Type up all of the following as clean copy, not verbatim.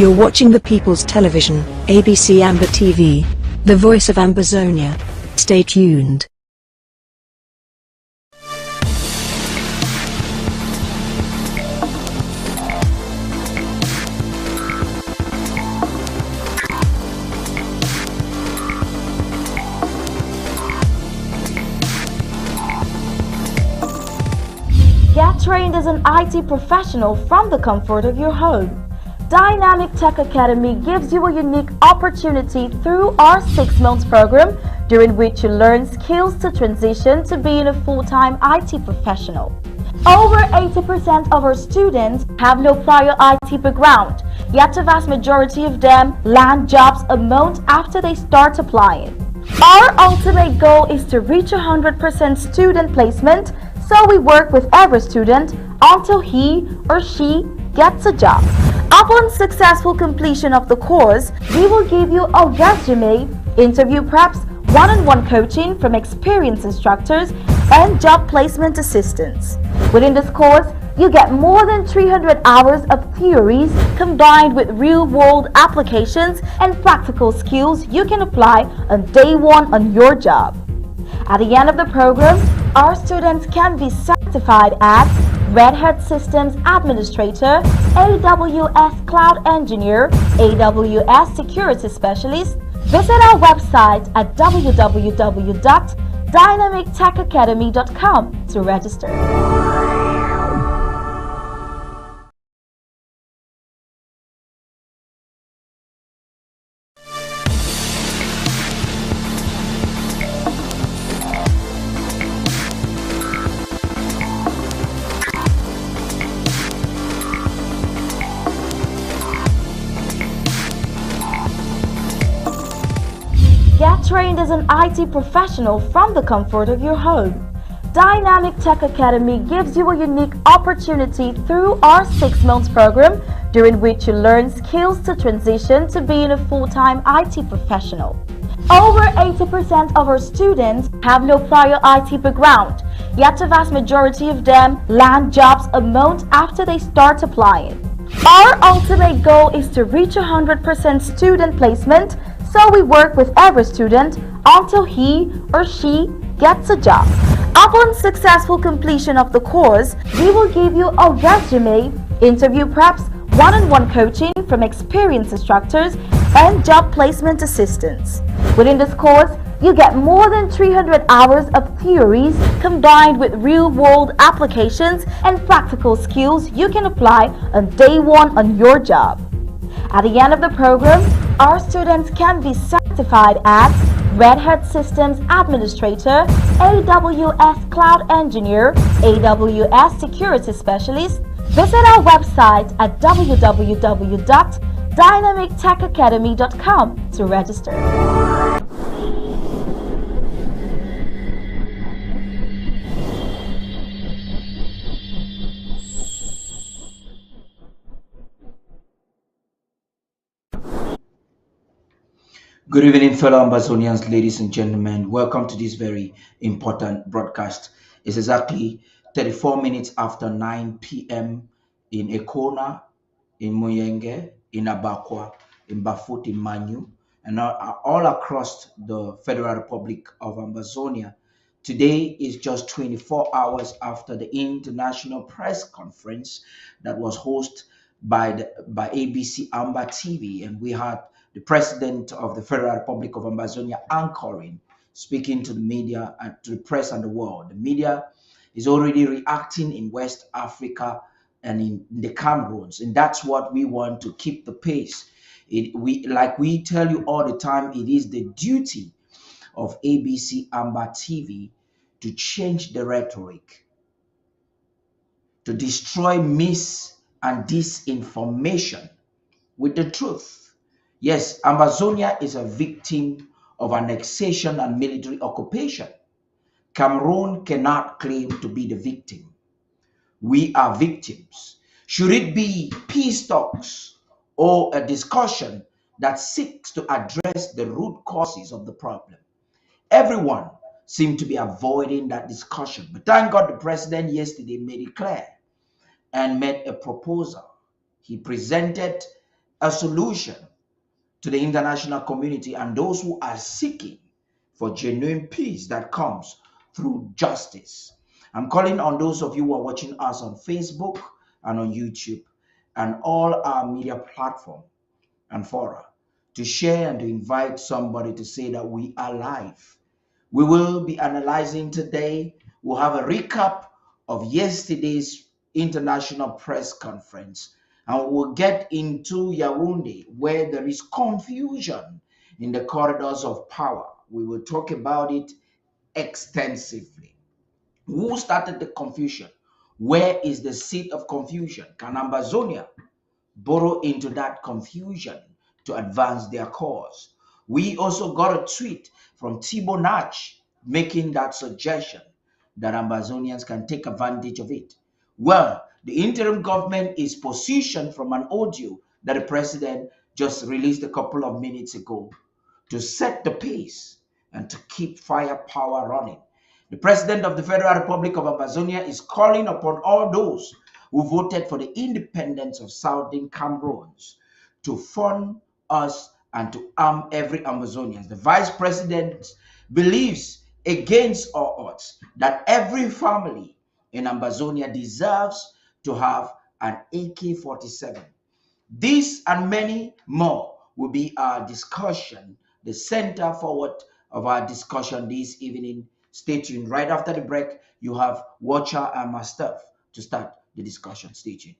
You're watching the People's Television, ABC Amber TV, the voice of Ambazonia. Stay tuned. Get trained as an IT professional from the comfort of your home. Dynamic Tech Academy gives you a unique opportunity through our 6-month program, during which you learn skills to transition to being a full-time IT professional. Over 80% of our students have no prior IT background, yet the vast majority of them land jobs a month after they start applying. Our ultimate goal is to reach 100% student placement, so we work with every student until he or she gets a job. Upon successful completion of the course, we will give you a resume, interview preps, one-on-one coaching from experienced instructors, and job placement assistance. Within this course, you get more than 300 hours of theories combined with real-world applications and practical skills you can apply on day one on your job. At the end of the program, our students can be certified as Red Hat Systems Administrator, AWS Cloud Engineer, AWS Security Specialist. Visit our website at www.dynamictechacademy.com to register. Get trained as an IT professional from the comfort of your home. Dynamic Tech Academy gives you a unique opportunity through our 6-month program, during which you learn skills to transition to being a full-time IT professional. Over 80% of our students have no prior IT background, yet the vast majority of them land jobs a month after they start applying. Our ultimate goal is to reach 100% student placement, so we work with every student until he or she gets a job. Upon successful completion of the course, we will give you a resume, interview preps, one-on-one coaching from experienced instructors, and job placement assistance. Within this course, you get more than 300 hours of theories combined with real-world applications and practical skills you can apply on day one on your job. At the end of the program, our students can be certified as Red Hat Systems Administrator, AWS Cloud Engineer, AWS Security Specialist. Visit our website at www.dynamictechacademy.com to register. Good evening, fellow Ambazonians, ladies and gentlemen. Welcome to this very important broadcast. It's exactly 34 minutes after 9 p.m. in Ekona, in Muyenge, in Abakwa, in Bafut, in Manyu, and all across the Federal Republic of Ambazonia. Today is just 24 hours after the international press conference that was hosted by ABC Amber TV, and we had the president of the Federal Republic of Ambazonia anchoring, speaking to the media and to the press and the world. The media is already reacting in West Africa and in the Cameroons, and that's what we want to keep the pace. Like we tell you all the time, it is the duty of ABC Amber TV to change the rhetoric, to destroy mis and disinformation with the truth. Yes, Amazonia is a victim of annexation and military occupation. Cameroon cannot claim to be the victim. We are victims. Should it be peace talks or a discussion that seeks to address the root causes of the problem? Everyone seemed to be avoiding that discussion. But thank God the president yesterday made it clear and made a proposal. He presented a solution to the international community and those who are seeking for genuine peace that comes through justice. I'm calling on those of you who are watching us on Facebook and on YouTube and all our media platform and fora to share and to invite somebody to say that we are live. We will be analyzing today. We'll have a recap of yesterday's international press conference, and we'll get into Yaounde, where there is confusion in the corridors of power. We will talk about it extensively. Who started the confusion? Where is the seat of confusion? Can Ambazonia borrow into that confusion to advance their cause? We also got a tweet from Thibaut Nach making that suggestion that Ambazonians can take advantage of it. Well, the interim government is positioned from an audio that the president just released a couple of minutes ago to set the pace and to keep firepower running. The president of the Federal Republic of Amazonia is calling upon all those who voted for the independence of Southern Cameroons to fund us and to arm every Amazonian. The vice president believes against all odds that every family in Amazonia deserves to have an AK-47. This and many more will be our discussion, the center forward of our discussion this evening. Stay tuned. Right after the break, you have Watcher and myself to start the discussion. Stay tuned.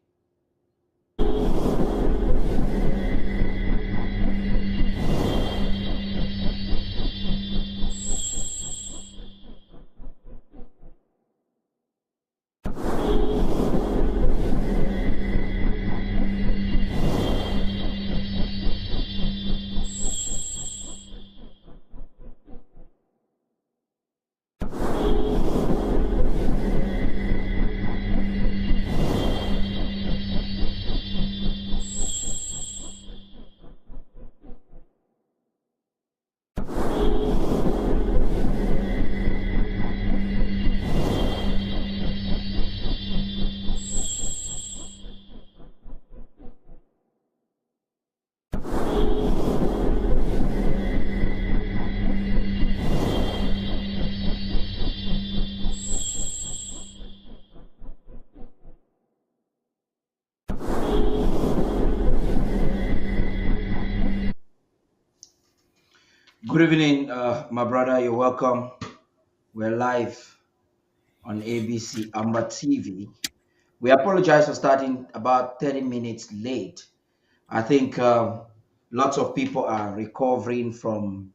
Good evening, my brother. You're welcome. We're live on ABC Amber TV. We apologize for starting about 30 minutes late. I think lots of people are recovering from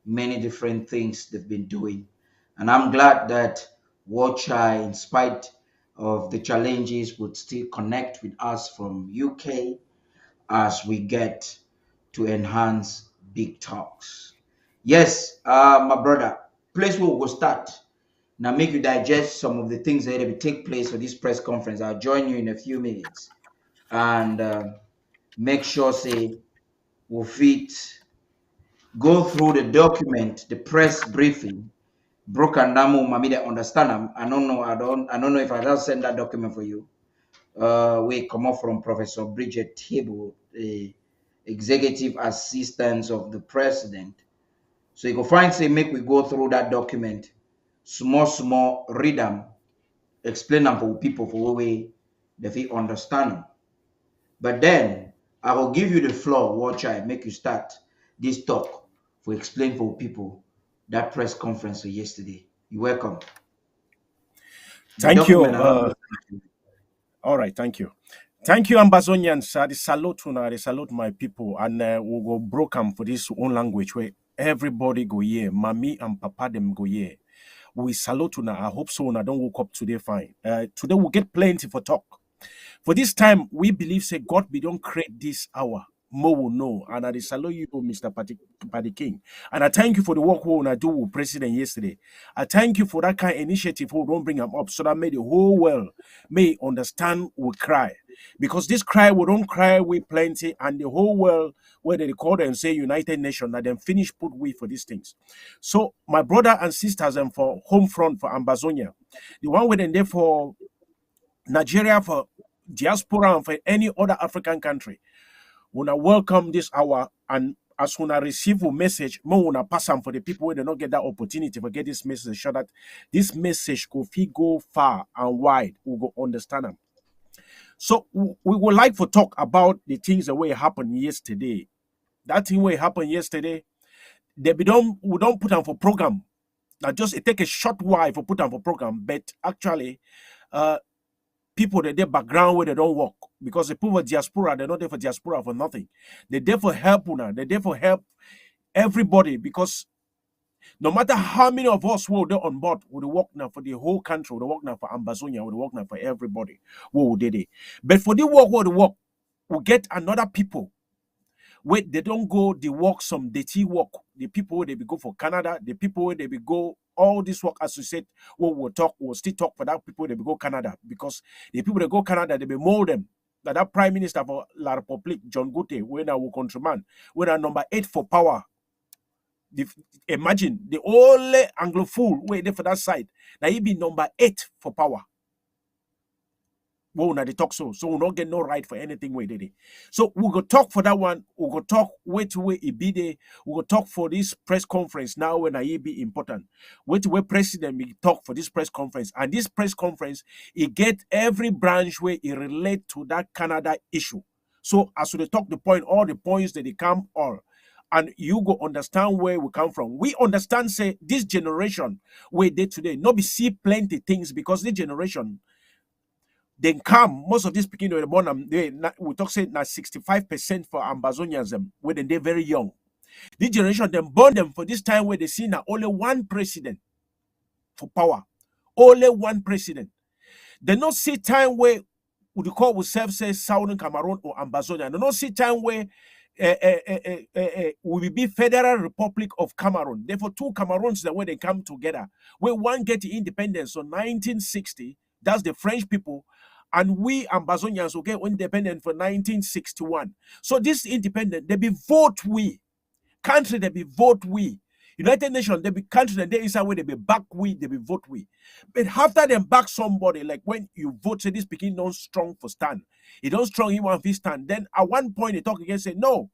many different things they've been doing. And I'm glad that Watchai, in spite of the challenges, would still connect with us from UK as we get to enhance big talks. Yes, my brother, place where we'll start. Now make you digest some of the things that will take place for this press conference. I'll join you in a few minutes and make sure say we'll fit go through the document, the press briefing, broken down mami they understand them. I don't know if I just send that document for you. We come up from Professor Bridget Table, the executive assistant of the president. So you can find say make we go through that document, small, read them, explain them for people for way they fit understand them. But then I will give you the floor, watch I make you start this talk for explain for people that press conference for yesterday. You're welcome. Thank you. All right, thank you. Thank you, Ambazonians. I salute my people, and we'll go broken for this own language where everybody go here. Mommy and papa them go here. We salute now. I hope so. I don't woke up today fine. Today we'll get plenty for talk. For this time, we believe say God we don't create this hour. More will know. And I salute you, Mr. Paddy King. And I thank you for the work we I do with President yesterday. I thank you for that kind of initiative who don't bring them up so that may the whole world may understand we cry. Because this cry, we don't cry with plenty, and the whole world, where they record and say United Nations, that then finish put we for these things. So my brother and sisters and for home front for Ambazonia, the one with them there for Nigeria, for diaspora, and for any other African country, Una welcome this hour, and as una receive a message, more una pass on for the people who do not get that opportunity to get this message, so that this message go far and wide, we go understand them. So we would like to talk about the things that way happened yesterday. That thing way happened yesterday, we don't put on for program. Now just it take a short while for put on for program, but actually, people that their background where they don't work, because the people of diaspora, they're not there for diaspora for nothing. They're there for help una. They're there for help everybody, because no matter how many of us will they on board, would work now for the whole country, would work now for Ambazonia, would work now for everybody. What would they? But for the work, we get another people. Wait, they don't go the work some dirty work. The people where they be go for Canada, the people where they be go all this work, as we said, we'll still talk for that people they be go Canada, because the people that go Canada, they be mold them. That Prime Minister for La Republique, John Gute, when our countryman, when our number 8 for power. Imagine the only Anglophone way there for that side. Now he be number 8 for power. Well, now they talk so we'll not get no right for anything we did. So we'll go talk for that one. We'll go talk wait to wait it be there. We'll go talk for this press conference now when I be important. Wait to wait president we talk for this press conference. And this press conference, it get every branch where it relate to that Canada issue. So as we talk the point, all the points that they come all. And you go understand where we come from. We understand, say, this generation where they today, not be see plenty things, because this generation, then come, most of these people were born, we talk say now 65% for Ambazonians, when they're very young. This generation, them born them for this time where they see now only one president for power. Only one president. They not see time where we call ourselves say Southern Cameroon or Ambazonia. They not see time where we will be Federal Republic of Cameroon. Therefore, two Cameroons that when they come together, where one get independence on 1960, that's the French people, and we Ambazonians will get independent for 1961. So this independent, they be vote we. Country, they be vote we. United Nations, they be country, and they inside where they be back we, they be vote we. But after them back somebody, like when you vote, say this speaking not strong for stand. He don't strong, he want to stand. Then at one point they talk again, say, no,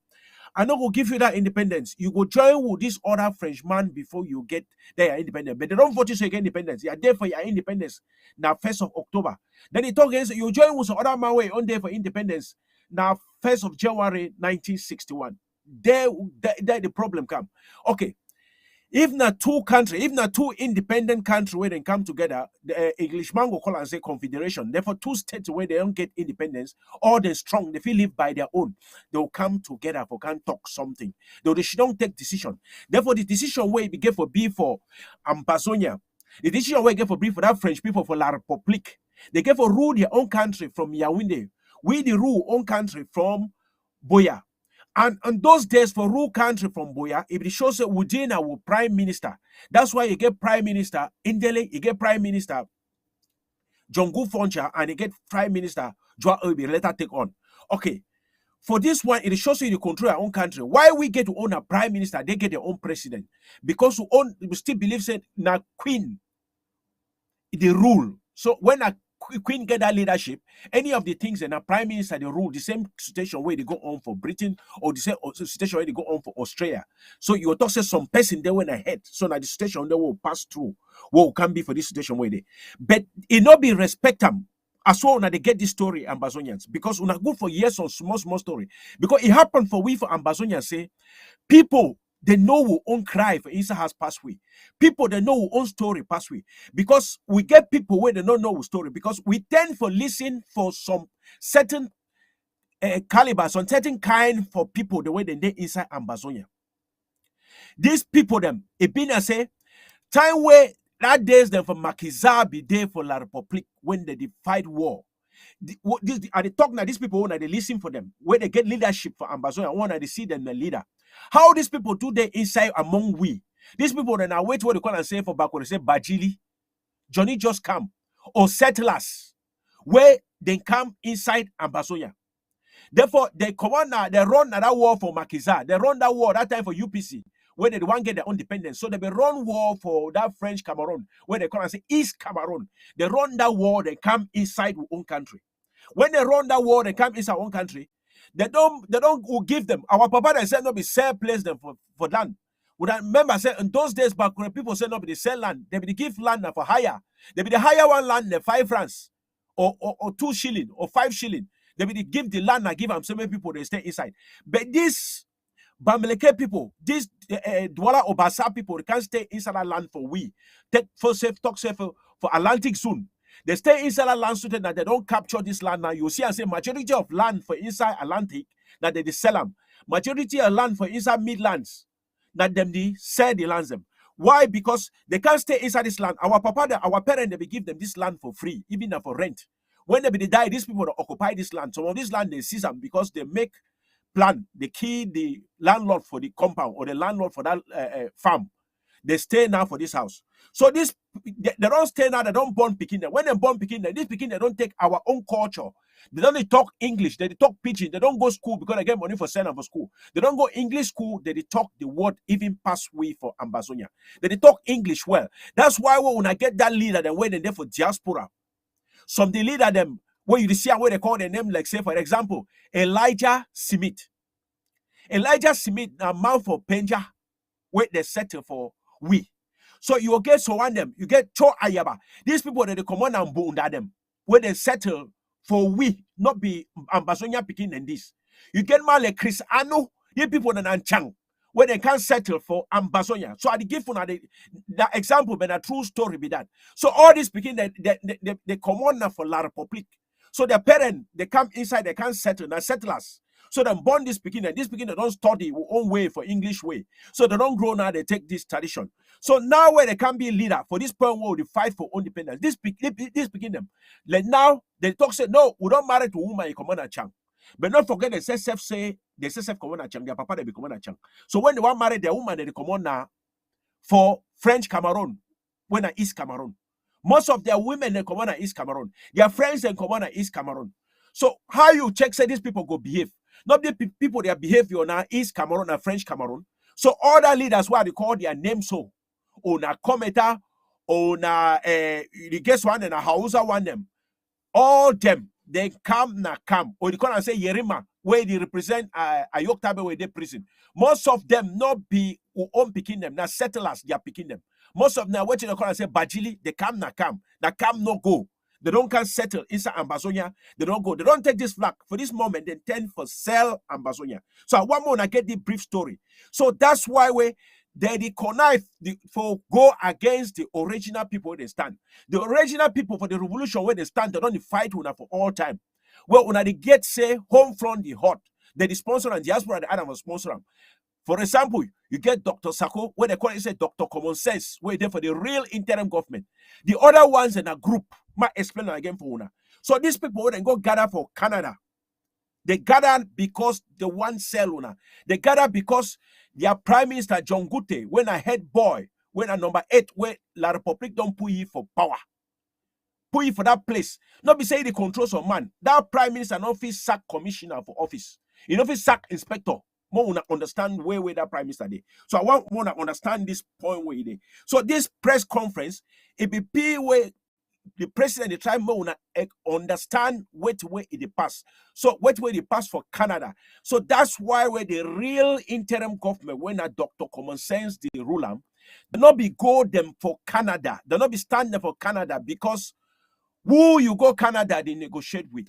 I not go give you that independence. You go join with this other Frenchman before you get their independence. But they don't vote you so you get independence. You are there for your independence. Now 1st of October. Then they talk again, say, you join with some other man way on there for independence. Now 1st of January 1961. There the problem come. Okay. If not two countries, if not two independent countries where they come together, the Englishman will call and say confederation. Therefore, two states where they don't get independence, or they're strong, they feel live by their own. They will come together for can talk something. Though they should don't take decision. Therefore, the decision where it gave for B for Ambazonia, the decision where it gave for B for that French people for La Republique, they gave for rule their own country from Yaounde. We the rule own country from Boya. And on those days, for rule country from Boya, it shows that within our prime minister. That's why you get prime minister Indele, you get prime minister Jongu Foncha, and you get prime minister Joa Obi later take on. Okay. For this one, it shows you control our own country. Why we get to own a prime minister, they get their own president. Because we still believe that now queen the rule. So when a queen get that leadership, any of the things and a prime minister they rule the same situation where they go on for Britain, or the same situation where they go on for Australia. So you talk say some person they went ahead. So now the situation they will pass through what can be for this situation where they, but it not be respect them. As well, now they get this story, Ambazonians, because we're not good for years on small story. Because it happened for we for Ambazonians say people they know who own cry for Isa has passed away. People they know who own story pass away. Because we get people where they don't know who story. Because we tend for listen for some certain caliber, some certain kind for people the way they inside Ambazonia. These people them, it been a say, time where that days them for Makiza be there for La Republique when they fight war. Are they talk now? These people when they listen for them, where they get leadership for Ambazonia, when they see them the leader. How these people do they inside among we? These people then are wait what they call and say for backward, they say Bajili, Johnny just come, or settlers, where they come inside Ambazonia. Therefore, they come on now, they run that war for Makiza, they run that war that time for UPC, where they want get their own independence. So they be run war for that French Cameroon, where they come and say East Cameroon. They run that war, they come inside our own country. When they run that war, they come inside our own country. They don't will give them. Our papa they said no be sell place them for land. Would I remember say in those days back when people said no be sell land, they be give land for hire. They be the hire one land 5 francs or 2 shilling or 5 shilling. They be give the land and give them so many people they stay inside. But this Bamileke people, these Douala Obasa people, they can't stay inside that land for we. Take for safe, talk safe for Atlantic soon. They stay inside that land so that they don't capture this land now. You see, I say majority of land for inside Atlantic that they sell them. Majority of land for inside Midlands that them they sell the lands them. Why? Because they can't stay inside this land. Our papa, our parents, they be give them this land for free, even for rent. When they die, these people occupy this land. Some of this land they seize them because they make plan, they key the landlord for the compound or the landlord for that farm. They stay now for this house. So this they don't stay now, they don't born picking them. When they born picking them, this picking they don't take our own culture. They don't talk English, they talk pidgin, they don't go school because they get money for sending for school. They don't go English school, they talk the word even pass way for Ambazonia. They talk English well. That's why when I get that leader, then when they're there for diaspora. Some the leader them where you see where they call their name, like say for example, Elijah Smith. Elijah Smith, a man for Penja, where they settle for we. So you will get so one them, you get Cho Ayaba. These people that they come on and bunda them, where they settle for we, not be Ambazonia picking and this. You get man like Chris Anu, these people that are Chang, where they can't settle for Ambazonia. So I give for the example, but a true story be that. So all these picking they come on now for La Republique. So their parents, they come inside, they can't settle, now settlers. So they born this speaking, and this speaking they don't study own way for English way. So they don't grow now, they take this tradition. So now where they can be a leader for this point where they fight for independence. This speaking them. Like now they talk say no, we don't marry to woman in Commander Chang. But not forget the SSF say the SSF Commander Chang, their papa they be Commander Chang. So when they want marry their woman, they come on now for French Cameroon, when I East Cameroon. Most of their women they come on East Cameroon. Their friends they come on East Cameroon. So how you check say these people go behave? Not the people their behavior now East Cameroon and French Cameroon. So other leaders what they call their name so on a cometa on the guess one and a Hausa one them. All them they come or they call and say Yerima where they represent Ayoktabe where they prison. Most of them not be who own picking them now settlers they are picking them. Most of them what they call and say Bajili they come no go. They don't can settle inside Ambazonia. They don't go. They don't take this flag. For this moment, they tend for sell Ambazonia. So I want more to get the brief story. So that's why they connive for go against the original people where they stand. The original people for the revolution where they stand, they don't fight una for all time. Well, when they get say home front the hot, they sponsor and diaspora the Adam sponsor them. For example, you get Dr. Sako, where they call it say Dr. Common Sense, where they're for the real interim government. The other ones in a group, might explain again for una. So these people when they go gather for Canada. They gather because they want sell una. They gather because their Prime Minister John Gute, when a head boy, when a number 8, where La Republique don't put you for power. Put you for that place. Not be say the control some man. That Prime Minister not fit sack commissioner for office. You know fit sack inspector. More wanna understand where that Prime Minister dey. So I want to understand this point where he. So this press conference, it be where the president they try more understand what way it pass. So what way it pass for Canada. So that's why where the real interim government when a Dr. Common Sense the ruler, they not be go them for Canada. They not be standing for Canada because who you go Canada they negotiate with.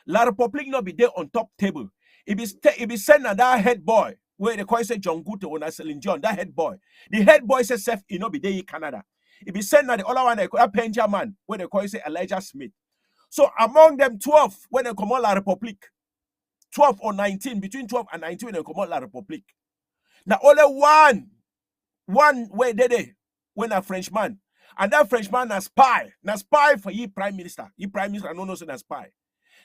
La Republique not be there on top table. It be send that head boy where they call say John Gute or Naselin John, that head boy. The head boy says self he not be there in Canada. It be sent now the other one they call a Penja man where they call say Elijah Smith. So among them 12 when they come on La Republique, 12 or 19, between 12 and 19 when they come on La Republique. Now only one where they when a Frenchman. And that Frenchman a spy. Now spy for ye Prime Minister. Ye Prime Minister no say a spy.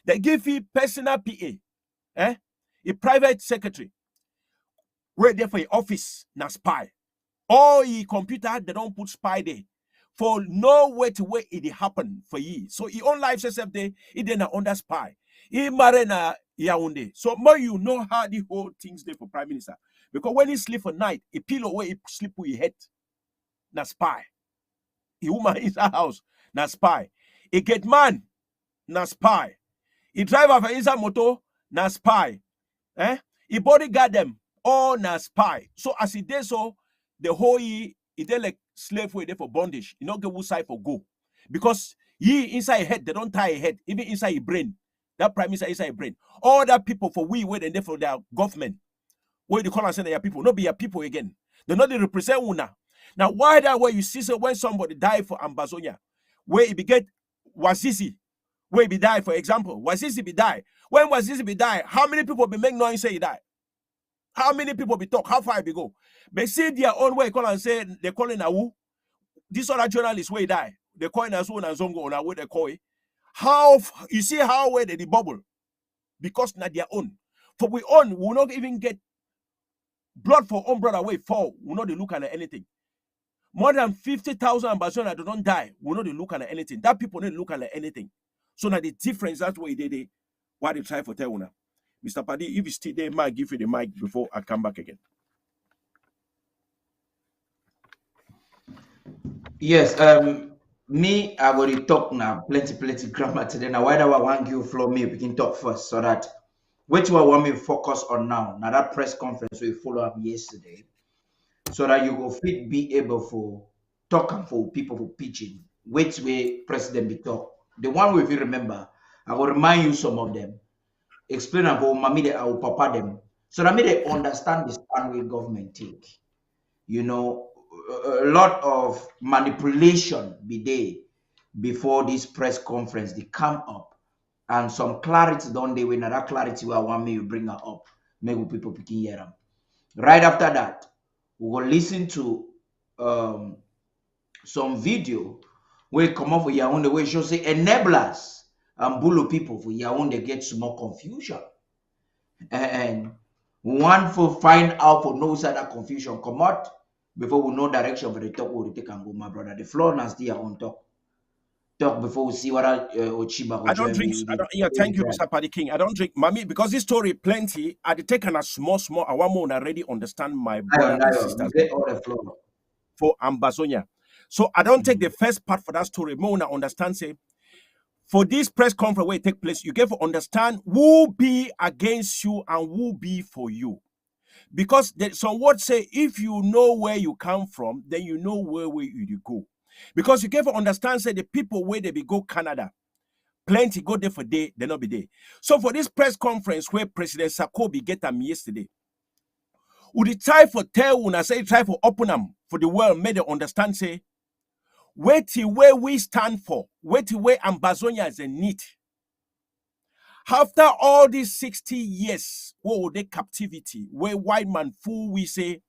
They give you personal PA. A private secretary. Where there for your office, na spy. All ye computer, they don't put spy there. For no way to where it happen for ye. So he own life yourself there, it then under spy. He marry na Yaounde. So more you know how the whole things there for Prime Minister. Because when he sleep for night, a pillow where he sleep with his head, na spy. He woman in the house, na spy. He get man, na spy. He driver for inside motor, na spy. He bodyguard them all na spy. So as he did so, the whole he did like slave way there for bondage. You not get who side for go. Because he inside head, they don't tie a head, even inside your brain. That prime minister inside your brain. All that people for we wait and there for their government. Where they call and say they are people, not be your people again. They're not they represent una. Now, why that way you see so when somebody die for Ambazonia, where it be get Wazizi, where it be die, for example, Wazizi be die. When Wazizi be die, how many people be make noise say he die? How many people be talk? How far it be go? They see their own way call and say they calling Awu. This other journalist where he die. They call in as one and Zongo on where they call it. How you see how where they bubble? Because not their own. For we own, we will not even get blood for own brother way fall. We will not look at anything. More than 50,000 ambassadors that don't die will not look at anything. That people don't look at anything. So now the difference, that's why they why they try for tell una. Mr. Paddy, if you still there, might give you the mic before I come back again. Yes, me, I already talk now, plenty grammar today. Now, why do I want you flow me? We can talk first so that which one I want me to focus on now. Now that press conference we follow up yesterday, so that you will fit be able for talking for people for pitching. Which way President be talk. The one we remember, I will remind you some of them. Explain about mamide I will papa them. So that they understand the stand way government take. You know, a lot of manipulation be there before this press conference. They come up and some clarity don't they when that clarity where I want me to bring her up. Maybe people picking hear them. Right after that, we will listen to some video where come up for Yaounde where show say enablers and bully people for Yaounde get some more confusion. And one for find out for no side that confusion come out before we know direction for the talk we take and go, my brother. The floor now still on talk. Talk before we see what Ochiba I don't drink. Yeah, thank you, Mr. Paddy King. I don't drink, mommy, because this story plenty. I did take a small. I want more already understand my brother and sisters all the floor for Ambazonia. So I don't take the first part for that story. More to understand say for this press conference where it take place, you get to understand who be against you and who be for you. Because some words say if you know where you come from, then you know where you go. Because you get to understand say the people where they be go Canada. Plenty go there for day, they not be there. So for this press conference where President Sarkozy get them yesterday, would he try for tell when I say try for open them for the world, made them understand say, wait till where we stand for, wait till where Ambazonia is a need. After all these 60 years, what would they captivity, where white man fool we say,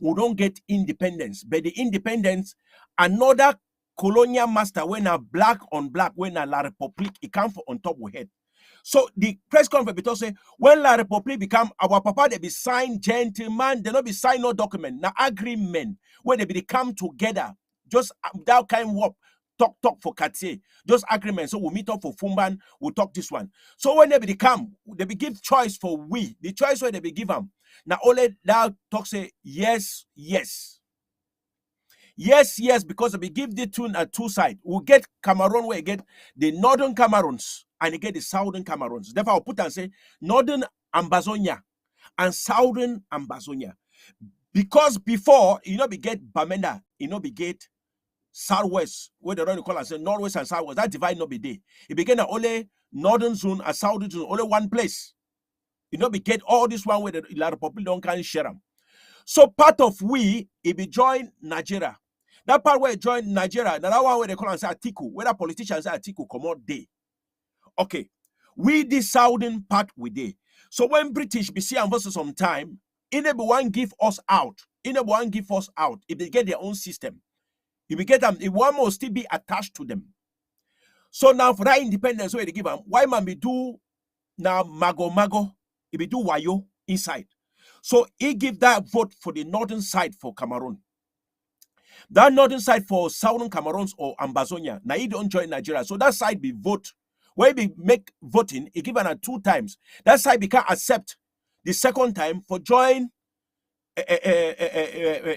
we don't get independence, but the independence, another colonial master when a black on black when a La Republique it come for on top of head. So the press conference because say when La Republique become our papa they be signed gentlemen they not be signed no document na agreement when they be come together just that kind of talk for Cartier just agreement so we meet up for Fumban we talk this one. So when they be come they be give choice for we the choice where they be give them now only now talk say yes. Yes, because we give the two sides. We'll get Cameroon where we get the northern Cameroons and you get the southern Cameroons. Therefore, I'll put and say northern Ambazonia and southern Ambazonia. Because before, we get Bamenda, we get southwest, where they run call and say northwest and southwest. That divide not be there. It began only northern zone and southern zone, only one place. We get all this one where the La Republic don't can share them. So part of we, it be join Nigeria. That part where it join Nigeria, that one where they call and say Atiku, where the politicians say Atiku come out day. Okay, we the southern part we day. So when British be see and versus some time, in one give us out. If they get their own system, if we get them, if one must still be attached to them. So now for that independence where they give them, why man be do now mago, if we do wayo inside. So he give that vote for the northern side for Cameroon. That northern side for southern Cameroons or Ambazonia. Now he don't join Nigeria. So that side be vote. Where we make voting, he given her 2 times. That side we can't accept the second time for join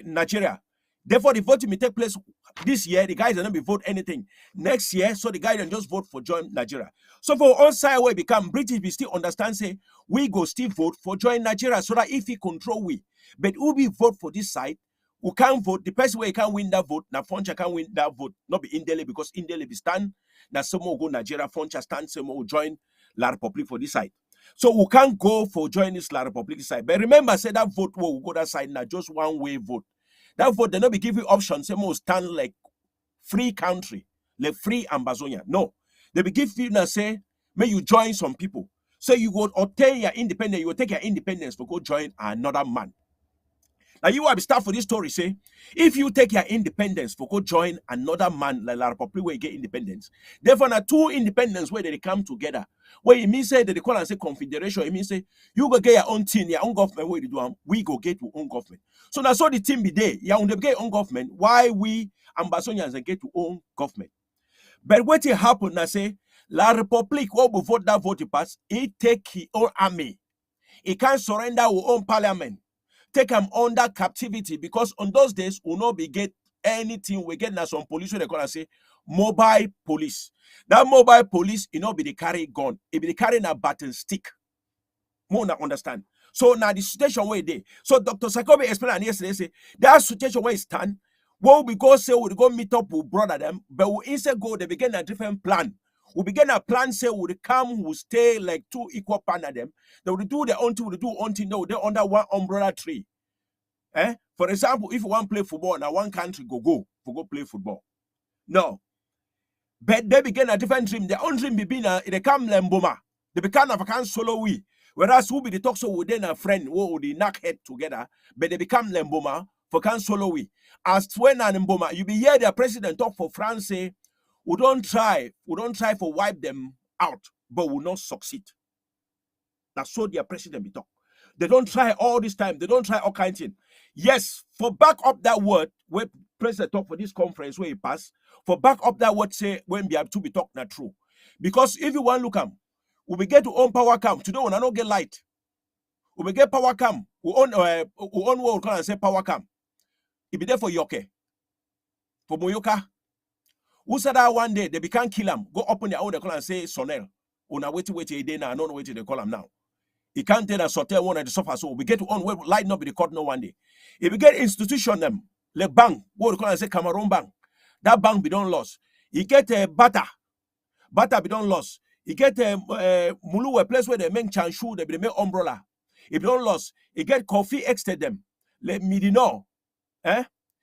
Nigeria. Therefore, the voting may take place this year. The guys are not be vote anything next year. So the guys can just vote for join Nigeria. So for on side where become British, we still understand say we go still vote for join Nigeria so that if he control we, but who be vote for this side, who can't vote, the person where can win that vote, now Foncha can win that vote, not be Indele because Indele be stand, now someone go Nigeria, Foncha stand, someone will join La Republic for this side. So we can't go for join this La Republic side. But remember, say that vote will go that side, now just one way vote. That vote, they not be giving options, say more stand like free country, like free Ambazonia. No. They be give you now say, may you join some people. So you go obtain your independence, you will take your independence for go join another man. Now you will be start for this story, say, if you take your independence for go join another man like La Republic where you get independence, therefore now two independence where they come together. Where it means say that they call and say confederation, it means say you go get your own team, your own government where you do we go get your own government. So now so the team be there, Yaounde get your own government, why we Ambazonians get your own government. But what it happen now say La Republic what will vote that vote pass, it take his own army. It can't surrender our own parliament. Take them under captivity because on those days we will not be get anything. We get now some police where they call and say mobile police. That mobile police, it not be the carry gun, it be the carrying a button stick. More not understand. So now the situation where they. So Dr. Sakobi explained yesterday say that situation where it stand. What we go say we go meet up with brother them, but we instead go they begin a different plan. We begin a plan say we come, we stay like two equal partner them. They will do their own thing, they do own thing, they're under one umbrella tree. For example, if you want to play football, now one country go play football. No. But they begin a different dream. Their own dream be they come lemboma. They become a solo we. Whereas who be the talk so within a friend who would knock head together, but they become lemboma for can solo we. As when an mboma, you be hear their president talk for France say, we don't try for wipe them out, but will not succeed. That's so their president be talk. They don't try all this time, they don't try all kinds of things. Yes, for back up that word, when president talk for this conference where he pass, for back up that word say when we have to be talk not true. Because if you want to look at we will get to own power camp. Today when I don't get light. We will get power camp. We own what we can say power camp. It be there for Yoke. For Moyoka. Who said that one day they become kill him, go up on their own they call and say Sonel. Una wait a day now, I don't know what they call him now. He can't tell us hotel one at the sofa, so we get to on where light not be the court no one day. If we get institution them, like bank, what we call and say Cameroon bank, that bank be done lost. He get a butter be done lost. He get a Mulu, a place where they make chanshu, they make umbrella. If don't lost, he get coffee extra them. Let me know.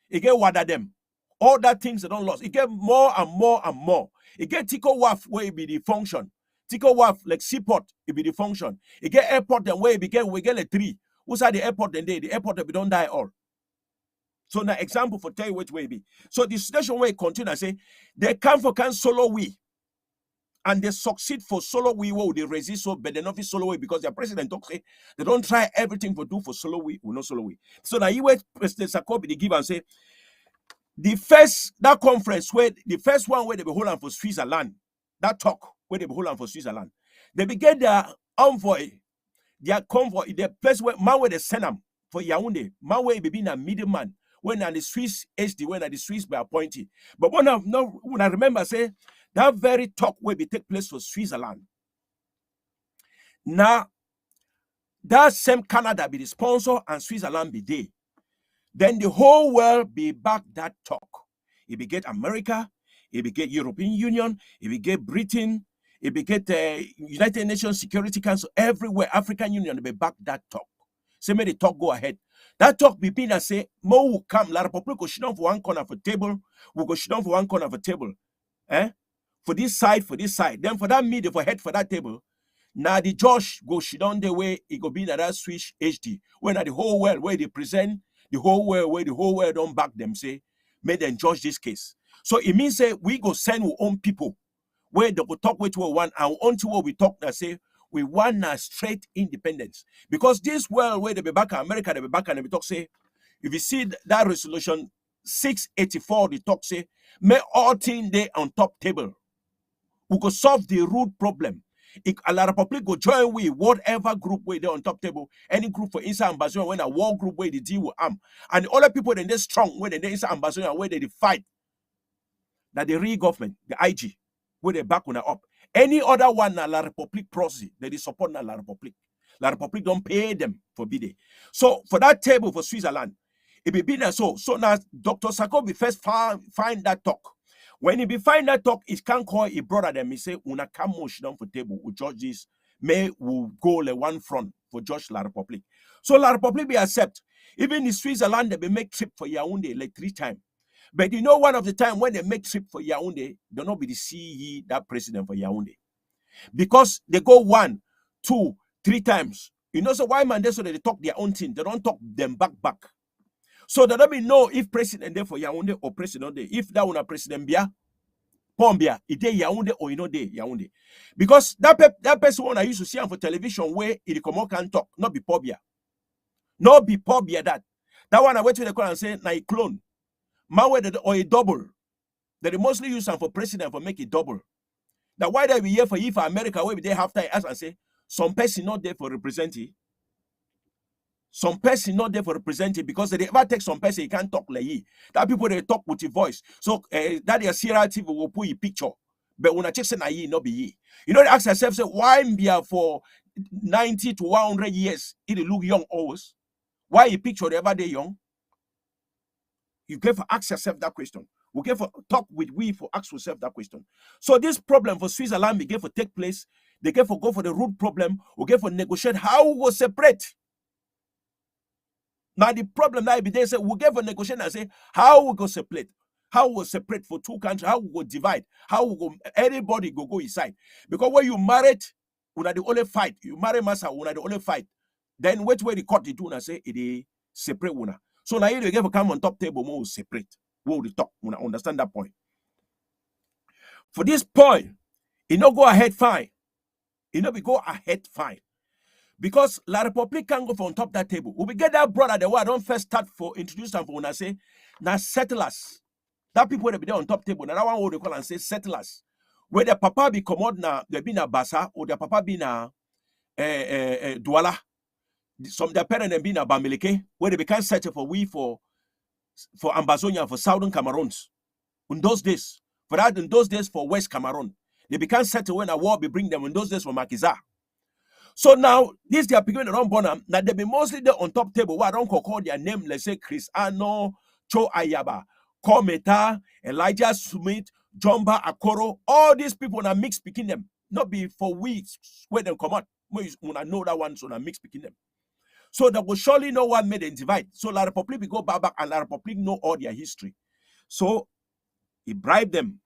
He get wada them. All that things they don't lost. He get more and more and more. He get Tico Waf where it be the function. Tico Waf like seaport, it be the function. He get airport then where we get a tree. Who's at the airport then they the airport we don't die all. So now example for tell you which way it be. So the situation where it continue and say they come for can solo we. And they succeed for solo we will they resist so but they not solo we because their president talk say they don't try everything for do for solo we will not solo we. So now you wait President Sakobi they give and say the first that conference where the first one where they be holding for Switzerland, that talk where they be holding for Switzerland, they begin their envoy, their convoy, the place where man where they send them for Yaounde, man where be being a middleman when the Swiss HD when the Swiss be appointed. But when I remember say that very talk where be take place for Switzerland. Now that same Canada be the sponsor and Switzerland be there. Then the whole world be back that talk. It be get America, it be get European Union, it be get Britain, it be get United Nations Security Council, everywhere, African Union, be back that talk. So may the talk go ahead. That talk be been and say, Mo will come, La Republic will sit down for one corner of a table, we'll go sit down for one corner of a table. For this side, Then for that middle, for head for that table, now the judge go sit down the way it go be in that Swiss HD. When at the whole world where they present the whole world where the whole world don't back them say, may them judge this case. So it means say we go send our own people where they go talk with what we want and until what we talk that say we want a straight independence. Because this world where they be back in America, they be back and they be talk say, if you see that resolution 684, the talk say, may all things there on top table. We go solve the root problem. A la Republic go join with whatever group where they on top table, any group for inside Ambazonia, when a war group where they deal with arm. And the other people then they strong when they inside Ambazonia where they fight. That the real government, the IG, where they back on up. Any other one na La Republic proxy, they support na La Republic. La Republic don't pay them for bid. So for that table for Switzerland, it be been so. So now Dr. Sako be first find that talk. When he be find that talk, it can call a brother them. He say, "Una come motion down for table. We judge this. May will go like one front for judge La Republic." So La Republic be accept. Even in Switzerland, they be make trip for Yaounde like 3 times. But you know, one of the time when they make trip for Yaounde, they not be the CE that president for Yaounde. Because they go 1, 2, 3 times. You know, so why man they so they talk their own thing. They don't talk them back. So they don't be know if president there for Yaounde or president there. If that one a president bia, Pombia, it dey Yaounde or you know dey Yaounde. Because that person one I used to see on for television where it come out can talk, not be Pobia. Not be Pobia that. That one I went to the call and say, na a clone. Man or a double. They mostly use them for president for make it double. That why they be here for if America where they have time as I say, some person not there for representing. Some person not there for representing because they ever take some person, you can't talk like ye. That people they talk with your voice. So that your Sierra TV will put your picture. But when I check say na ye, not be ye. You know, they ask yourself, say, why be for 90 to 100 years, it look young always? Why you picture ever they young? You get for ask yourself that question. We get for talk with we for ask yourself that question. So this problem for Switzerland, we get for take place. They get for go for the root problem. We get for negotiate how we go separate. Now the problem now be they say we get for negotiate and say how we go separate. How we separate for 2 countries, how we go divide, how we go everybody go inside. Because when you married, una the only fight. You marry massa, una the only fight. Then which way the court they do and say it separate una. So now you get for come on top table more separate. We'll talk. Una understand that point. For this point, it no go ahead fine. It no be go ahead fine. Because La Republic can go for on top that table. We get that brother the way I don't first start for introduce them for when I say now settlers. That people that be there on top table. Now that one what they call and say settlers. Where their papa be commode na they be na Basa or their papa be na Douala. Some their parents them be na Bamileke, where they become settle for we for Ambazonia for Southern Cameroons. In those days, for that in those days for West Cameroon. They become settle when a war be bring them in those days for Makiza. So now, this they are beginning around Bonham. Now they be mostly there on top table. Why I don't call their name, let's say Chris Ano, Cho Ayaba, Kometa, Elijah Smith, Jomba Akoro. All these people are mixed speaking them. Not be for weeks where they come out. When I know that one, so I mix speaking them. So that will surely know what made them divide. So La Republic will go back and La Republic know all their history. So he bribed them.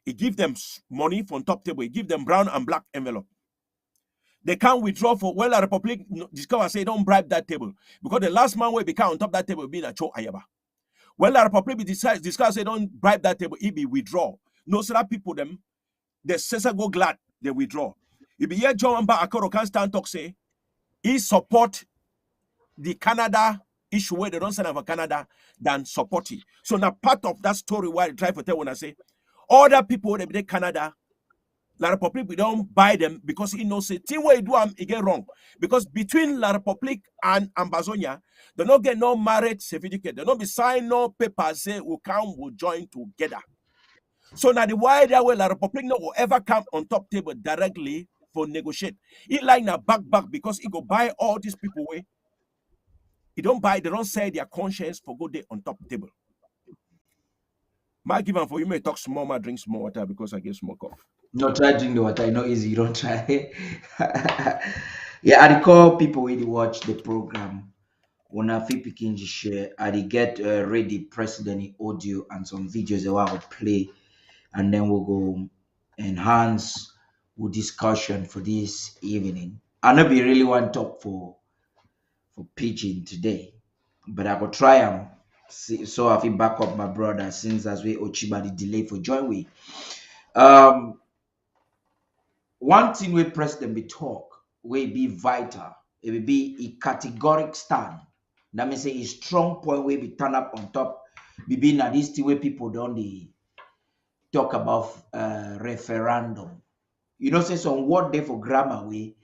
He give them money from top table. He give them brown and black envelope. They can't withdraw for La Republic discover say don't bribe that table. Because the last man will become on top of that table being a Cho Ayaba. La Republic discover say don't bribe that table, he be withdraw. No, so that people them, the Cesar go glad they withdraw. If be here John Mba Akoro can stand talk say he support the Canada issue where they don't send for Canada than support it. So now part of that story where I try to tell when I say other people they be Canada. La Republic, we don't buy them because he knows the thing where he do he get wrong. Because between La Republic and Ambazonia, they don't get no marriage certificate. They don't be sign no papers say we will join together. So now the why that way La Republic no will ever come on top table directly for negotiate. He like na back because he go buy all these people way. He don't buy, they don't sell their conscience for go there on top table. My given for you may talk small, my drink small water because I get small cough. No, try drink the water. Not easy. You don't try. Yeah, I call people when they watch the program. When I feel picking to share, I get ready president audio and some videos that I will play, and then we'll go enhance with discussion for this evening. I know we really want to talk for pitching today, but I will try and see. So I feel back up my brother since as we Ochiba the delay for join we. One thing we president be talk will be vital. It will be a categoric stand. That means a strong point will be turn up on top. Be na this thing where people don't they talk about referendum. You know, say some word there for grammar way.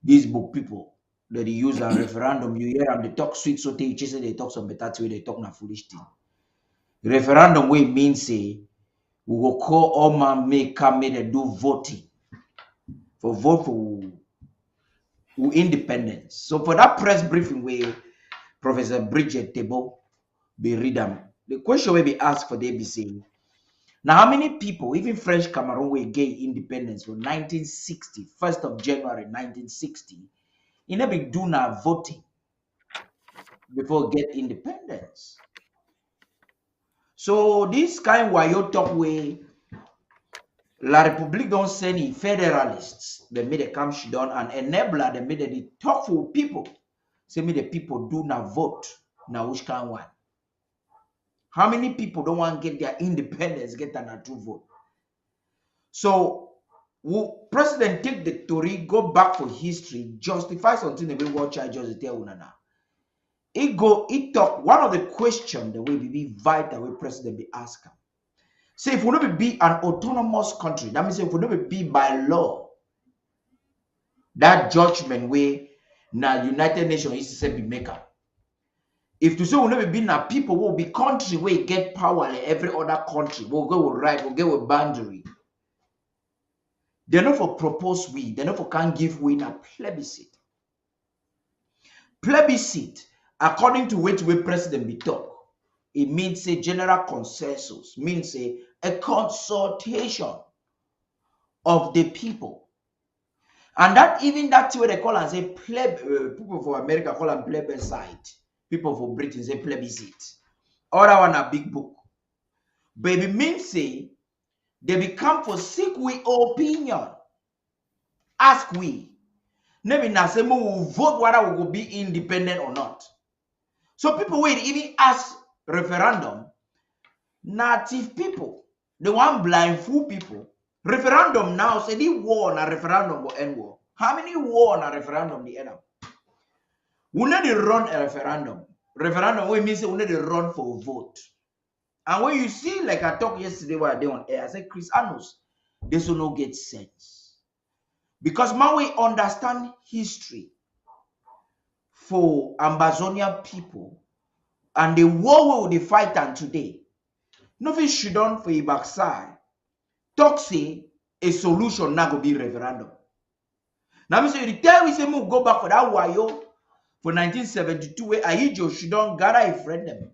These book people that they use a referendum, you hear them they talk sweet so they say they talk some better way, they talk na foolish thing. Referendum way means say we will call all man make come make they do voting for vote for independence. So for that press briefing where Professor Bridget Tebo be read them, the question will be asked for the ABC. Now, how many people, even French Cameroon, will gain independence from 1960, 1st of January 1960, in a big do now voting before get independence. So this kind why you talk way La République don't send any federalists, they made a come she done and enabler, they made the talk for people. Say me the people do not vote now which kind one. How many people don't want to get their independence, get an true vote? So president take the Tory, go back for history, justify something the way what I just tell now. It talk one of the questions the way be vital way president be ask him. Say if we not be an autonomous country, that means if we not be by law, that judgment way now United Nations is to say be maker. If to say we not be now people will be country where get power like every other country, we'll go with right, we'll go with boundary. They're not for propose we, they're not for can't give we a plebiscite. Plebiscite, according to which way president be talk, it means a general consensus, means a consultation of the people. And that even that way they call and say people for America call them plebiscite. People for Britain say plebiscite. Other one a big book. But it means say they become for seek we opinion. Ask we. Maybe Nasemo will vote whether we will be independent or not. So people will even ask referendum. Native people, the one blind fool people. Referendum now say the war na referendum go end war. How many war na referendum the end up? We need to run a referendum. Referendum we means we need to run for a vote. And when you see, like I talked yesterday while I did on air, I said Chris Anos, this will not get sense. Because man we understand history for Ambazonian people and the war we will fight on today. Nothing should done for a backside. Talk say a solution now go be referendum. Now me say you tell we say move go back for that wayo for 1972 where Ahijo should done gather a referendum.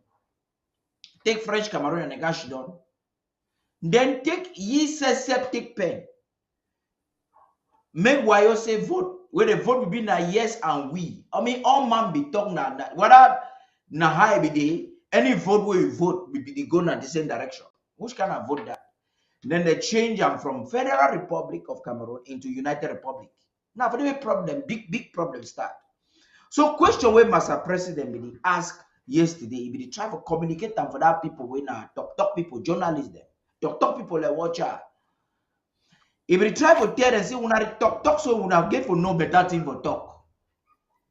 Take French Cameroon and Nega should done. Then take ye take pen. Make wayo say vote. Where the vote will be na yes and we. I mean all man be talking na whether na high be day, any vote where you vote will be go in the same direction. Which kind of vote that? Then they change them from Federal Republic of Cameroon into United Republic. Now for the problem, big problem start. So question where Master President be ask yesterday, be try to communicate them for that people when talk people, journalists them, talk people like watch out. If we try to tell them say we not talk so we not get for no better thing for talk.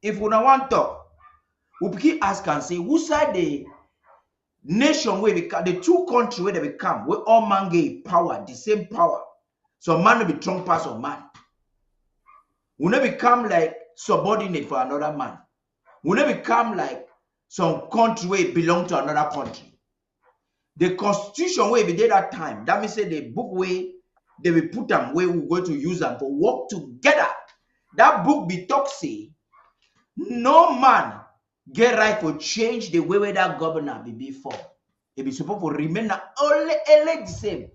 If we not want talk, we keep ask and say who side the nation where become the two countries where they become where all man get power, the same power. So man will be strong pass on man. We not become like subordinate for another man. We not become like some country where it belong to another country. The constitution where we did that time, that means say the book where they will put them where we're going to use them for work together. That book be talk say no man get right for change the way where that governor be before. It be supposed to remain only the same.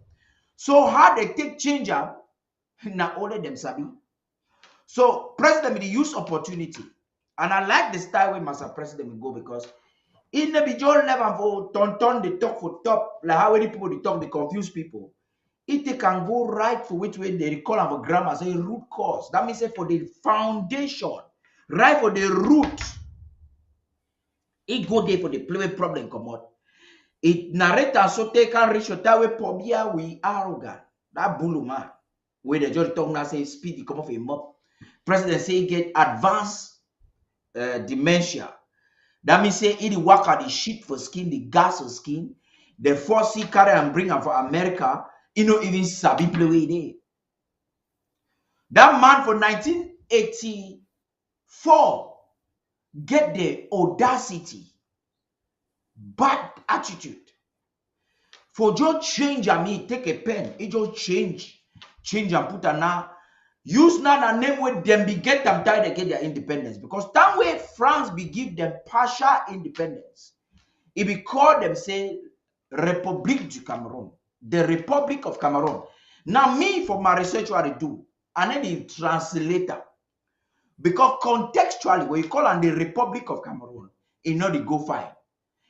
So how they take change up, now only them sabi. So president will use opportunity. And I like the style where Master President will go because in the beyond level for turn they talk for top, like how many people they talk, they confuse people. If they can go right for which way they call them a grammar, say root cause. That means say for the foundation, right for the root. It go there for the play problem come out. It narrate and so they can reach that way pobia we arrogant. That bulu man. Where the judge talk now say speed come off a mop. President say get advanced dementia. That means say it work out the shit for skin, the gas for skin, the force he carry and bring them for America, you know even sabi play with it. That man for 1984 get the audacity, bad attitude for just change. I mean, take a pen, it just change and put a now. Use now a name where them be get them tied to get their independence, because that way France be give them partial independence. It be called them say République du Cameroon, the Republic of Cameroon. Now me for my research what I do, and then the translator, because contextually when you call on the Republic of Cameroon, it know the go fine.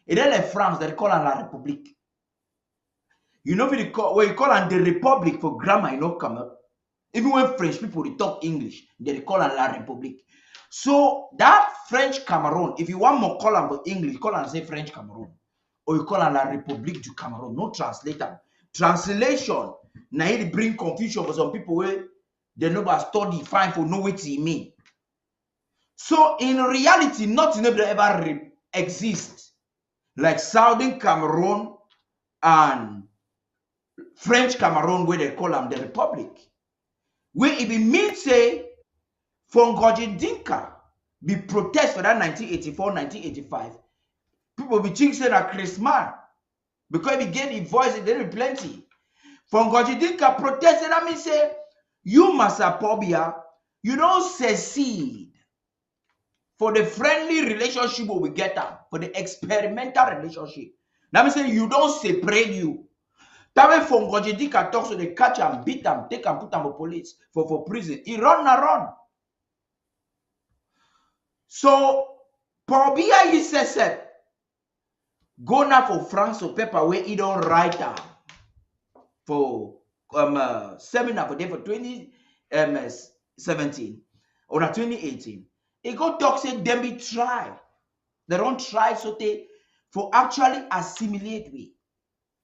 It then like France they call on la République. You know when you call on the Republic for grammar, you know come up. Even when French people they talk English, they call on la République. So that French Cameroon, if you want more call on for English, call on say French Cameroon. Or you call on la République du Cameroon. No translator. Translation, now it bring confusion for some people where they never study fine for know what it mean. So in reality, nothing ever exist like Southern Cameroon and French Cameroon, where they call them the Republic. Where it be mean say for Ngoji Dinka be protest for that 1984, 1985. People be thinking that Christmas because he get the voice, there be plenty. For Ngoji Dinka protested, I mean say you Masapobia, you don't secede for the friendly relationship we get up, for the experimental relationship. That means say you don't separate you. That way for Ngoji Dinka talk so they catch him, beat him, take him, put him for police, for prison. He run. So Pobia he says go now for France or paper where he don't write down for seminar for day for 2017 or 2018. He go talk say them be try. They don't try so they for actually assimilate we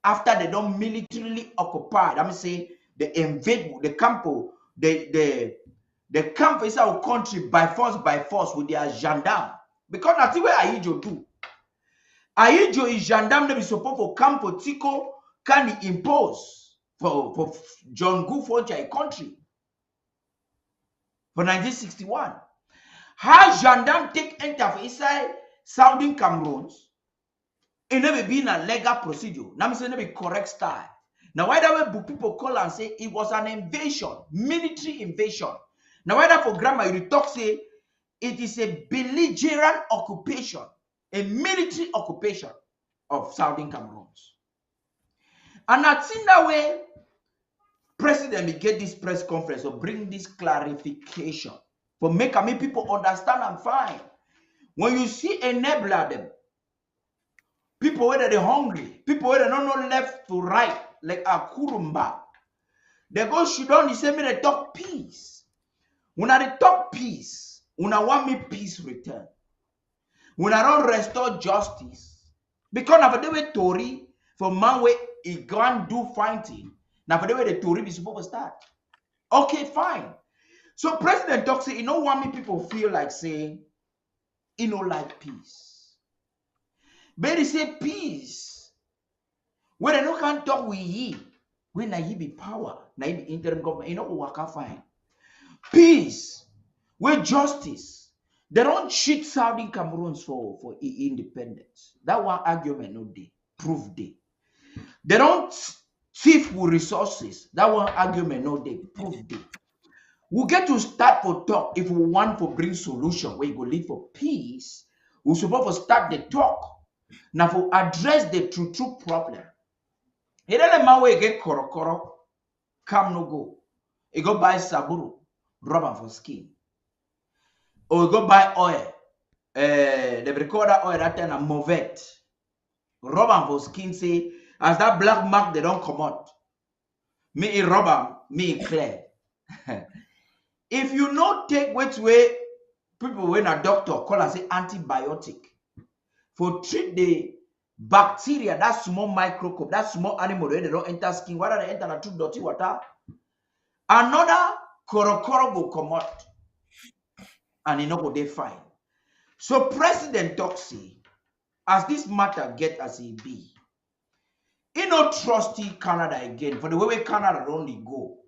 after they don't militarily occupy. That means say they invade the campo, the camp is our country by force with their gendarme. Because that's where Aijo do. Aijo is gendarme they be support for campo Tico can impose for John Guffoncha country for 1961. How gendarme take enter for inside Southern Cameroons, it never been a legal procedure. Now I'm saying never correct style. Now why that way people call and say it was an invasion, military invasion. Now why that for grammar you talk say it is a belligerent occupation, a military occupation of Southern Cameroons. And I think that way President will get this press conference or bring this clarification for make people understand and fine. When you see enabler them, people whether they're hungry, people whether don't know left to right, like a kurumba, they go shoot down the same way they talk peace. When I talk peace, when I want me peace return. When I don't restore justice, because now for the way Tory for man way he can't do fighting. Now for the way the Tory be supposed to start. Okay, fine. So President talks say, you know what me people feel like saying, you know, like peace. But he say peace. When I no can talk with ye, when na he be power, na he be interim government, you know what can find. Peace, where justice. They don't cheat Southern Cameroons for independence. That one argument no day, proof day. They don't thief with resources. That one argument no day, proof day. We get to start for talk if we want to bring solution where you go lead for peace. We're supposed to start the talk. Now for address the true problem. He don't man way get korokoro, come no go. He go buy saburu, rubber for skin. Or go buy oil. They record that oil that time a movet. Rubber for skin say, as that black mark they don't come out. Me rubber, me clear. If you not take which way people when a doctor call and say antibiotic for treat the bacteria, that small microbe, that small animal they don't enter skin, whether they enter the dirty water, another korokoro will come out. And you know what they find. So President Toxi, as this matter get as he be, he no trust Canada again. For the way Canada only go,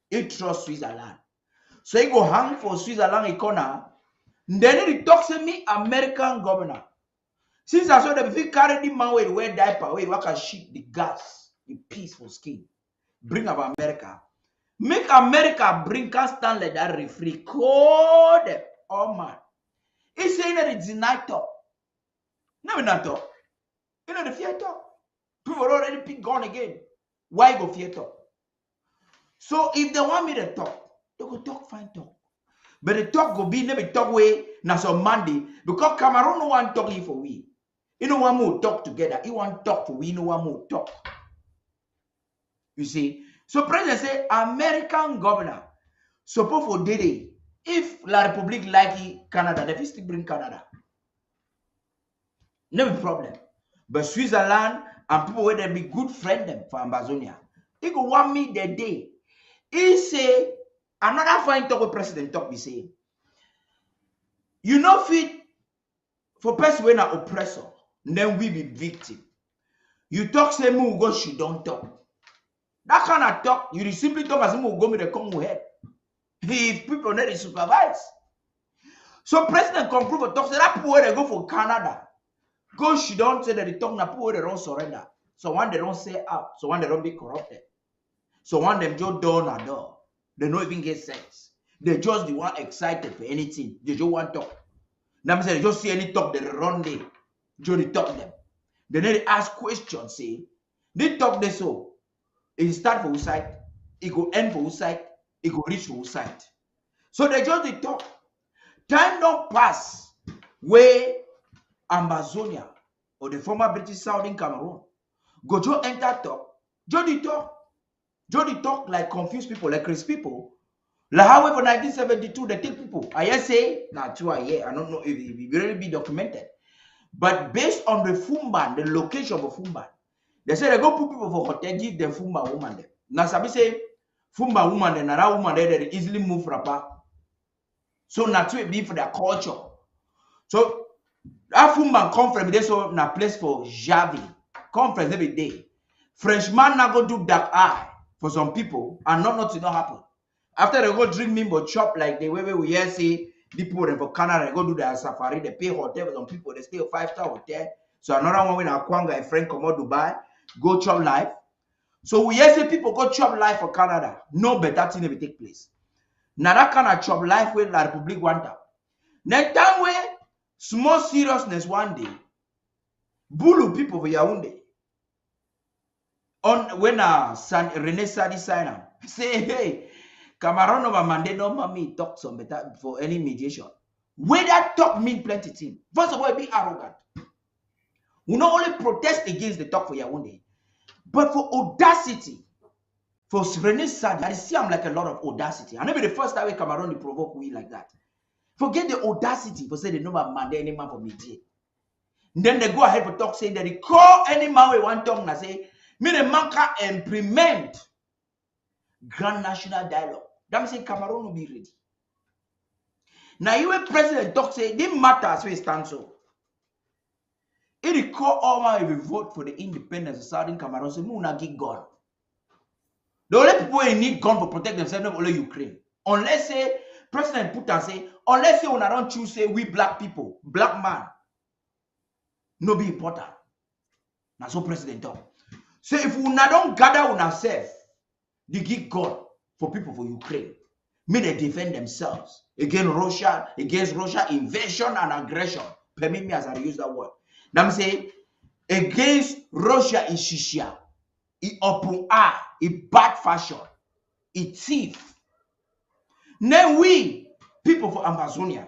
he trust Switzerland. So he go hang for Switzerland a corner. Then he talks to me, American governor. Since I saw that if you carry the man with wear diaper, we work and shit the gas, the peace for skin. Bring up America. Make America bring can stand like that refree. Code oh man. He's saying that it's deny talk. No, not talk. You know the fear talk. People already pick gun again. Why go fear talk? So if they want me to talk, they go talk, fine talk. But the talk go be never talk way na some Monday because Cameroon no one talk for we. You know one more talk together. He want talk for we. No one more talk. You see. So president say American governor support for Dede. If La Republique like Canada, they still bring Canada. No problem. But Switzerland and people where they be good friend them for Amazonia. He go want me the day. He say another fine talk with president talk be say. You know fit for person when an oppressor, then we be victim. You talk say me go she don't talk. That kind of talk, you simply talk as me go me the come head. If people need to supervise. So president conclude for talk say that people where they go for Canada. Go she don't say that the talk na people where they don't surrender. So one they don't say out, so one they don't be corrupted. So one them just door na door. They don't even get sense. They just the one excited for anything. They just want talk. Now say they just see any talk, they run there. Just talk them. They need to ask questions, say, they talk this so. It start for whose side, it go end for whose side, it go reach for whose side. So they just they talk. Time don't pass where Amazonia or the former British Southern Cameroon go just enter talk. Jody talk. Jody talk like confused people, like crazy people. Like however 1972 they take people. I say not true. I don't know if it will really be documented. But based on the Fumban, the location of Fumban, they say they go put people for hotel, give them Fumba woman there. Now Sabi say Fumba woman there, now that woman there they easily move from apart. So naturally be for their culture. So that Fumban conference they so na place for Javi conference every day. Frenchman now go do dark eye for some people and nothing not happen. After they go drink me but chop like the way we hear say people for Canada they go do their safari, they pay hotel for some people, they stay a 5-star hotel. So another one when Akwanga a friend come out Dubai, go chop life. So we hear say people go chop life for Canada. No better thing ever take place. Now that kind of chop life where La Republique want that. Next time where small seriousness one day, Bulu people for Yaounde. On when René Sadi sign up, say hey, Cameroon over Monday no mommy talk some better for any mediation. Where that talk mean plenty thing. First of all, be arrogant. We not only protest against the talk for Yaounde, but for audacity. For René Sadi, I see I'm like a lot of audacity. I never the first time Cameroon they provoke we like that. Forget the audacity for say they know about Monday any man for mediate. Then they go ahead for talk saying that they call any man we want talk and say, me the man can implement grand national dialogue. That means say Cameroon will be ready. Now you president talk say it didn't matter as we stand so. It call all man will vote for the independence of Southern Cameroon. Say we not get gun. The only people who need gun for protect themselves not only Ukraine. Unless say President Putin say, unless say when I don't choose say we black people, black man, no be important. Now so President talk. So if we don't gather on ourselves, they give God for people for Ukraine. May they defend themselves against Russia invasion and aggression. Permit me as I use that word. Now I'm saying against Russia is Shishia. It open eye, it bad fashion, it thief. Then we, people for Amazonia,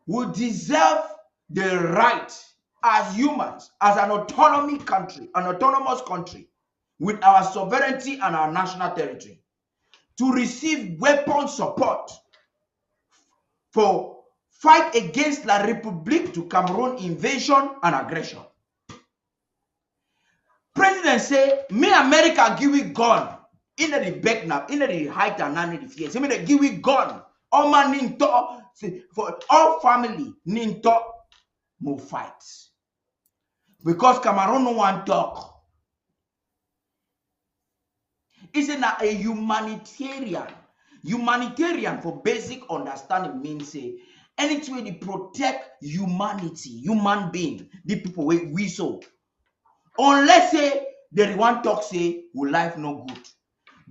will deserve the right as humans, as an autonomous country, with our sovereignty and our national territory, to receive weapon support for fight against La Republique to Cameroon invasion and aggression. President say, me America give we gun. In the back now, in the height and none the fear. Say me they give we gun. All man ninto for all family ninto more fights. Because Cameroon no one talk. It's a humanitarian. Humanitarian for basic understanding means say anything wey dey protect humanity, human being, the people wey we so. Unless say they want talk say we life no good.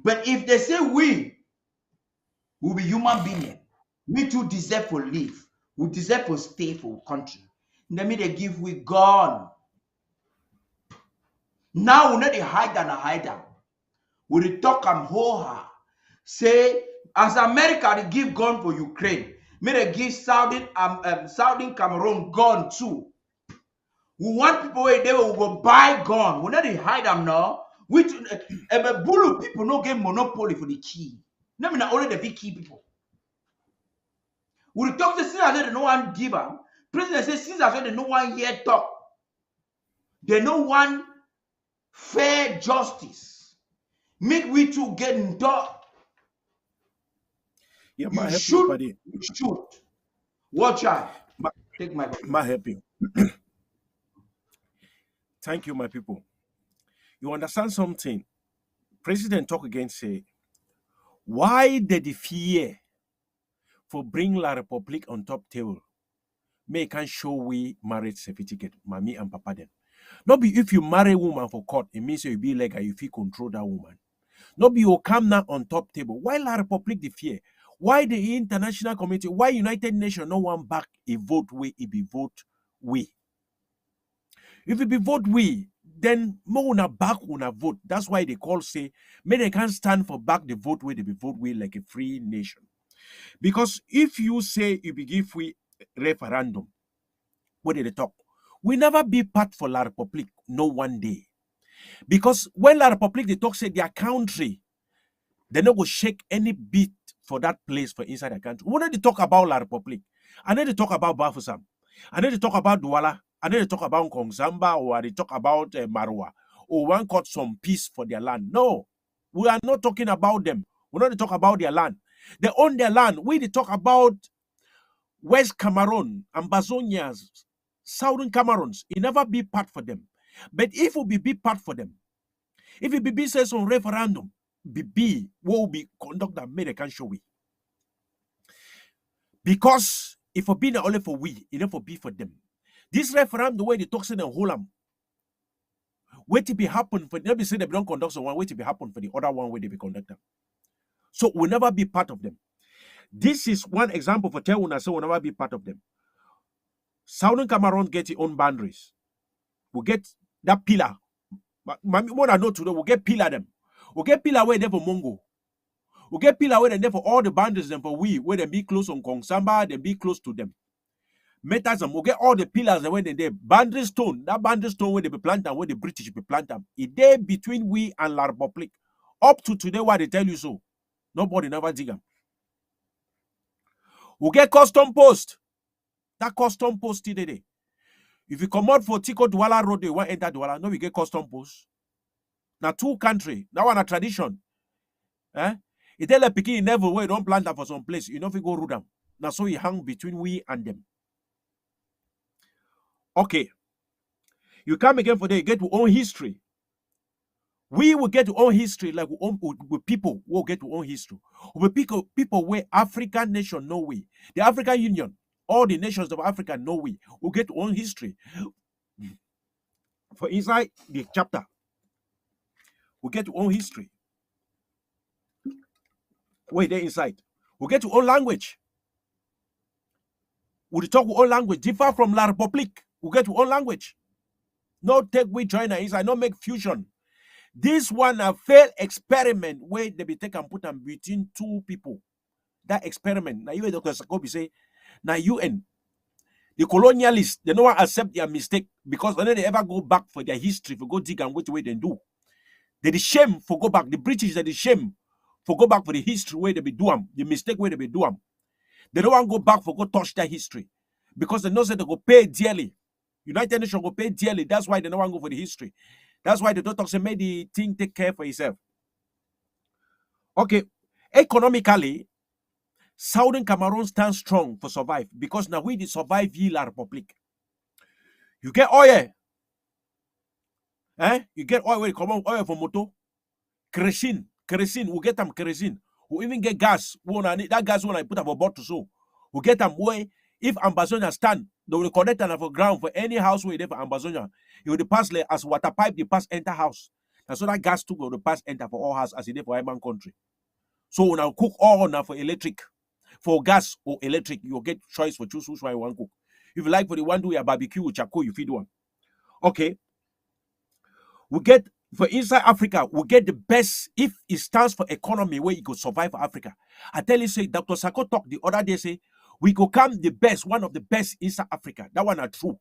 But if they say we will be human being, we too deserve to live. We deserve to stay for country. Let me they give we gun. Now we not dey hide and hide am. We dey talk am whole her. Say as America dey give gun for Ukraine, may they give Saudi Cameroon gun too. We want people where they will go buy gun. We not dey hide them now. We Bulu people no get monopoly for the key. No mean only the big key people. We talk to Caesar say they no one give them. President say Caesar say they no one hear talk. They no one fair justice. Make we too get in talk. Yeah, You my help shoot. Paddy. You shoot. Watch out. Take my. My help you. Thank you, my people. You understand something? President talk again say, why did the fear for bring La Republic on top table? May can show we marriage certificate, mommy and papa then. Not be if you marry a woman for court, it means you be like if you control that woman. Not be you come now on top table. Why La Republic the fear? Why the international community? Why United Nations no one back a vote we it be vote we? If it be vote we, then more una back una vote. That's why they call say, may they can't stand for back the vote way they be vote we like a free nation. Because if you say you be give we referendum, what did they talk? We never be part for La Republic, no one day. Because when La Republic they talk say their country, they no go shake any bit for that place for inside the country. When they talk about La Republic, and then they talk about Bafusam, and then they talk about Douala, and then they talk about Kongzamba, or they talk about Marwa, or one got some peace for their land. No, we are not talking about them. We're not talking about their land. They own their land. We they talk about West Cameroon, Ambazonians, Southern Cameroons. It never be part for them. But if we be part for them, if it be says on referendum, BB will be conduct that American show we. Because if we be not only for we, it never be for them. This referendum, the way they talk in Holam, wait to be happen for them, say they don't conduct one, wait to be happen for the other one where they be conducted. So we'll never be part of them. This is one example for Teuna, so we'll never be part of them. Southern Cameroon get its own boundaries. We'll get that pillar. What I know today, we'll get pillar them. We'll get pillar where they for Mongo. We'll get pillar where they for all the boundaries them for we, where they be close on Kongsamba, they be close to them. Metas we'll get all the pillars where they boundary stone, that boundary stone where they be planted, where the British be planted. It there between we and La Republic. Up to today, why they tell you so. Nobody never dig them. We'll get custom post. That custom post today. If you come out for Tico Douala Road, you want enter Douala, no, we get custom post. Now, two country, that one a tradition. Eh? It tell a picking never where don't plant them for some place. You know if you go root them. Now, so he hang between we and them. Okay. You come again for the get to own history. We will get to own history like with people who will get to own history. With people where African nation know we. The African Union, all the nations of Africa know we will get to own history. For inside the chapter, we get to own history. Wait, there inside. We get to own language. We talk own language. Differ from La Republic. We get to own language. No take we joiner inside, no make fusion. This one a failed experiment where they be take and put them between two people. That experiment. Now you Dr. Sakobi say, now UN, the colonialists, they don't accept their mistake because when they ever go back for their history, for go dig and which way they do. They the shame for go back. The British, they the shame for go back for the history where they be do them, the mistake where they be do them. They don't want to go back for go touch their history because they know that they go pay dearly. United Nations go pay dearly. That's why they don't want to go for the history. That's why the doctor say, make the thing take care for itself. Okay, economically, Southern Cameroon stands strong for survive because now we did survive La Republic. You get oil. You get oil where you come on oil for moto. Kerosene. We get them kerosene. We even get gas. That gas when I put up a bottle so. We get them way. If Ambazonia stand, they will connect them for ground for any house where they for Ambazonia. It will pass like as water pipe, they pass enter house. And so that gas too will pass enter for all house as it is for Iman country. So when I cook all now for electric, for gas or electric, you'll get choice for choose which one you want to cook. If you like for the one do your barbecue with charcoal, you feed one. Okay. We get for inside Africa, we get the best if it stands for economy where you could survive for Africa. I tell you, say Dr. Sako talk the other day, say we could come the best, one of the best inside Africa. That one are true.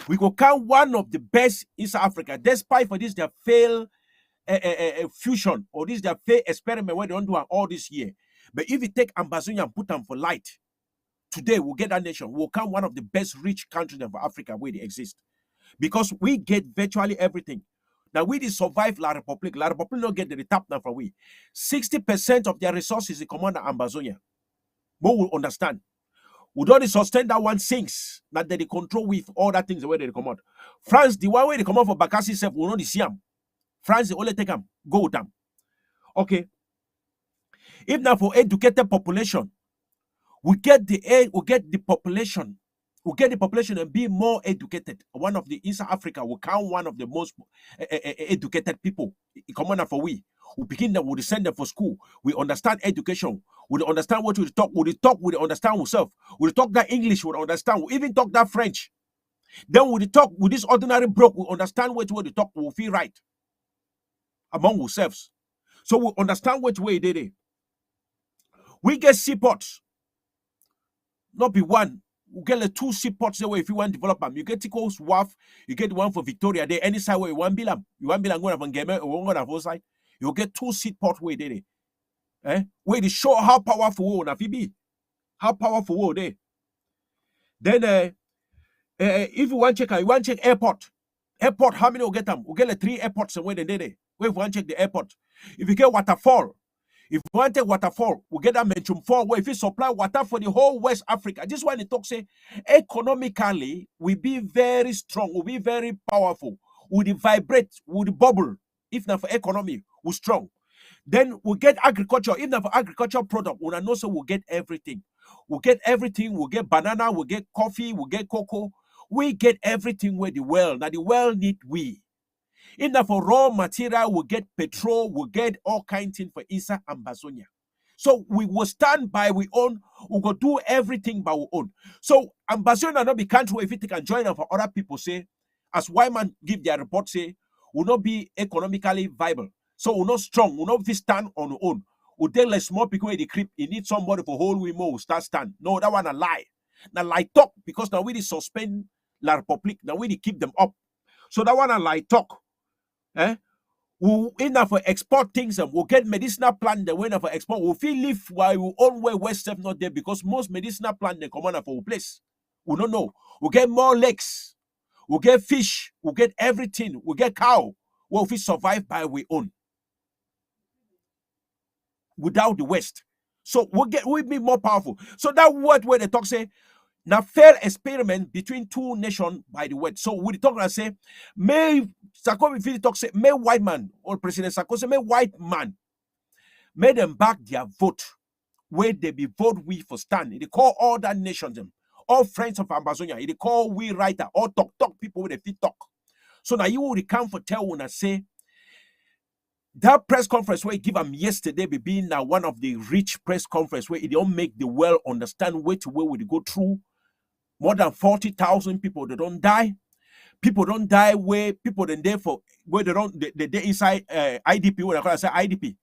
We could come one of the best inside Africa. Despite for this, they fail fusion or this their fail experiment where they don't do all this year. But if you take Ambazonia and put them for light, today we'll get that nation. We'll come one of the best rich countries of Africa where they exist. Because we get virtually everything. Now we did survive La Republic. La Republic don't get the tap now from we. 60% of their resources is command Ambazonia. But we'll understand. We don't sustain that one sinks that they control with all that things the way they come out. France, the one way they come out for Bakassi self, will not see them. France, they only take them, go with them. Okay. If now for educated population, we get the population. We get the population and be more educated. One of the East Africa will count one of the most educated people. Come on for we. We begin them, we send them for school. We understand education. We understand what we talk. We understand ourselves. We talk that English, we understand. We even talk that French. Then we talk with this ordinary broke. We understand what we talk. We feel right among ourselves. So we understand which way they did. We get seaports. Not be one. We get like 2 seaports there if you want to develop them. You get Tico's Wharf, you get one for Victoria there. Any side where you want Bilam. You want Bilam going from Game or one on side. You get 2 seaports where they. Where they show how powerful we be. How powerful we they. Then if you want to check airport. Airport, how many will get them? We get like 3 airports where they did it. Where if you want to check the airport. If you get waterfall. If you want to take waterfall, we get that mention fall where if you supply water for the whole West Africa. This one it talks say economically we be very strong, we be very powerful, we vibrate, we bubble. If not for economy, we strong. Then we get agriculture. If not for agricultural product, we know so we'll get everything. We'll get everything. We'll get banana, we'll get coffee, we'll get cocoa. We get everything where the world. Now the world need we. In that for raw material, we get petrol, we get all kinds of things for Isa and Ambazonia. So we will stand by we own, we go do everything by we own. So Ambazonia not be country if it can join them for other people say, as Wyman give their report say, will not be economically viable. So we're not strong, we'll not be stand on our own. We tell like small people in the crib, you need somebody for whole we more start stand. No, that one a lie. Now lie talk because now we suspend La Republic, now we keep them up. So that one a lie talk. We'll enough for export things and we'll get medicinal plant the way for export. We'll feel live while we own way West Step not there because most medicinal plant they come on for a place. We don't know. We'll get more lakes, we'll get fish, we'll get everything, we'll get cow. We'll survive by we own without the West. So we'll be more powerful. So that word where they talk say now fair experiment between 2 nations by the West. So we talk and say, may Sako talk say, may white man or President Sako say, may white man, may them back their vote where they be vote we for stand. They call all that nations them, all friends of Ambazonia. They call we writer, all talk people with the fit talk. So now you will come for tell when I say that press conference where he give them yesterday be being now one of the rich press conference where it don't make the world understand where we go through. More than 40,000 people they don't die. People don't die where people then there for where they don't they inside IDP when I say IDP.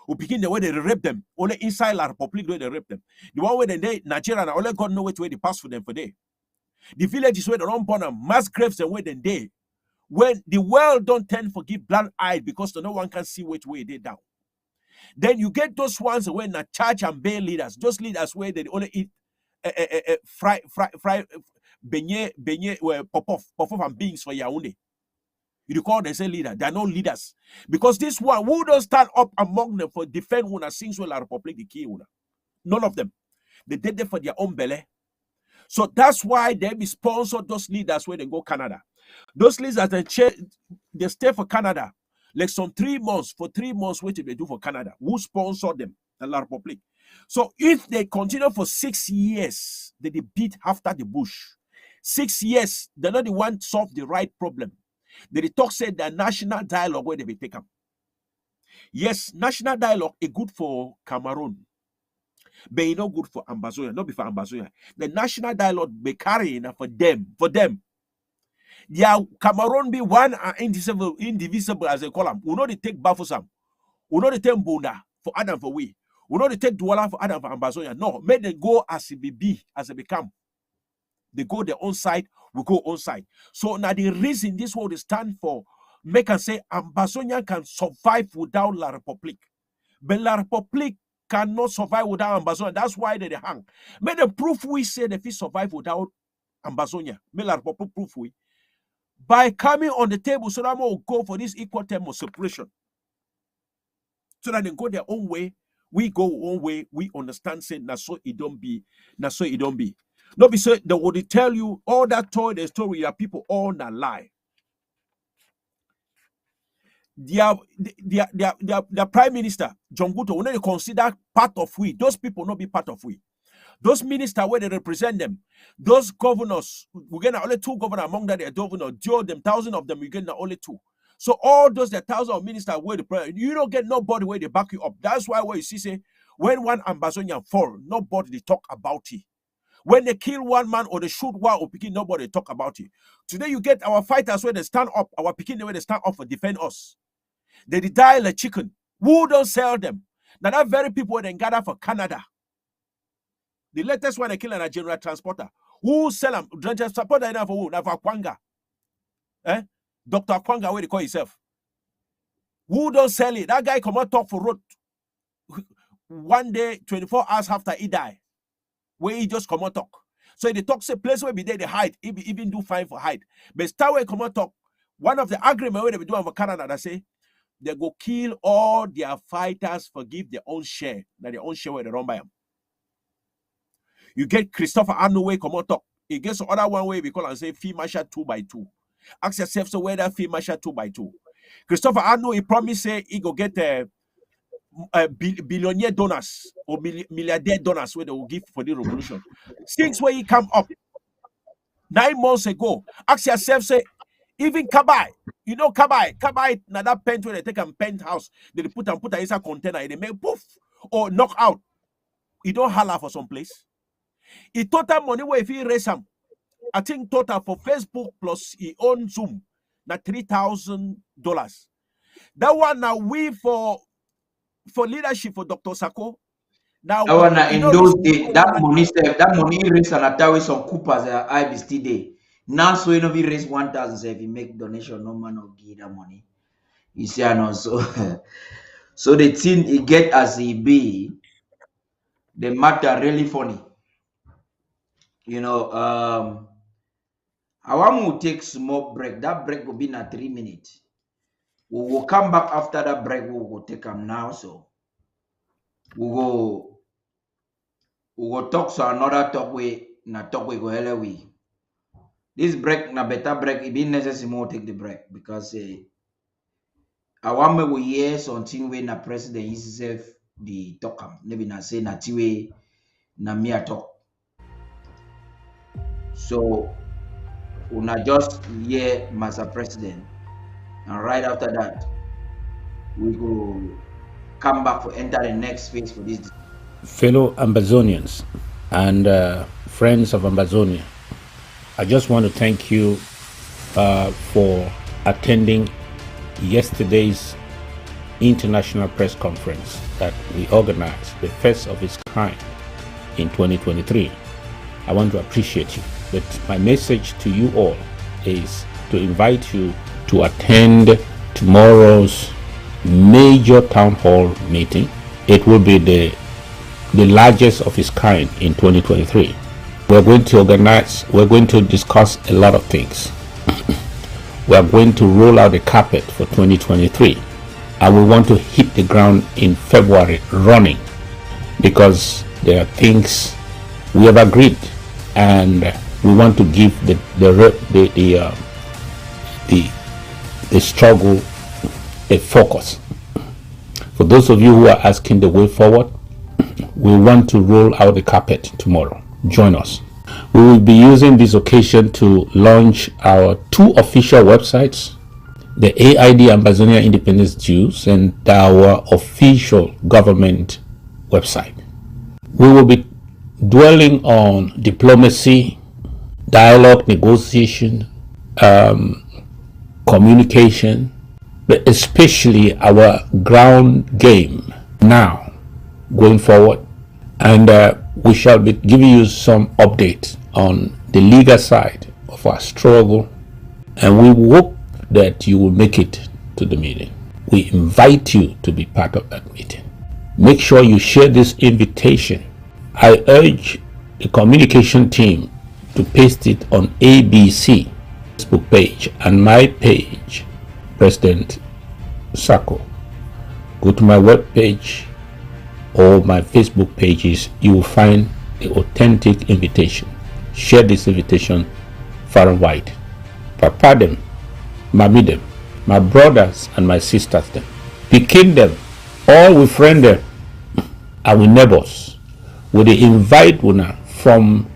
We begin the way they rape them. Only inside La Republic where they rape them. The one where they Nigeria and only God know which way they pass for them for day. The villages where they don't burn them, mass graves and where they day. When the world don't tend to forgive blind eye because no one can see which way they down. Then you get those ones where na church and bail leaders, those leaders where they only eat fry beignet pop off and beans for Yaounde. You call they say leader, they are not leaders. Because this one who don't stand up among them for defend one since La Republic the key una. None of them. They did it for their own belly. So that's why they be sponsored those leaders where they go Canada. Those leaders they stay for Canada. Like some 3 months, for 3 months, what did they do for Canada? Who sponsored them? La Republic. So if they continue for 6 years, they beat after the bush. 6 years, they're not the one to solve the right problem. The talk said that national dialogue where they be taken. Yes, national dialogue is good for Cameroon, but it's not good for Ambazonia, not before Ambazonia. The national dialogue be carrying for them. Yeah, Cameroon be one and indivisible as they call them. We know they take Bafusam. We know they take Bunda for Adam for we. We know they take Douala for Adam for Ambazonia. No, make them go as it be, as they become. They go their own side, we go own side. So now the reason this what they stand for, make us say Ambazonia can survive without La Republique. But La Republique cannot survive without Ambazonia. That's why they hang. Make the proof we say they survive without Ambazonia. Make La Republique proof we. By coming on the table, so that will go for this equal term of separation. So that they go their own way, we go our own way, we understand saying na so it don't be, na so it don't be. No be say they would tell you all that told the story, your people all that lie. Their prime minister, John Guto, when they consider part of we, those people not be part of we. Those ministers where they represent them, those governors, we get only 2 governors among that they are governors, them 1,000 of them, we get only 2. So all those the 1,000 of ministers where the you don't get nobody where they back you up. That's why what you see say when one Ambazonian fall, nobody they talk about it. When they kill one man or they shoot one or picking, nobody talk about it. Today you get our fighters where they stand up, our picking where they stand up for defend us. They die like chicken. Who don't sell them? Now that very people when they gather for Canada. The latest one they kill a general transporter. Who sell them? Transporter enough for who? Now for Kwanga. Dr. Kwanga, where they call himself. Who don't sell it? That guy come out talk for road. One day, 24 hours after he die. Where he just come out talk. So the talk say place where be there they hide. He be even do fine for hide. But start where come out talk. One of the agreement where they be doing for Canada, they say they go kill all their fighters for give their own share. That their own share where they run by them. You get Christopher Arnold way come out talk. He gets the other one way we call and say fee marshal 2x2. Ask yourself so where that fee marshal 2x2. Christopher Arnold he promised say he go get billionaire donors or milliardaire donors where they will give for the revolution. Since where he come up 9 months ago, ask yourself say even Kabai, you know Kabai now that pen where they take a penthouse, they put a inside container and they make poof or knock out. He don't holler for some place. He total money where if he raise some, I think total for Facebook plus he own Zoom, na $3,000. That one now we for leadership for Dr. Sako. Now that one in those days, that money raise and attack some coopers I be still there. Now so you know we raise 1,000 if you make donation, no man will give that money. You see, and also so the thing it get as it be, the matter really funny. You know, I want to take small break. That break will be in 3 minutes. We will come back after that break. We will take them now. So we will talk so another talk way. Na talk we go hele we. This break na better break. It be necessary more take the break because I want me we hear something when na president himself the talk am. Maybe na say na tiwe na me a talk. So una just hear Mr. President, and right after that, we go come back for enter the next phase for this. Fellow Ambazonians and friends of Ambazonia, I just want to thank you for attending yesterday's international press conference that we organized, the first of its kind in 2023. I want to appreciate you. But my message to you all is to invite you to attend tomorrow's major town hall meeting. It will be the largest of its kind in 2023. We're going to discuss a lot of things. We are going to roll out the carpet for 2023, and we want to hit the ground in February running, because there are things we have agreed, and we want to give the struggle a focus. For those of you who are asking the way forward, we want to roll out the carpet tomorrow. Join us. We will be using this occasion to launch our 2 official websites, the AID Ambazonia Independence Dues and our official government website. We will be dwelling on diplomacy, dialogue, negotiation, communication, but especially our ground game now going forward. And we shall be giving you some updates on the legal side of our struggle, and we hope that you will make it to the meeting. We invite you to be part of that meeting. Make sure you share this invitation. I urge the communication team to paste it on ABC Facebook page and my page, President Sako. Go to my web page or my Facebook pages, you will find the authentic invitation. Share this invitation far and wide. Papa them, Mami them, my brothers and my sisters them, Pikin them, all we friend them, and we neighbors. We invite una from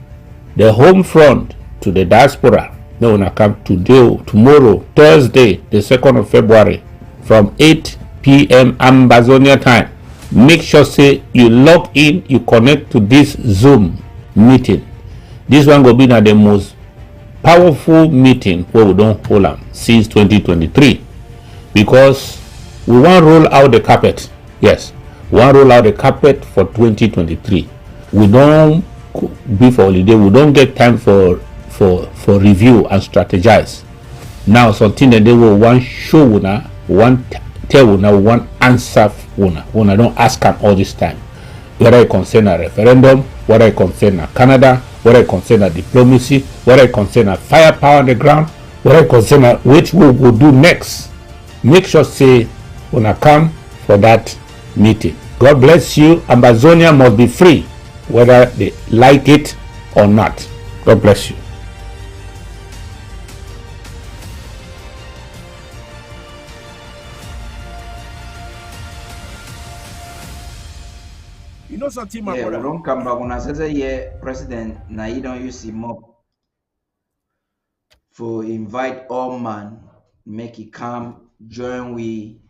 the home front to the diaspora. They will come today, tomorrow, Thursday, the 2nd of February, from 8 p.m. Ambazonia time. Make sure say you log in, you connect to this Zoom meeting. This one will be now the most powerful meeting where we don't hold them since 2023, because we want to roll out the carpet. Yes, we want to roll out the carpet for 2023. We don't be for holiday. We don't get time for review and strategize. Now something that they will want show una, want tell una, want answer una don't ask them all this time. Whether it concern a referendum, whether it concern a Canada, whether it concern a diplomacy, whether it concern a firepower on the ground, whether it concern a which we will do next. Make sure say una come for that meeting. God bless you. Ambazonia must be free, whether they like it or not. God bless you. You know something, my Yeah, we brother? don't come back when I say yeah, President, now you don't use him up for invite all man, make it come join we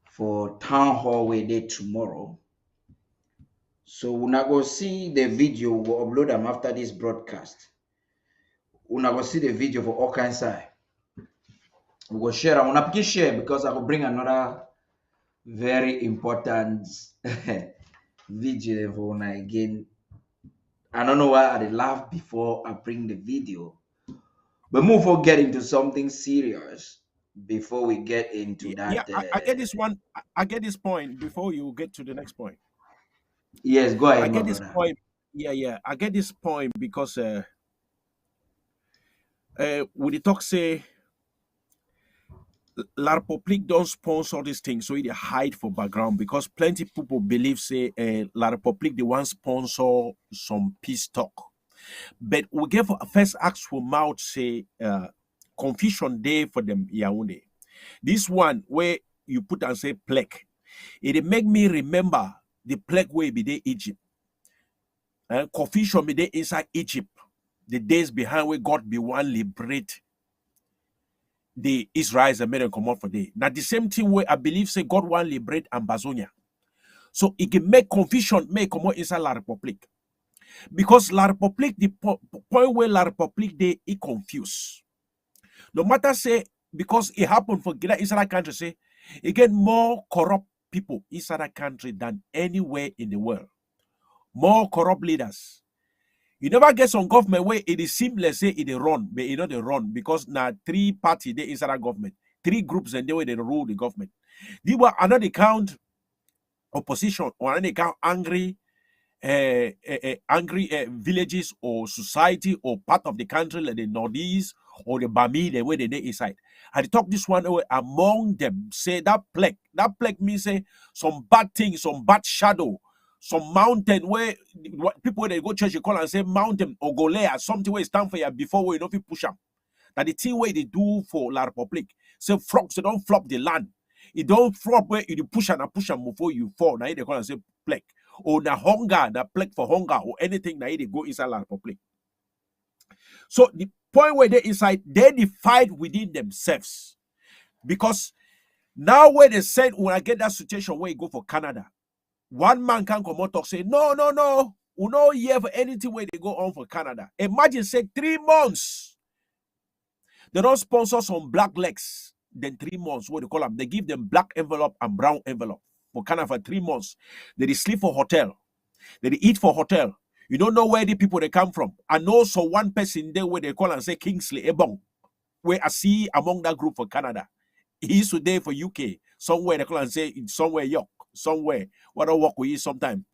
for town hall we day tomorrow. So when I go see the video, we'll upload them after this broadcast. When I go see the video for all kinds of, we will share. I want to share because I will bring another very important video for when I again. I don't know why I laugh before I bring the video, but move on get into something serious before we get into Yeah, that. I get this one. I get this point before you get to the next point. Yes, go I ahead, my get this brother. point. Yeah. I get this point because when the talk say La Republique don't sponsor this thing, so it hide for background because plenty people believe say La Republique they want sponsor some peace talk. But we give first ask for mouth say confusion day for them Yaounde. This one where you put and say plague, it make me remember the plague way be there Egypt. Confusion be there inside Egypt. The days behind where God be one liberate the Israelites and made them come out for day. Now the same thing where I believe say God want liberate Ambazonia. So it can make confusion make come out inside La Republique. Because La Republique, the point where La Republique they it confused. No matter say because it happened for inside that country, say it get more corrupt people inside that country than anywhere in the world. More corrupt leaders. You never get some government where it is seamless, say it run, but you know they run because now 3 parties they inside that government, 3 groups and they way they rule the government. They were another count opposition or another count angry villages or society or part of the country like the Northeast or the Bami, the way they inside. And they talk this one away among them, say that plague means say some bad things, some bad shadow, some mountain where people they go church you call and say mountain or golea, something where stand for you before we don't push them. That the thing where they do for La Republique, say frogs, they don't flop the land. It don't flop where you push and push them before you fall. Now they call and say plague. or na hunger, na plague for hunger, or anything that they go inside La Republic. So the point where they inside, they fight within themselves. Because now when they said when I get that situation where you go for Canada, one man can come out and say, no, we no hear for anything where they go on for Canada. Imagine say 3 months. They don't sponsor some black legs. Then 3 months, what they call them, they give them black envelope and brown envelope for Canada for 3 months. They sleep for hotel. They eat for hotel. You don't know where the people they come from. And also one person there where they call and say Kingsley Ebong, where I see among that group for Canada. He used to there for UK. Somewhere they call and say somewhere York, somewhere. What I work with you sometime.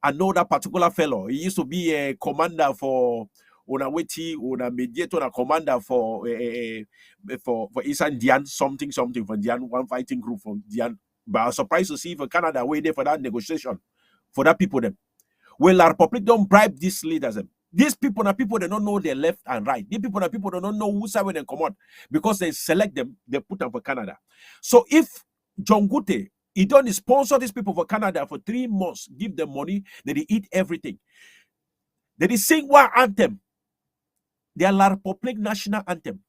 I know that particular fellow. He used to be a commander for una mediator, a commander for Eastern Dian, something for Dian, one fighting group from Dian. But I was surprised to see for Canada way there for that negotiation for that people them. Well, La Republic don't bribe these leaders them. These people are people they don't know their left and right. These people are people they don't know who side when they come out because they select them, they put them for Canada. So if John Gute, he don't sponsor these people for Canada for 3 months, give them money, then they eat everything. Then they sing one anthem. Their La Republic national anthem.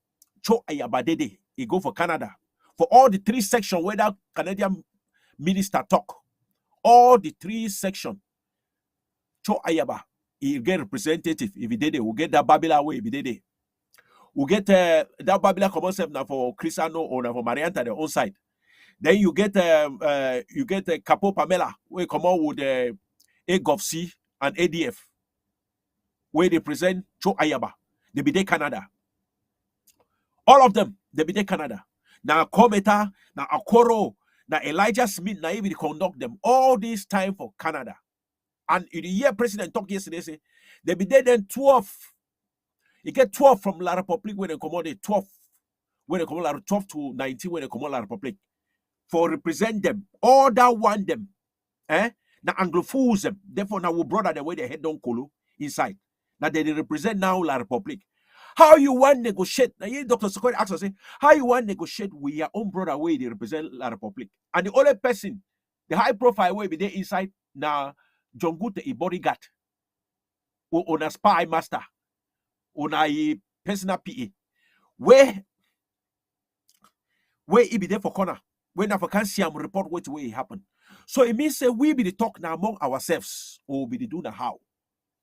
Cho Ayabadede. He go for Canada. For all the 3 sections where that Canadian minister talk. All the 3 sections. Cho Ayaba. He get representative. If he did it, we'll get that Babila way if he did it. We'll get that Babila common self now for Cristiano or now for Marianta their own side. Then you get Capo Pamela, where come out with AGOVC and ADF, where they present Cho Ayaba. They be there Canada. All of them, they be there Canada. Now Kometa, now Akoro, now Elijah Smith, now even conduct them all this time for Canada. And in the year President talked yesterday, say they be there then 12. You get 12 from La Republic when they come out, 12. When they come out 12 to 19 when they come out La Republic. For represent them, all that want them, now Anglophones them. Therefore, now we brother the way they head down Kolo inside. Now they represent now La Republic. How you want negotiate? Now, Dr. Sokori asks us, how you want negotiate with your own brother way they represent La Republic? And the only person, the high profile way be there inside, now John Gute, a bodyguard, or on a spy master, on a personal PA, where he be there for corner. When I can see him report what way it happened. So it means say we be the talk now among ourselves or be the do the how.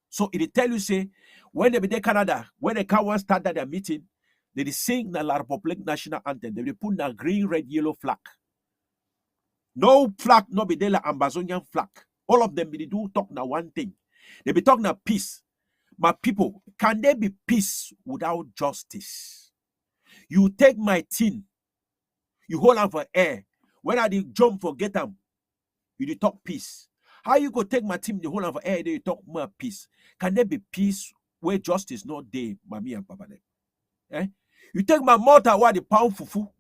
So it tell you say when they be there Canada, when they can start that their meeting, they sing the La Republic national anthem. They put the green, red, yellow flag. No flag, no be there la Ambazonian flag. All of them be do talk now one thing. They be talking now peace. My people, can there be peace without justice? You take my team. You hold on for air. When I did jump for get them, you did talk peace. How you go take my team, you hold on for air, then you talk more peace? Can there be peace where justice not there, mommy and papa? Eh? You take my mortar while the pound fufu,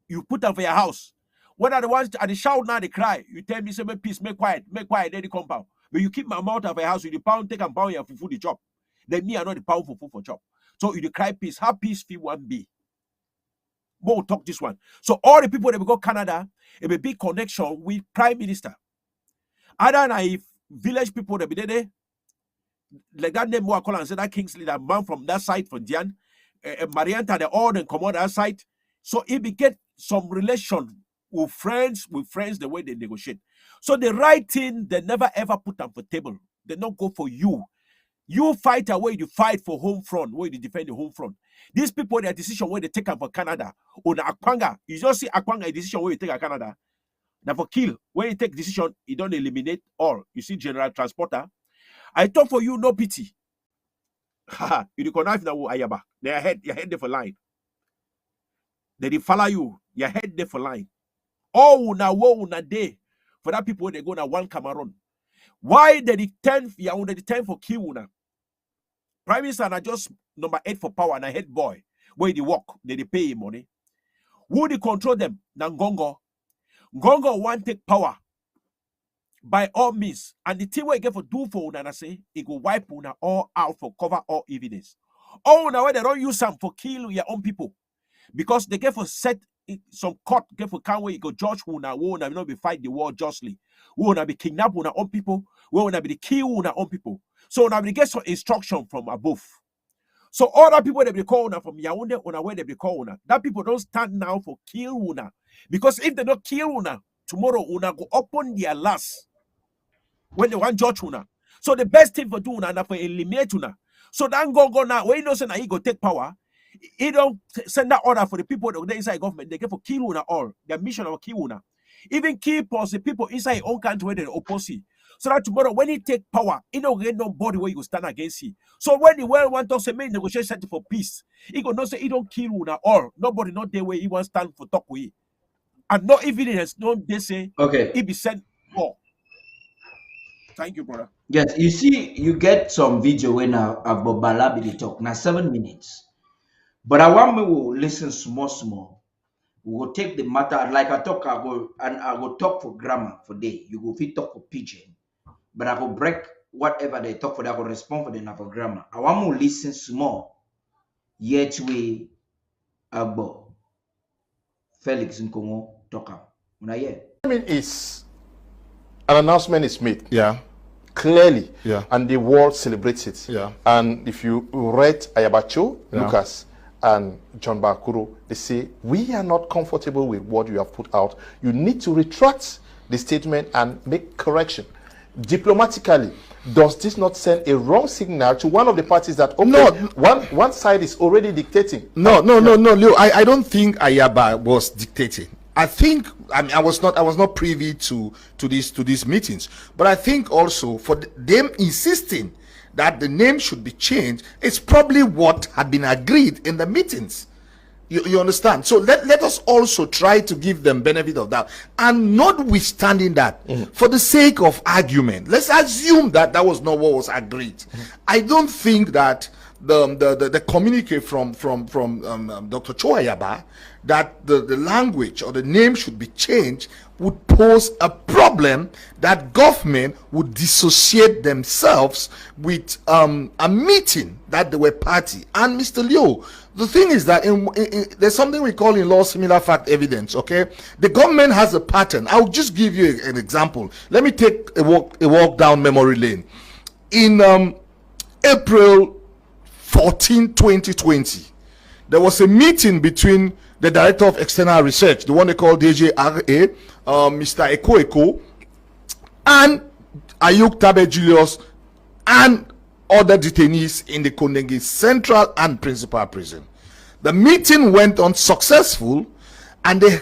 you put them for your house. When are the ones at the shout now they cry? You tell me, say, make peace, make quiet, then the compound. But you keep my mortar for your house, you the pound, take and pound your fufu the chop. Then me, I know the pound fufu for chop. So you the cry peace. How peace feel one be? We'll talk this one. So all the people that will go Canada, it will be connection with Prime Minister. Other than if village people that be there, like that name I call and say that Kingsley, that man from that side from Dian, Marianta, they all then come on that side. So it will get some relation with friends the way they negotiate. So the right thing, they never ever put them for table. They not go for you. You fight away, you fight for home front, where you defend the home front. These people, their decision where they take them for Canada. Or the Akwanga, you just see Akwanga a decision where you take a Canada. Now for kill, when you take decision, you don't eliminate all. You see General Transporter. I talk for you, no pity. You connive now Ayaba. They are head, your head there for line. They follow you, your head there for line. Oh, now woe na day. For that people they go now one Cameroon. Why they the 10th, Yaounde the 10th for kill now? Prime Minister are just number 8 for power and a head boy. Where they work, they pay him money. Who they control them? Nangongo. Ngongo want take power by all means. And the thing where you get for do for una say, it go wipe una all out for cover all evidence. Oh, now where they don't use some for kill your own people. Because they get for set some court get for can where you go judge who now will not be fight the war justly. We will not be kidnap our own people. We will not be the kill our own people. So now we get some instruction from above. So all that people that be call from Yaounde on where they be call that people don't stand now for kill una. Because if they don't kill una, tomorrow una go upon their last when they want judge una. So the best thing for do una na for eliminate una. So then go now when you know say na he go take power, he don't send that order for the people that inside government. They get for kill una all. Their mission of kill una. Even keep us the people inside his own country where they oppose you. So that tomorrow when he take power, he don't get nobody where you go stand against him. So when the world want to say make negotiation for peace, he go not say he don't kill una all. Nobody not there where he want stand for talk with. And no evidence, no they say he be sent for. Thank you, brother. Yes, you see, you get some video when Bala be talk now 7 minutes. But I want me to listen small. We will take the matter like I go talk for grammar for day. You go fit talk for pidgin. But I go break whatever they talk for, I go respond for them for grammar. I want to listen small. Yet we Agbo Felix Nkongo talk. Una hear? Is an announcement is made. Yeah. Clearly. Yeah. And the world celebrates it. Yeah. And if you read Ayabacho, Lucas, and John Bakuro, they say, we are not comfortable with what you have put out. You need to retract the statement and make correction. Diplomatically, does this not send a wrong signal to one of the parties that one side is already dictating? No, Leo, I don't think Ayaba was dictating. I think I was not privy to these meetings, but I think also for them insisting that the name should be changed, it's probably what had been agreed in the meetings. You understand? So let us also try to give them benefit of that. And notwithstanding that, for the sake of argument, let's assume that that was not what was agreed. I don't think that the communique from Dr. Choayaba that the language or the name should be changed would pose a problem that government would dissociate themselves with a meeting that they were party. And Mr. Leo, the thing is that there's something we call in law similar fact evidence, okay? The government has a pattern. I'll just give you an example. Let me take a walk down memory lane. In April 14, 2020, there was a meeting between the Director of External Research, the one they call DJRA, Mr. Eko, and Ayuk Tabe Julius, and other detainees in the Kondengi Central and Principal Prison. The meeting went on successful, and they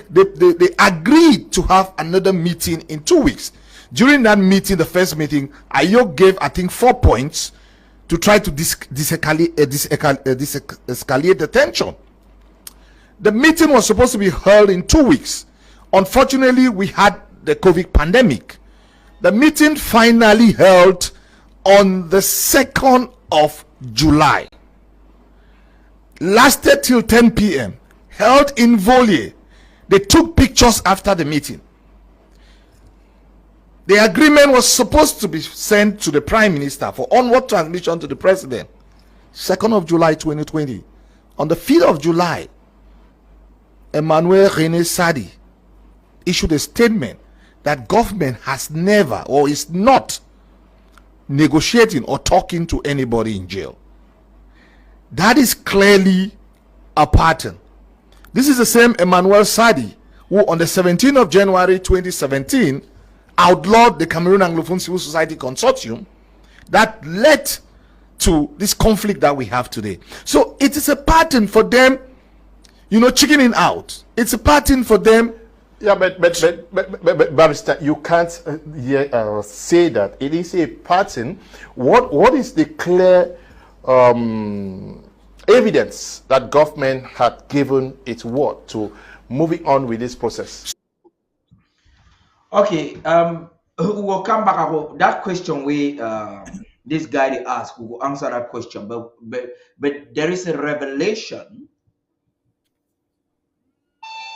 agreed to have another meeting in 2 weeks. During that meeting, the first meeting, Ayuk gave, I think, 4 points to try to escalate the tension. The meeting was supposed to be held in 2 weeks. Unfortunately, we had the COVID pandemic. The meeting finally held on the 2nd of July. Lasted till 10 p.m. Held in Volier. They took pictures after the meeting. The agreement was supposed to be sent to the Prime Minister for onward transmission to the President. 2nd of July 2020. On the 5th of July, Emmanuel René Sadi issued a statement that government has never or is not negotiating or talking to anybody in jail. That is clearly a pattern. This is the same Emmanuel Sadi who on the 17th of January 2017 outlawed the Cameroon Anglophone Civil Society Consortium that led to this conflict that we have today. So it is a pattern for them, chickening out. It's a pattern for them. Yeah, but Barrister, you can't say that it is a pattern. What is the clear evidence that government had given its word to moving on with this process? Okay, we'll come back about that question where this guy they asked. We will answer that question, but there is a revelation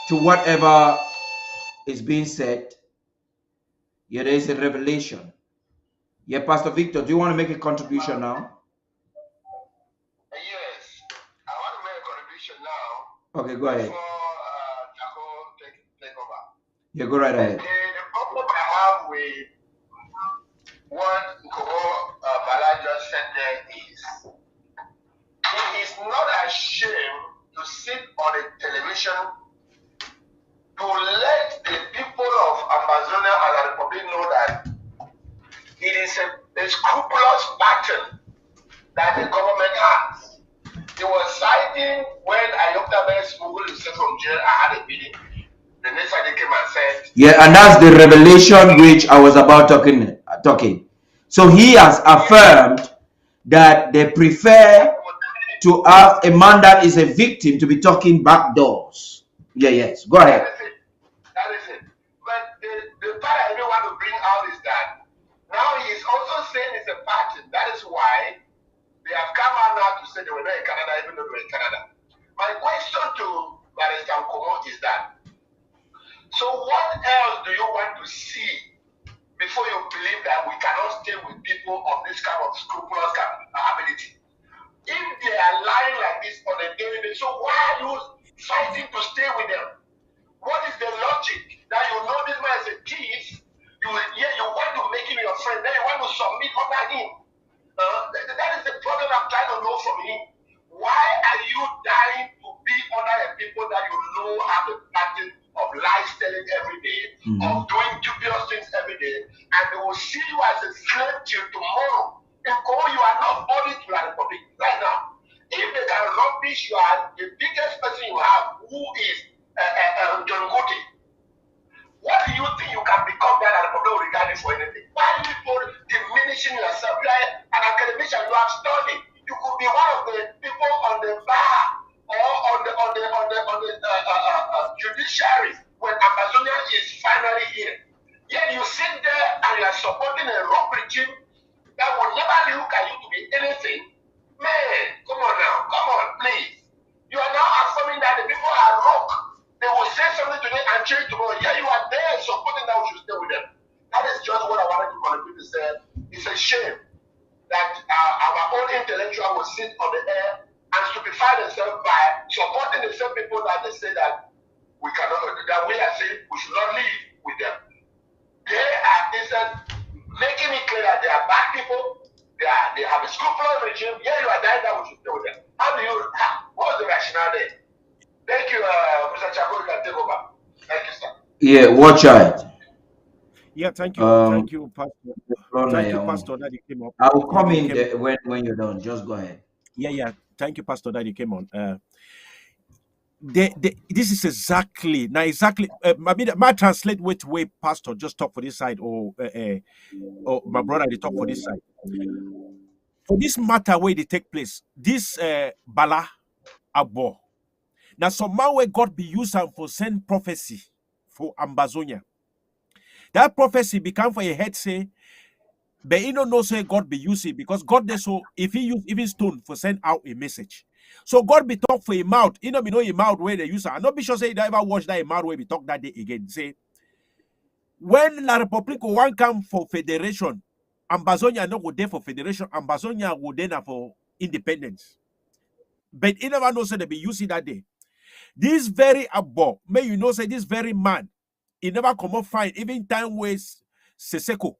to whatever is being said. Yeah, there is a revelation. Yeah, Pastor Victor, do you want to make a contribution now? Yes, I want to make a contribution now. Okay, go ahead. Before Jaco Yeah, go right ahead. The problem I have with what Bala just said there is he is not ashamed to sit on a television to let the people of Amazonia and the Republic know that it is a scrupulous pattern that the government has. He was citing when Yaounde smuggled himself from jail. I had a meeting. The next time they came and said, yeah, and that's the revelation which I was about talking. So he has affirmed that they prefer to have a man that is a victim to be talking back doors. Yeah, yes. Go ahead. That is it. But the part I really want to bring out is that now he is also saying it's a pattern. That is why they have come out now to say they were not in Canada, even though they were in Canada. My question to Barrister Nkomo is that, so what else do you want to see before you believe that we cannot stay with people of this kind of scrupulous ability? If they are lying like this on a daily basis, so why are you fighting to stay with them? What is the logic that you know this man is a thief? You want to make him your friend, then you want to submit under him. That is the problem I'm trying to know from him. Why are you dying to be under a people that you know have a pattern of lies telling every day, of doing dubious things every day, and they will see you as a slave till tomorrow? And you are not body to the Republic right now. If they can rubbish, you are the biggest person you have, who is John Gotti. What do you think you can become that at the Republic regarding for anything? Why are you diminishing yourself? You are an academician, you have studied. You could be one of the people on the bar or on the judiciary when Amazonia is finally here. Yet you sit there and you are supporting a rock regime that will never look at you to be anything. Man, come on now, come on, please. You are now affirming that the people are rock. They will say something today and change tomorrow. Yeah, you are there supporting that we should stay with them. That is just what I wanted to contribute to say. It's a shame that our own intellectual will sit on the air and stupefy themselves by supporting the same people that they say that we cannot, that we are saying we should not live with them. They are instead making it clear that they are bad people. They have a scrupulous regime. Yeah, you are dying that we should stay with them. What's the rationale there? Thank you, Mr. Chako. You can take over. Thank you, sir. Yeah, watch out. Yeah, thank you. Thank you, Pastor. Thank you, Pastor, that you came up. I'll come in when you're done. Just go ahead. Yeah. Thank you, Pastor, that you came on. This is exactly now. My translate which way Pastor just talk for this side, or my brother they talk for this side. For this matter where they take place, this Bala Abo. Now some man where God be used for send prophecy for Amazonia. That prophecy become for a head say, but you don't know say God be using because God they so if he use even stone for send out a message. So God be talk for a mouth. You know a mouth where they use. I not be sure say you ever watch that a mouth where we talk that day again. Say when La Republic one come for federation, Amazonia no go there for federation, Amazonia go there for independence. But you never know say they be using that day. This very abo, may you know say this very man, he never come up fine, even time ways Seseko,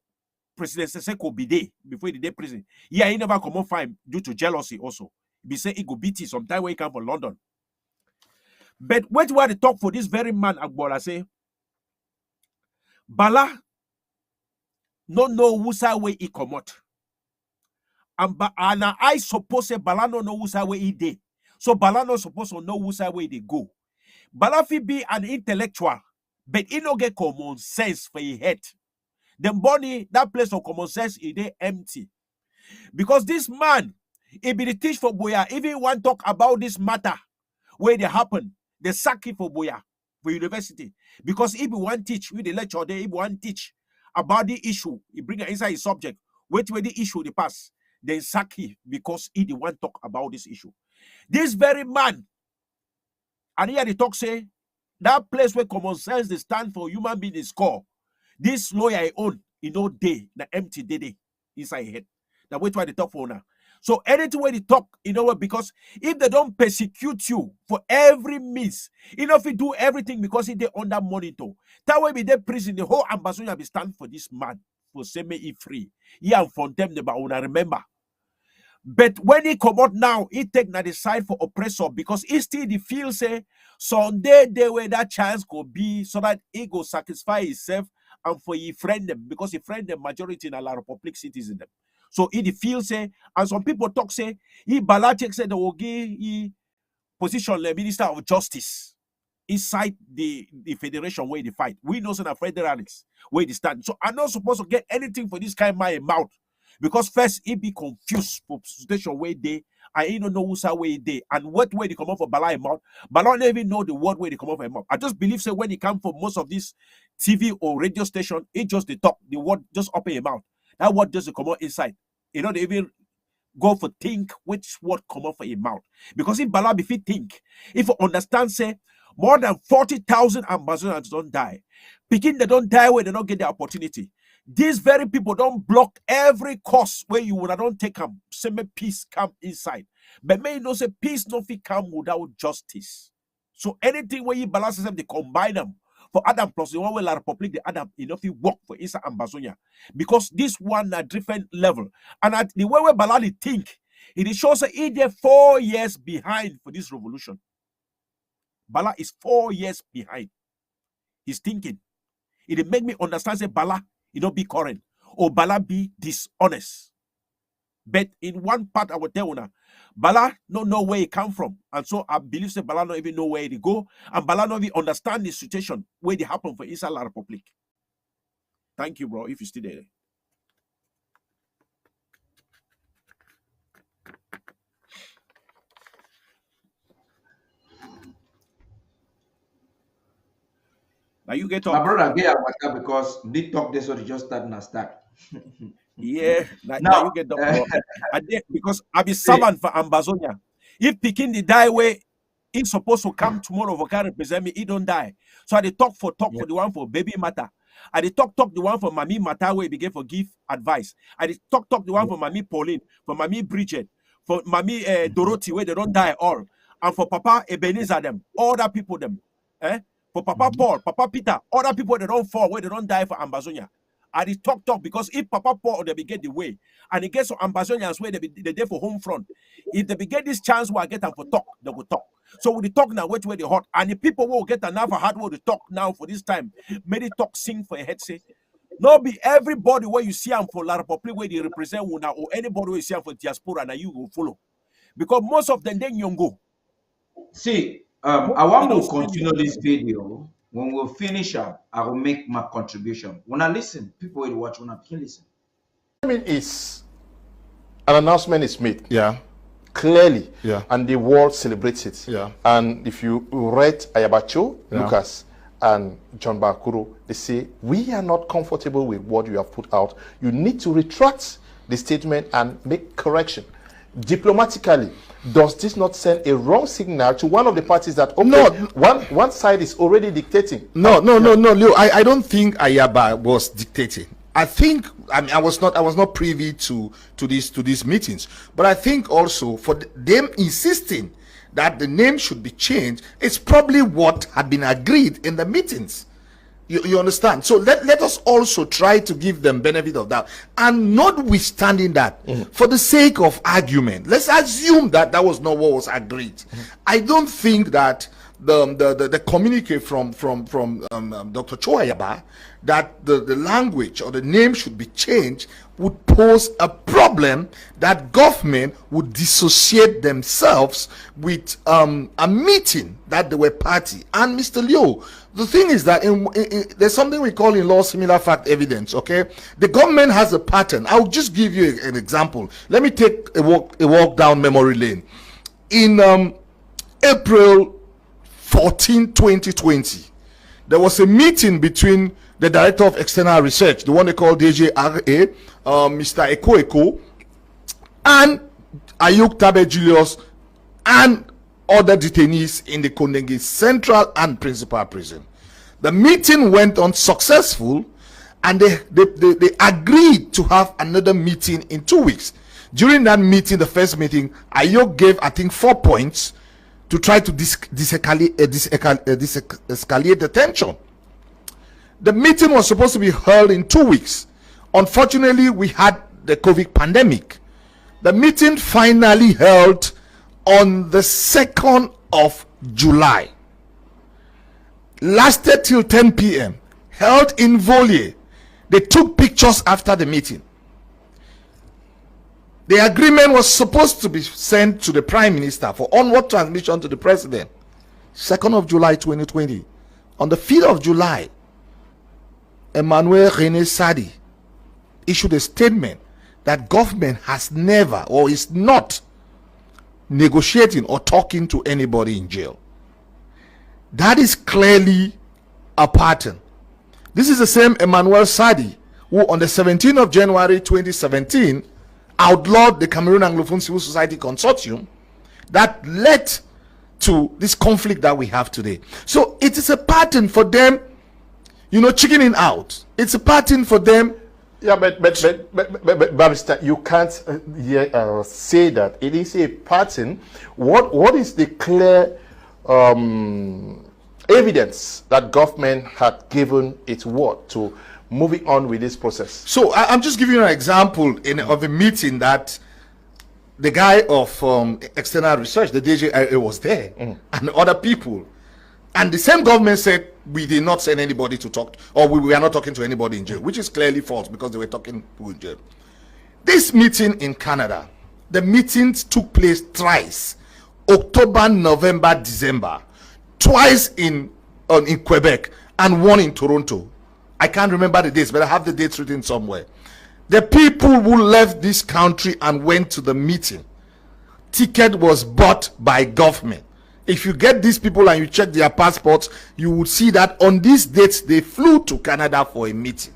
President Seseko be there before the day prison. Yeah, he never come up fine due to jealousy also. Be say he go beat it sometime when he come from London. But what were the talk for this very man Agbola say? Bala no know who side way he come out. And I suppose say Bala no know who side way he did. So Bala no supposed to know who side way they go. Bala fi be an intellectual, but he no get common sense for his head. The body, that place of common sense is there empty. Because this man, he be the teach for Boya, even one talk about this matter where they happen, they sack him for Boya, for university. Because if he want teach, with the lecture there, if he want teach about the issue, he bring it inside his subject, wait where the issue they pass, then sack him because he the one talk about this issue. This very man, and here the talk say, that place where common sense they stand for human being is core. This lawyer I own, day, the empty day inside head. Now wait why they talk for now. So anything where they talk, you know what? Because if they don't persecute you for every means, you know, if you do everything because if they under monitor, that way be they prison, the whole ambassador be stand for this man for semi e free. Yeah, for them, but I remember. But when he come out now, he take na the side for oppressor because he still the feel say someday they where that chance could be so that he go satisfy himself and for he friend them because he friend them majority in a lot of public citizen them. So he the feel say, and some people talk say he Balatek said they will give he position the minister of justice inside the federation where they fight. We know some federalists where they stand. So I'm not supposed to get anything for this kind of my mouth. Because first he be confused for situation where they and he don't know who's way they and what way they come up for Bala mouth. Bala don't even know the word where they come up for mouth. I just believe so when he come for most of this TV or radio station, it just the talk, the word just open your mouth. That word just come out inside. You know, they even go for think which word come out for your mouth. Because if Bala if he think, if you understand, say more than 40,000 ambassadors don't die. Picking they don't die where they don't get the opportunity. These very people don't block every course where you would don't take them. Same peace come inside. But may you know say peace no fit come without justice. So anything where you balance them, they combine them. For Adam plus the one where La Republic, the Adam enough you work for inside Ambazonia. Because this one at different level. And at the way where Balali think, it shows that he there 4 years behind for this revolution. Bala is 4 years behind. He's thinking. It make me understand say Bala you don't be current or Bala be dishonest. But in one part I will tell you now, Bala don't know where he come from. And so I believe say Bala don't even know where he go. And Bala don't even understand the situation where they happen for inside La Republic. Thank you, bro, if you still there. Now you get My up. brother get WhatsApp because big talk this so they just start and start. Yeah, now Now, you get up, bro. And then, because I be servant for Ambazonia. If picking the die way, he's supposed to come tomorrow for can represent me, he don't die. So I dey talk for the one for baby matter. I dey talk the one for Mami Matter where he begin for give advice. I dey talk the one for Mami Pauline, for Mami Bridget, for Mami Dorothy where they don't die all. And for Papa Ebenezer them, all that people them. For Papa Paul, Papa Peter, other people they don't fall where they don't die for Ambazonia. I dey talk because if Papa Paul they be get the way and it gets to Ambazonians where they there for home front. If they be get this chance where I get them for talk, they will talk. So with the talk now, wait where they hot. And the people will get another hard word to talk now for this time. May they talk sing for a head say. No be everybody where you see them for La Republic where they represent una or anybody where you see them for diaspora and you will follow. Because most of them then you go. See, I want to continue this video. When we finish up, I will make my contribution. When I listen, people will watch. When I can listen. Is an announcement is made. Yeah. Clearly. Yeah. And the world celebrates it. Yeah. And if you read Ayabacho, Lucas, and John Bakuru, they say, we are not comfortable with what you have put out. You need to retract the statement and make correction. Diplomatically, does this not send a wrong signal to one of the parties that one side is already dictating? No, Leo. I don't think Ayaba was dictating. I think I was not privy to these meetings, but I think also for them insisting that the name should be changed, it's probably what had been agreed in the meetings. You understand? So let us also try to give them benefit of that. And notwithstanding that, for the sake of argument, let's assume that that was not what was agreed. I don't think that the communique from Dr. Choayaba that the language or the name should be changed would pose a problem that government would dissociate themselves with a meeting that they were party. And Mr. Leo, the thing is that there's something we call in law similar fact evidence. Okay, the government has a pattern. I'll just give you an example. Let me take a walk down memory lane. In April 14, 2020, there was a meeting between the Director of External Research, the one they call DJRA, Mr. Eko, and Ayuk Tabe Julius, and other detainees in the Kondengi Central and Principal Prison. The meeting went on successful, and they agreed to have another meeting in 2 weeks. During that meeting, the first meeting, Ayok gave, I think, 4 points to try to escalate the tension. The meeting was supposed to be held in 2 weeks. Unfortunately, we had the COVID pandemic. The meeting finally held on the 2nd of July. Lasted till 10 p.m. Held in Volier. They took pictures after the meeting. The agreement was supposed to be sent to the Prime Minister for onward transmission to the President. 2nd of July 2020. On the 5th of July, Emmanuel René Sadi issued a statement that government has never or is not negotiating or talking to anybody in jail. That is clearly a pattern. This is the same Emmanuel Sadi who on the 17th of January 2017 outlawed the Cameroon Anglophone Civil Society Consortium that led to this conflict that we have today. So it is a pattern for them, chickening out. It's a pattern for them. Yeah, but Barrister, you can't say that it is a pattern. What is the clear evidence that government had given its word to moving on with this process? So I'm just giving you an example of a meeting that the guy of external research, the DJIA, was there, and other people. And the same government said we did not send anybody to talk, or we are not talking to anybody in jail, which is clearly false because they were talking to people in jail. This meeting in Canada, the meetings took place thrice: October, November, December, twice in Quebec, and one in Toronto. I can't remember the dates, but I have the dates written somewhere. The people who left this country and went to the meeting, ticket was bought by government. If you get these people and you check their passports, you would see that on these dates they flew to Canada for a meeting.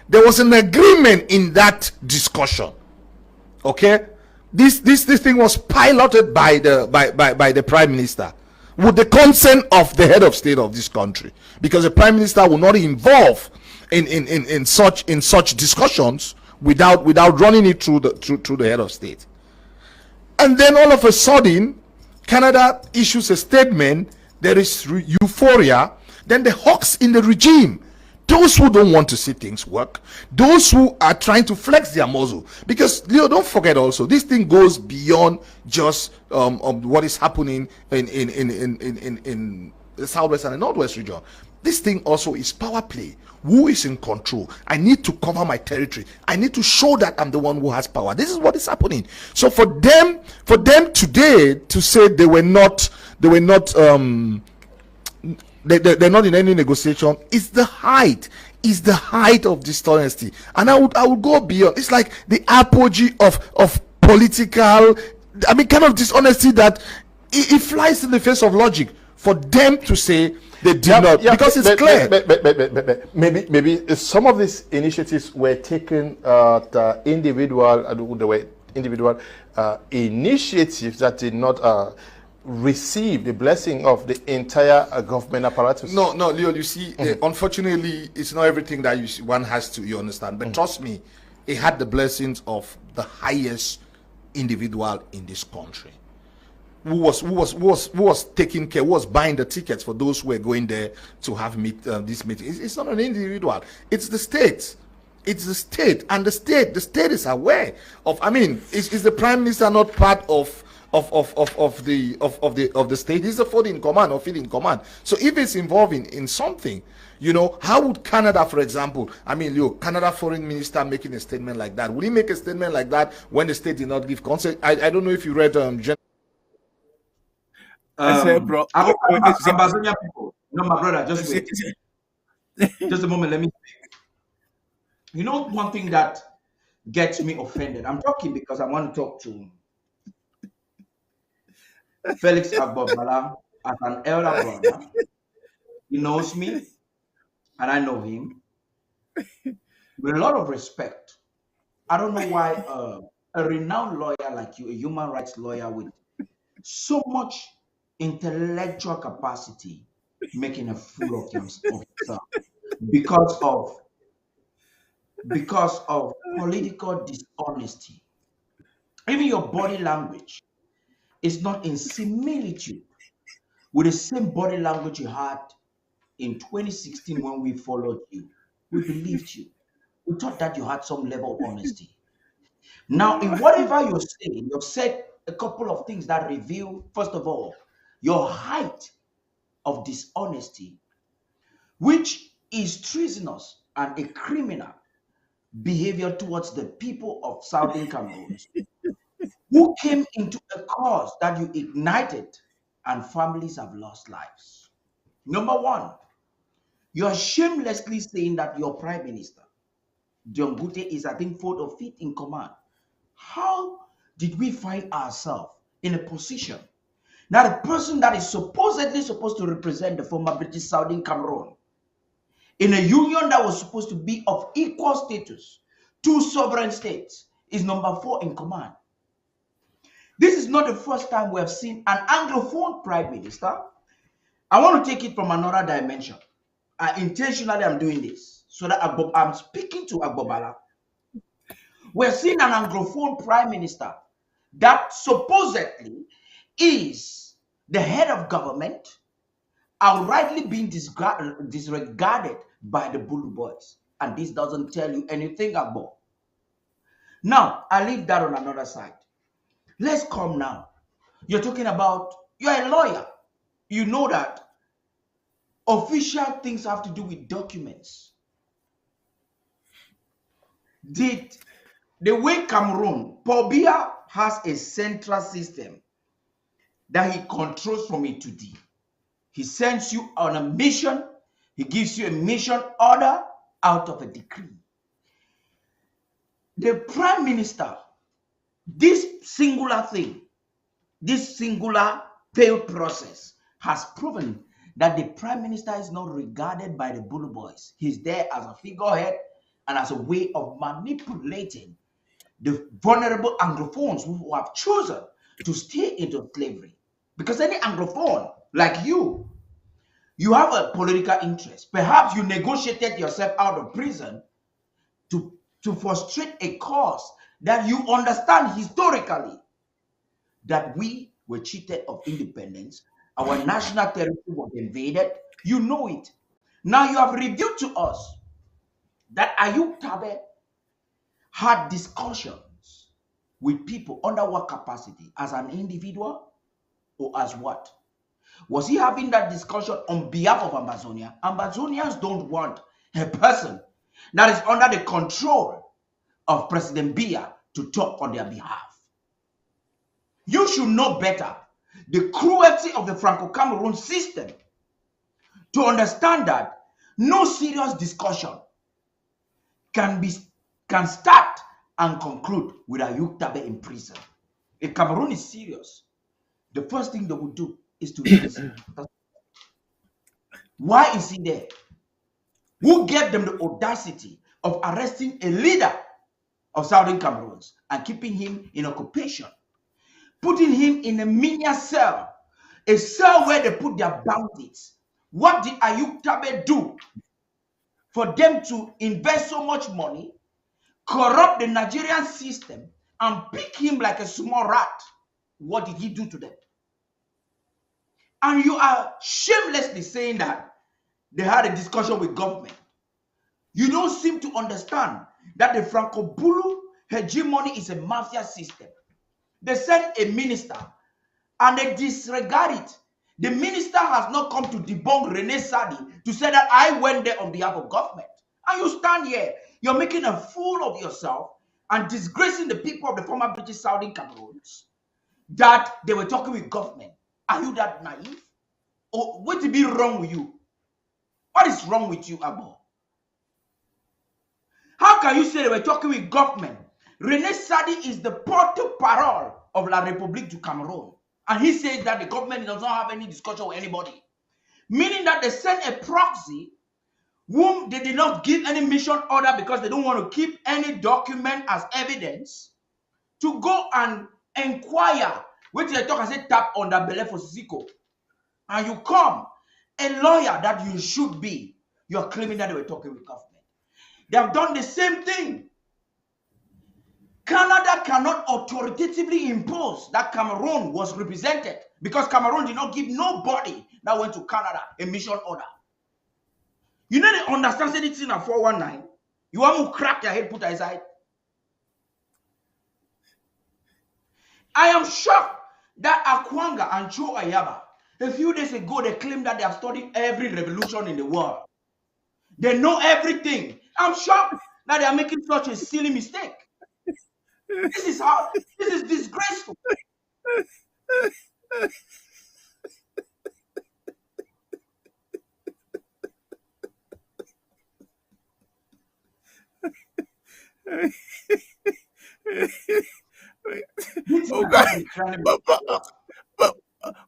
There was an agreement in that discussion. Okay, this thing was piloted by the Prime Minister with the consent of the head of state of this country, because the Prime Minister will not involve in such discussions without running it through the head of state. And then all of a sudden, Canada issues a statement. There is euphoria. Then the hawks in the regime, those who don't want to see things work, those who are trying to flex their muscle, because Leo, don't forget also, this thing goes beyond just what is happening in the southwest and the northwest region. This thing also is power play. Who is in control? I need to cover my territory. I need to show that I'm the one who has power. This is what is happening. So for them today to say they're not in any negotiation is the height of dishonesty. And I would go beyond. It's like the apogee of political, kind of dishonesty that it flies in the face of logic for them to say they did not, because it's clear. But maybe some of these initiatives were taken at individual initiatives that did not receive the blessing of the entire government apparatus. No, Leo, you see, unfortunately, it's not everything that one has to, you understand. But trust me, it had the blessings of the highest individual in this country, who was taking care, who was buying the tickets for those who were going there to have this meeting. It's not an individual, it's the state. It's the state, and the state is aware of. Is the Prime Minister not part of the state? He's the fourth in command or fifth in command. So if it's involving in something, how would Canada, for example, Canada foreign minister making a statement like that? Will he make a statement like that when the state did not give consent? I don't know if you read I said, bro, Ambazonia people. No, my brother, just wait. Just a moment, let me speak. One thing that gets me offended, I'm talking because I want to talk to Felix Agbobala as an elder brother. He knows me, and I know him. With a lot of respect, I don't know why a renowned lawyer like you, a human rights lawyer with so much intellectual capacity, making a fool of yourself because of political dishonesty. Even your body language is not in similitude with the same body language you had in 2016 when we followed you. We believed you. We thought that you had some level of honesty. Now, in whatever you're saying, you've said a couple of things that reveal, first of all, your height of dishonesty, which is treasonous and a criminal behavior towards the people of Southern Cameroon, who came into a cause that you ignited and families have lost lives. Number one, you are shamelessly saying that your prime minister, John Gute, is, I think, fourth or fifth in command. How did we find ourselves in a position now the person that is supposedly supposed to represent the former British Southern Cameroon in a union that was supposed to be of equal status, two sovereign states, is number 4 in command? This is not the first time we have seen an Anglophone prime minister. I want to take it from another dimension. Intentionally, I'm doing this so that I'm speaking to Agbobala. We're seeing an Anglophone prime minister that supposedly is the head of government are rightly being disregarded by the Bulu boys. And this doesn't tell you anything about. Now, I leave that on another side. Let's come now. You're talking about, you're a lawyer. You know that official things have to do with documents. Did the way Cameroon, Paul Biya has a central system that he controls from A to D. He sends you on a mission. He gives you a mission order out of a decree. The prime minister, this singular thing, this singular failed process has proven that the prime minister is not regarded by the Bulu boys. He's there as a figurehead and as a way of manipulating the vulnerable Anglophones who have chosen to stay into slavery. Because any Anglophone like you have a political interest. Perhaps you negotiated yourself out of prison to frustrate a cause that you understand historically that we were cheated of independence. Our national territory was invaded. You know it. Now you have revealed to us that Ayuk Tabe had discussions with people under what capacity? As an individual or as what? Was he having that discussion on behalf of Ambazonia? Ambazonians don't want a person that is under the control of President Biya to talk on their behalf. You should know better the cruelty of the Franco-Cameroon system to understand that no serious discussion can start and conclude with Ayuk Tabe in prison. If Cameroon is serious, the first thing they would do is to release him. Why is he there? Who gave them the audacity of arresting a leader of Southern Cameroons and keeping him in occupation, putting him in a minion cell, a cell where they put their bandits? What did Ayuk Tabe do for them to invest so much money, corrupt the Nigerian system, and pick him like a small rat? What did he do to them? And you are shamelessly saying that they had a discussion with government. You don't seem to understand that the Franco-Bulu hegemony is a mafia system. They send a minister and they disregard it. The minister has not come to debunk Rene Sadi to say that I went there on behalf of government. And you stand here, you're making a fool of yourself and disgracing the people of the former British Southern Cameroons that they were talking with government. Are you that naive? Or what to be wrong with you? What is wrong with you, Abo? How can you say they were talking with government? Rene Sadi is the porte-parole of La République du Cameroon. And he says that the government does not have any discussion with anybody. Meaning that they sent a proxy whom they did not give any mission order because they don't want to keep any document as evidence to go and inquire. Wait till I talk and say tap on the belly for Sisiko. And you come, a lawyer that you should be, you're claiming that they were talking with government. They have done the same thing. Canada cannot authoritatively impose that Cameroon was represented because Cameroon did not give nobody that went to Canada a mission order. You know they understand anything at 419. You want to crack your head, put aside. I am shocked that Akwanga and Cho Ayaba, a few days ago, they claimed that they have studied every revolution in the world. They know everything. I'm shocked that they are making such a silly mistake. This is disgraceful. Oh God.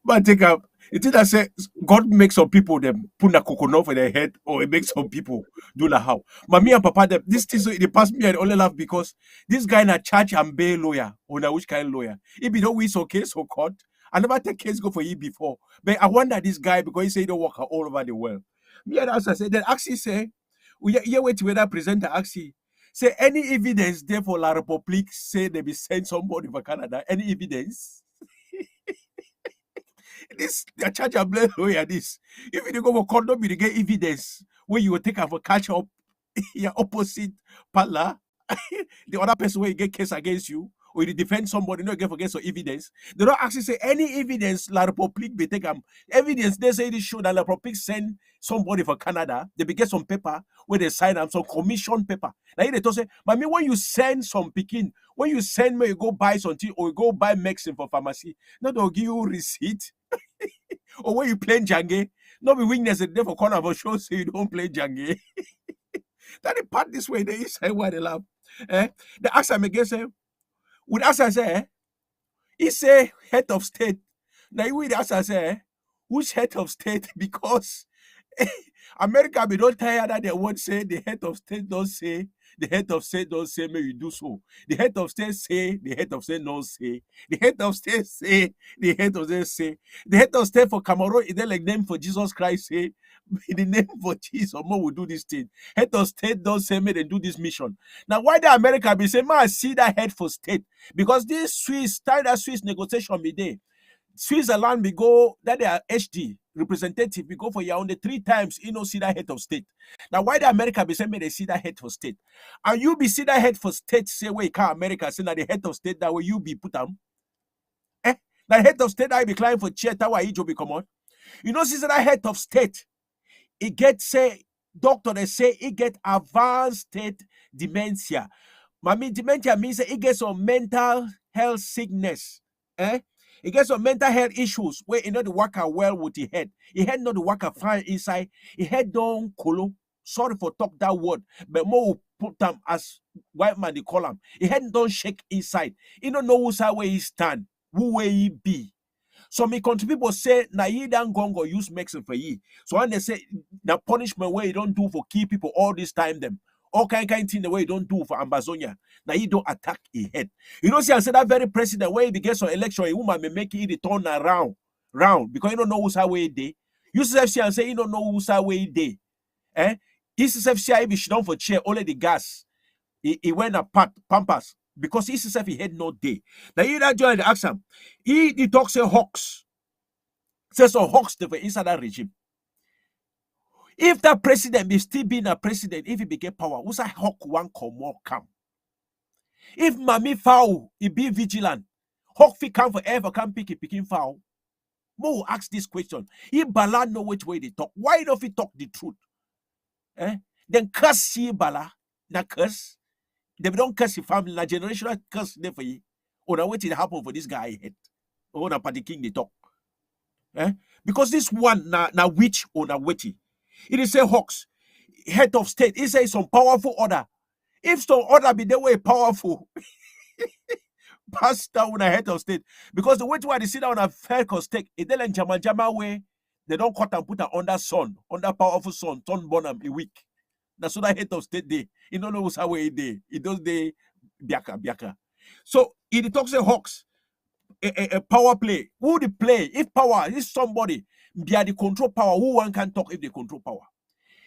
But take up. It is that say God makes some people them put a coconut for their head, or it makes some people do the how. But me and Papa, them this thing so it passed me and only laugh because this guy in a church and bail lawyer, or na which kind of lawyer. If you don't win so case or court, I never take case go for you before. But I wonder this guy because he say he don't work all over the world. Me and also say then actually say we here wait to whether presenter actually say any evidence there for La Republique say they be send somebody for Canada. Any evidence? This the charge and blame lawyer this. If you go for condom, you get evidence where you will take up a catch up your opposite partner, the other person where you get case against you, or you defend somebody, no get against your evidence. They don't actually say any evidence La Republique be take evidence. They say they show that La Republique send somebody for Canada, they be get some paper where they sign them, some commission paper. Now they talk say, but me when you send some picking, when you send me, you go buy something or you go buy medicine for pharmacy, no, they'll give you receipt. Or when you play Jange, not be weakness and therefore corner of a show so you don't play Jange. That is part this way, they say why they laugh. The answer again say, would answer say, he say head of state. Now you will answer say, which head of state? Because America be don't tire that they won't say the head of state don't say. The head of state don't say, may you do so. The head of state say, the head of state don't say. The head of state say, the head of state say. The head of state for Cameroon is there like name for Jesus Christ say, in the name for Jesus, more will do this thing. Head of state don't say, may they do this mission. Now, why the America be saying, man, I see that head for state? Because this Swiss, that Swiss negotiation be there. Switzerland we go that they are HD representative we go for Yaounde 3 times you know see that head of state. Now why the America be saying they see that head for state and you be see that head for state say where can America say that the head of state that way you be put them that head of state I be climbing for chair that why you be come on you know see that head of state it get say doctor they say it get advanced state dementia. Mami dementia means it gets some mental health sickness It gets some mental health issues where you know the worker well with the head. He head not the worker fine inside. He head down colo. Sorry for talk that word, but more put them as white man they call him. He head don't shake inside. He don't know who's where he stand, who way he be. So me country people say na ye dan gongo use medicine for ye. So when they say the punishment where you don't do for key people all this time them. All kind thing the way you don't do for Ambazonia. Now you don't attack a head. You don't see I said that very president where he gets on election, a woman may make it turn around because you don't know who's way day. You see and say you don't know who's way day. ECFCI if she don't for chair only the gas. He went a pampas because ECF he had no day. Now you that join the action. He talks say hawks. Says so hawks for inside that regime. If that president be still being a president, if he became power, who's a hawk one come? If Mami foul, he be vigilant. Hawk fi come forever, come pick foul. Mo ask this question. If Bala know which way they talk, why don't he talk the truth? Then curse see Bala, na curse. They don't curse your family, na generational curse there for you. Or na what it happen for this guy head. Or na Paddy King they talk. Because this one na witch or na witty. It is a hawks, head of state. It says some powerful order. If some order be the way powerful, pass down a head of state. Because the way to they sit down a fair stake, it then jama way, they don't cut and put her under sun, under powerful sun, turn bonham a week. That's what that head of state day. You don't know what's how way day. It does day biaka. So it talks a hawks, a power play. Who the play? If power is somebody, be the control power, who one can talk if they control power.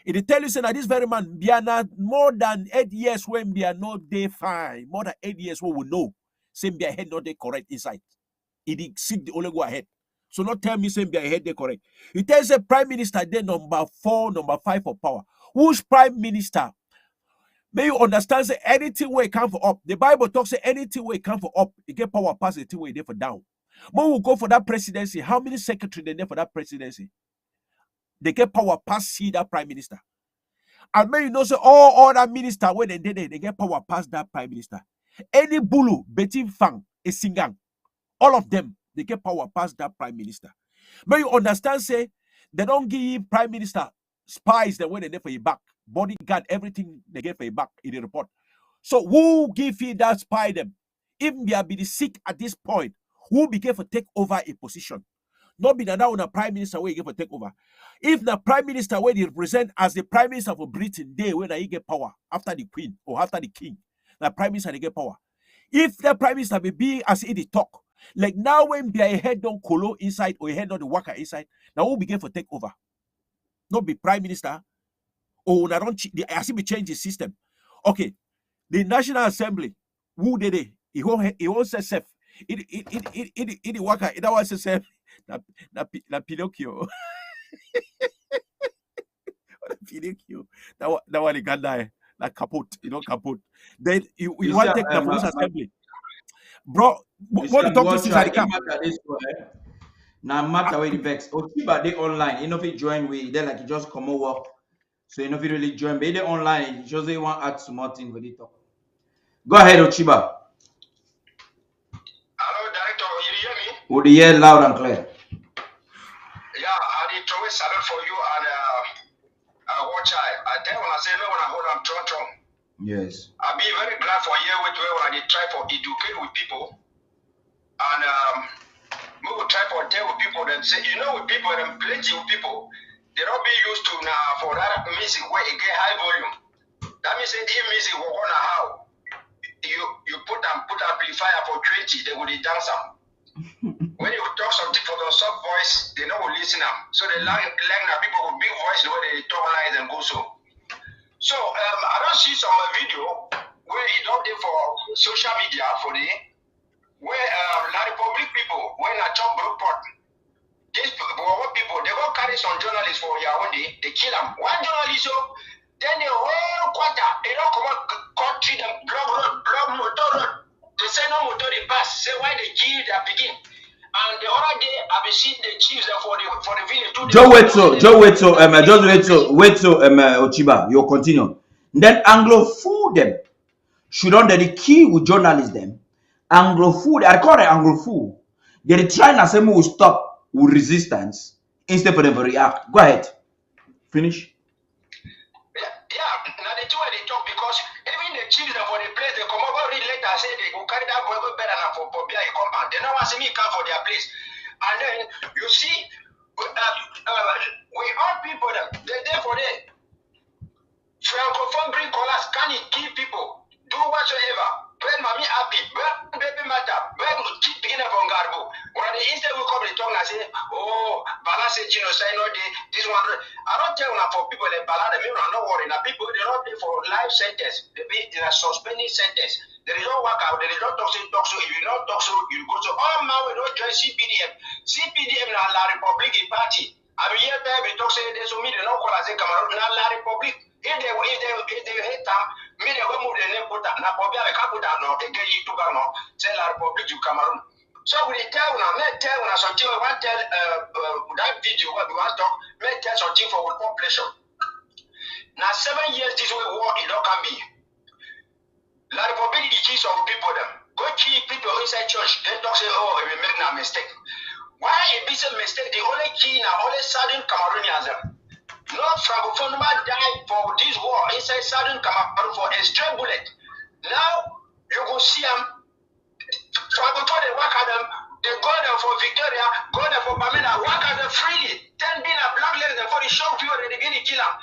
It tell you say that this very man be not more than 8 years when be not they fine. More than 8 years when we know. Same be ahead not they correct inside. It exceed the only go ahead. So not tell me same be ahead they correct. It tells the prime minister then number 4, number 5 for power. Who's prime minister? May you understand say anything where it come for up. The Bible talks say anything where it come for up, it get power pass anything where it there for down. When we go for that presidency, how many secretary they there for that presidency? They get power pass see that prime minister. And may you know say all other minister when they get power pass that prime minister. Any bulu, betting fang, a singang, all of them they get power pass that prime minister. May you understand say they don't give prime minister spies the way they there for your back, bodyguard, everything they get for your back in the report. So who give you that spy them? If we are be sick at this point, who begin to take over a position? Not be now on a prime minister where you get for take over. If the prime minister where they represent as the prime minister of Britain, they when they get power after the queen or after the king, the prime minister they get power. If the prime minister be as it talk, like now when be a head on colo inside or a head on the worker inside, now who begin to take over? Not be prime minister or I don't as if we change the system. Okay, the National Assembly, who did it? He won't say self. It worker. That was self. Na Pinocchio. Pinocchio. That one he can die. Like kaput. You know kaput. Then you want to take the police assembly, bro. What you talk to since I come? Now matter where the vex. Ochiba they online. You know if you join we they like you just come over. So you know if you really join, but they online. Just they want add some more thing for the talk. Go ahead, Ochiba. Hello, Director. You hear me? Would you hear loud and clear? Yeah, I did throw a salute for you and watch I tell when I say no when I hold on Tron. Yes. I'll be very glad for you with when I did try for educate with people. And we will try for tell with people then say, you know with people and plenty of people, they don't be used to now for that music where it get high volume. That means that the music will go on how you put amplifier for 20, they will dance them. When you talk something for the soft voice, they know will listen up. So they learn that people with big voice the way they talk lines and go so. So I don't see some video where it up there for social media for the where the Republic people when I talk report. These people they go carry some journalists for Yaounde, they kill them. One journalist then the whole quarter they don't come out country them block motor road. They say no motor they pass. Say why they kill their begin. And the other day I've been seeing the chiefs there for the village too. Wait so Ochiba, you continue. Then Anglo fool them. Shouldn't they kill with journalists them? Anglo fool, I call it Anglo fool. They're trying to say will stop with resistance instead for them to react. Go ahead. Finish. Yeah, now the two way they talk because even the chiefs that for the place they come over read later say they go carry that boy better than for Bobia compound. They know what see me come for their place. And then you see we all people they're there for them. Francophone bring colors, can it kill people? Do whatsoever. When mommy happy, when baby matter, when keep beginning from Garbo. When the instead we come to talk and say, oh, balance genocide, no day, this one. I don't tell now for people that balance, they don't worry. Now people they don't pay for life sentence. They be in a suspending sentence. They don't work out, they don't talk so. If you don't talk so, you go to all man we don't join CPDM. CPDM now La Republic Party. I mean here we talk say they so me they don't call as a Cameroon now La Republic. If they hate them, me they will move the name put that. Now, probably I can't put that now. They get you to Ghana, tell La Republic to Cameroon. So we tell now, something we want tell that video what we want to talk, may tell something for our population. Now 7 years this way war it don't can be. La Republic is kill some people them. Go kill people inside church. Then talk say oh we make a mistake. Why a business mistake? The only key now only southern Cameroonians. Not Francophone died for this war inside southern Cameroon for a stray bullet. Now you go see them. Francophone they work at them. They go there for Victoria, go there for Bamenda, work at them freely. 10 being a black lady for the show people they begin to kill them.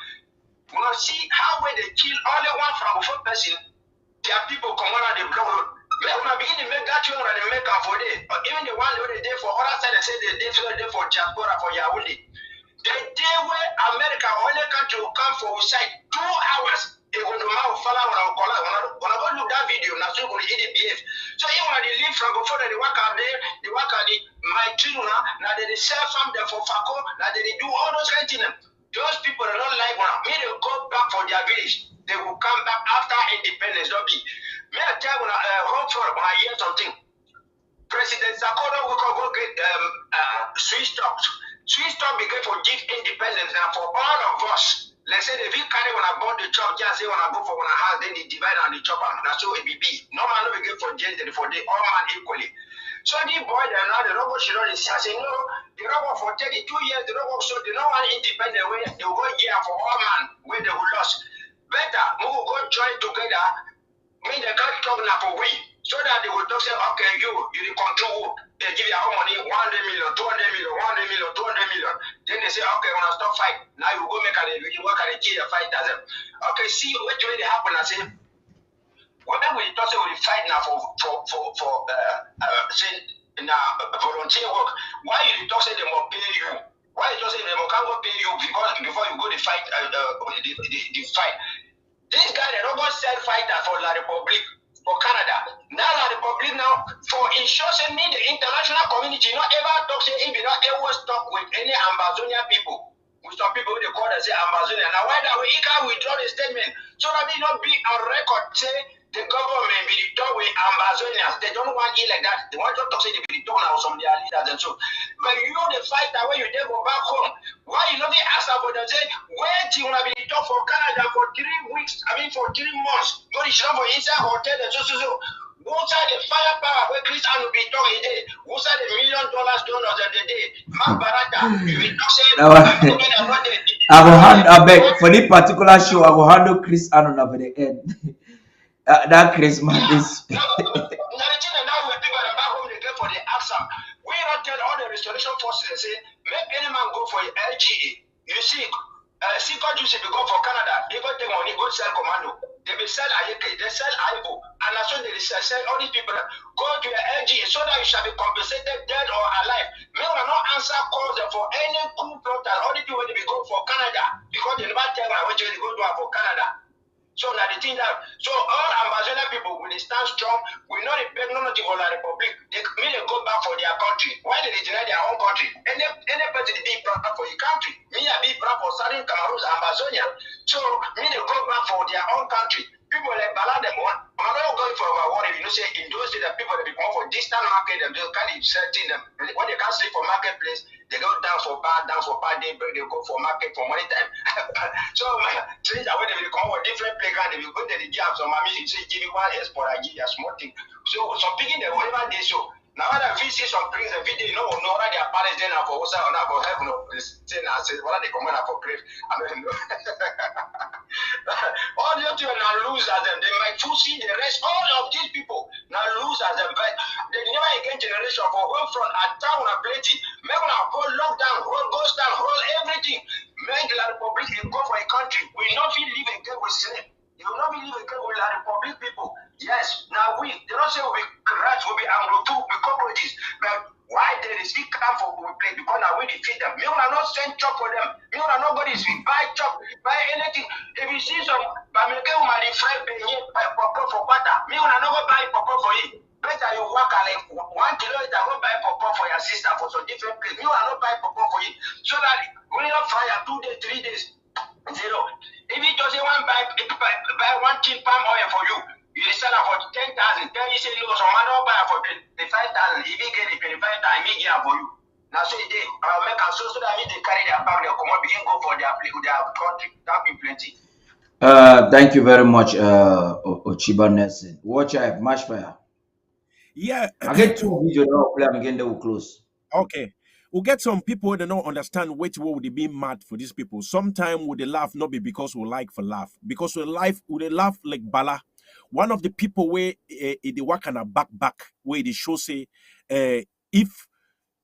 We will see how when they kill only one Francophone person, their people come on and they blow road. When we begin to make that children they make up for day, but even the one who they did for other side they say they did for diaspora for Yaounde. The day where America or any country will come for side 2 hours, they will now follow when I go look that video, now so going to behave. So even when they leave from before they work out there, they work out the my children, now they sell from them for Faco, now they do all those kind of things. Those people are not like one. May they go back for their village. They will come back after independence. Don't be. May I tell you, hope for when I hear something. President Sarkozy will go get Swiss stocks. Swiss stock became for give independence now for all of us. Let's say if you carry when I bought the chop, just say when I go for one house, then they divide on the chop and that's so it be. No man will get for gender for the all man equally. So the boy then now the robot should only say no, the robot for 32 years, the robot so they no one independent way they will go here for all man where they will lost. Better we will go join together, make the country talk now for we. So that they will talk say, okay, you control, they give you how money, 100 million, 200 million, 100 million, 200 million. Then they say, okay, when I stop fight, now you go make you work at a kid fight as them. Okay, see what really happen. I say, when we talk say we fight now for say volunteer work, why you talk say they must pay you? Why you talk say they can't go pay you because before you go to fight the fight? This guy they don't go sell fighter for La Republic. For Canada. Now the Republic now for insurance need the international community not ever talk say if you not ever talk with any Ambazonia people. With some people they call and say Ambazonia. Now why that we can withdraw the statement so that we not be on record say the government be the talk with Ambazonians. They don't want it like that. They want to talk say they be the talk now some of their leaders and so. But you know the fight that when you then go back home. Why you not ask about them say where do you want to be talk for Canada for 3 weeks? I mean for 3 months. Go to for inside hotel and so. What's the firepower where Chris will be talking a day? What's the $1 million donors a day? Mark Barata, you will not say I will hand back for this particular show. I will handle Chris Anon over the end. That Christmas is. Now we think about home they get for the AXA. We not tell all the restoration forces and say make any man go for LGA. You see, secret juice if you go for Canada, they go take money, go sell commando. They will sell Ayeke, they sell Aibo, and as soon as they sell all these people go to your LGA so that you shall be compensated dead or alive. May will not answer calls for any coup plot and all the people they will go for Canada because they never tell them which way they go to for Canada. So now the thing that so all Ambazonia people will stand strong, will not depend on the Republic. They go back for their country. Why did they deny their own country? Any person be proud for your country. Me I be proud for Southern Cameroon, Ambazonia. So they go back for their own country. People like Bala them one. I'm not going for a war. You know, say in those days that people they become for distant market and they can't setting them. When they can't sleep for marketplace, they go down for bar, they go for market for money time. So since when they will come for different playground, they will go to the jam. So mommy say give you one export, I give you a small thing. So some picking them whatever they show. Now when I see some things and video, you know that their parents then for Osa or not for heaven or say now say what they come on for grave. I mean all the people now lose as them. They might foresee the rest. All of these people now lose as them. But the never again generation for home front at town and plenty. Make now go lockdown, whole goes down, whole everything. Make the Republic and go for a country. We not feel live again with slave. You will not be living again with the Republic people. Yes, now they don't say we'll be rats, we'll be Anglo too, we'll be cockroaches. But why they still come for we play? Because now we defeat them. Me will not send chop for them. Me will not nobody buy chop, buy anything. If you see some American woman friend paying buy pop for butter, me will not go buy pop for you. Better you work like 1 kilometer, go buy pop for your sister for some different place. Me will not buy pop for you. So that we not fire 2 days, 3 days, zero. If you just want buy 1 tin palm oil for you, you sell it for 10,000. Then you say no, some man don't buy for 25,000. If you get it 25,000, he get it for you. Now so they make a so that they carry their bag, they come up, begin go for their country. That be plenty. Thank you very much, Ochiba Nelson. Watch out, match fire. Yeah. I get 2 videos now. Play them again. They will close. Okay. We'll get some people that don't understand which way would they be mad for these people. Sometimes would they laugh not be because we like for laugh, because would they laugh like Bala. One of the people where they work on a back where they show say if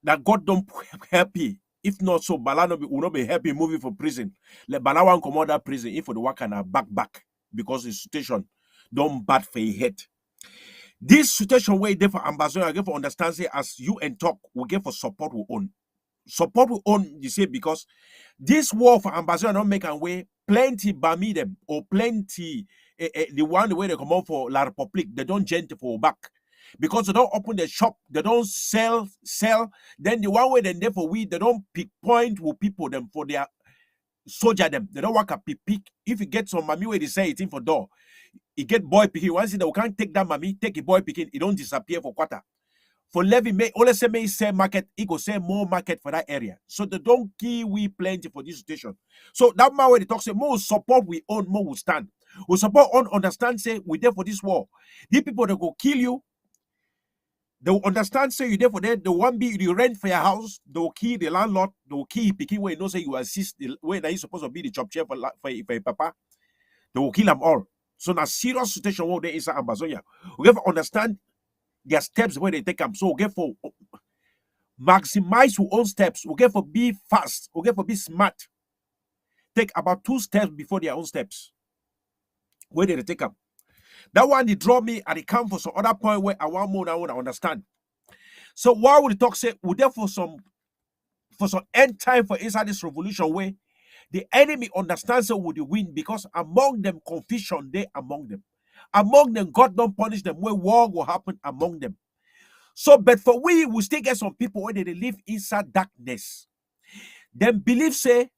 that God don't happy, if not so Bala will not be happy moving for prison. Like Bala won't come out of prison if they work on a back because the situation don't bad for your head. This situation where they for Ambazonia, I get for understand say as you and talk, we get for support we own. support we own, you say, because this war for ambassador don't make a way plenty bami them or plenty the one way they come out for La Republic, they don't gent for back. Because they don't open the shop, they don't sell. Then the one way then therefore we they don't pick point with people them for their soldier them. They don't work a pick. If you get some mommy where they say it in for door, you get boy picking. Once they can't take that mommy, take a boy picking, it don't disappear for quarter. For Levy may always say may sell market, it go sell more market for that area. So they don't give we plenty for this situation. So that man where they talk say more support we own, more will stand. We support on understand say we there for this war. These people that go kill you, they will understand say you there for that. They won't be you rent for your house, they will kill the landlord, they will kill picking where you know say you assist the way that you supposed to be the job chair for your papa. They will kill them all. So now serious situation where there is Ambazonia. We have to understand their steps where they take them. So we get for maximize your own steps. We get for be fast. We get for be smart. Take about 2 steps before their own steps. Where they take them. That one they draw me and it come for some other point where I want more I want to understand. So why would the talk say we there for some end time for inside this revolution where the enemy understands so would they win because among them confusion they among them. Among them, God don't punish them where war will happen among them. So, but for we still get some people where they live inside darkness. Them believe say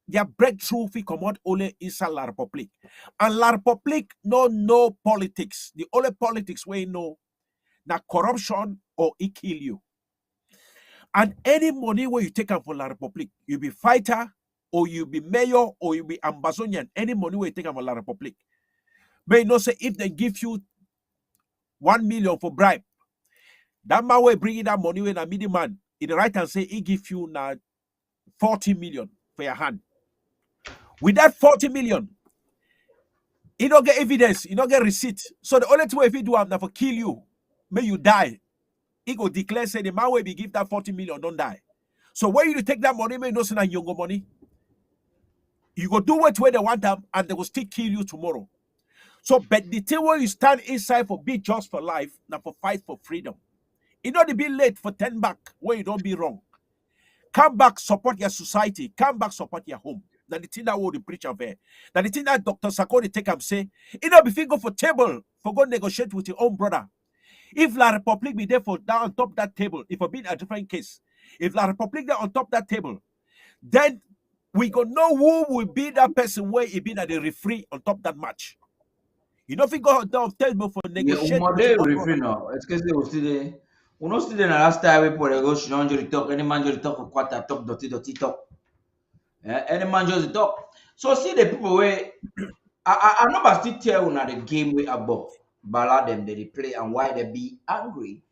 their breakthrough will come out only inside La Republic. And La Republic no politics. The only politics we know na corruption or it kill you. And any money where you take out for La Republic, you be fighter or you be mayor or you be ambassador, any money where you take out for La Republic. But you know, say if they give you 1 million for bribe, that man will bring in that money when a middleman in the right hand say he give you now 40 million for your hand. With that 40 million, you don't get evidence, you don't get receipt. So the only way if he do have for kill you, may you die. He go declare say the man will be give that 40 million, don't die. So when you take that money, may you know say that younger money. You go do what where they want them and they will still kill you tomorrow. So, but the thing where you stand inside for be just for life, not for fight for freedom. It don't be late for 10 back where you don't be wrong. Come back, support your society. Come back, support your home. That the thing that will the preacher there. That the thing that Dr. Sakori take and say, you know, if you go for table, for go negotiate with your own brother. If La Republic be there for down on top that table, if it be a different case, if La Republic there on top that table, then we gonna know who will be that person where he be at the referee on top that match. You know if you go down table for negotiate with your own brother. No. It's because they will still there. We no still there na last time we put a go she don't talk. Any man just talk for quarter talk dirty talk. Any man just talk. So see the people where I never still tell you the game way above. Bala them they play and why they be angry.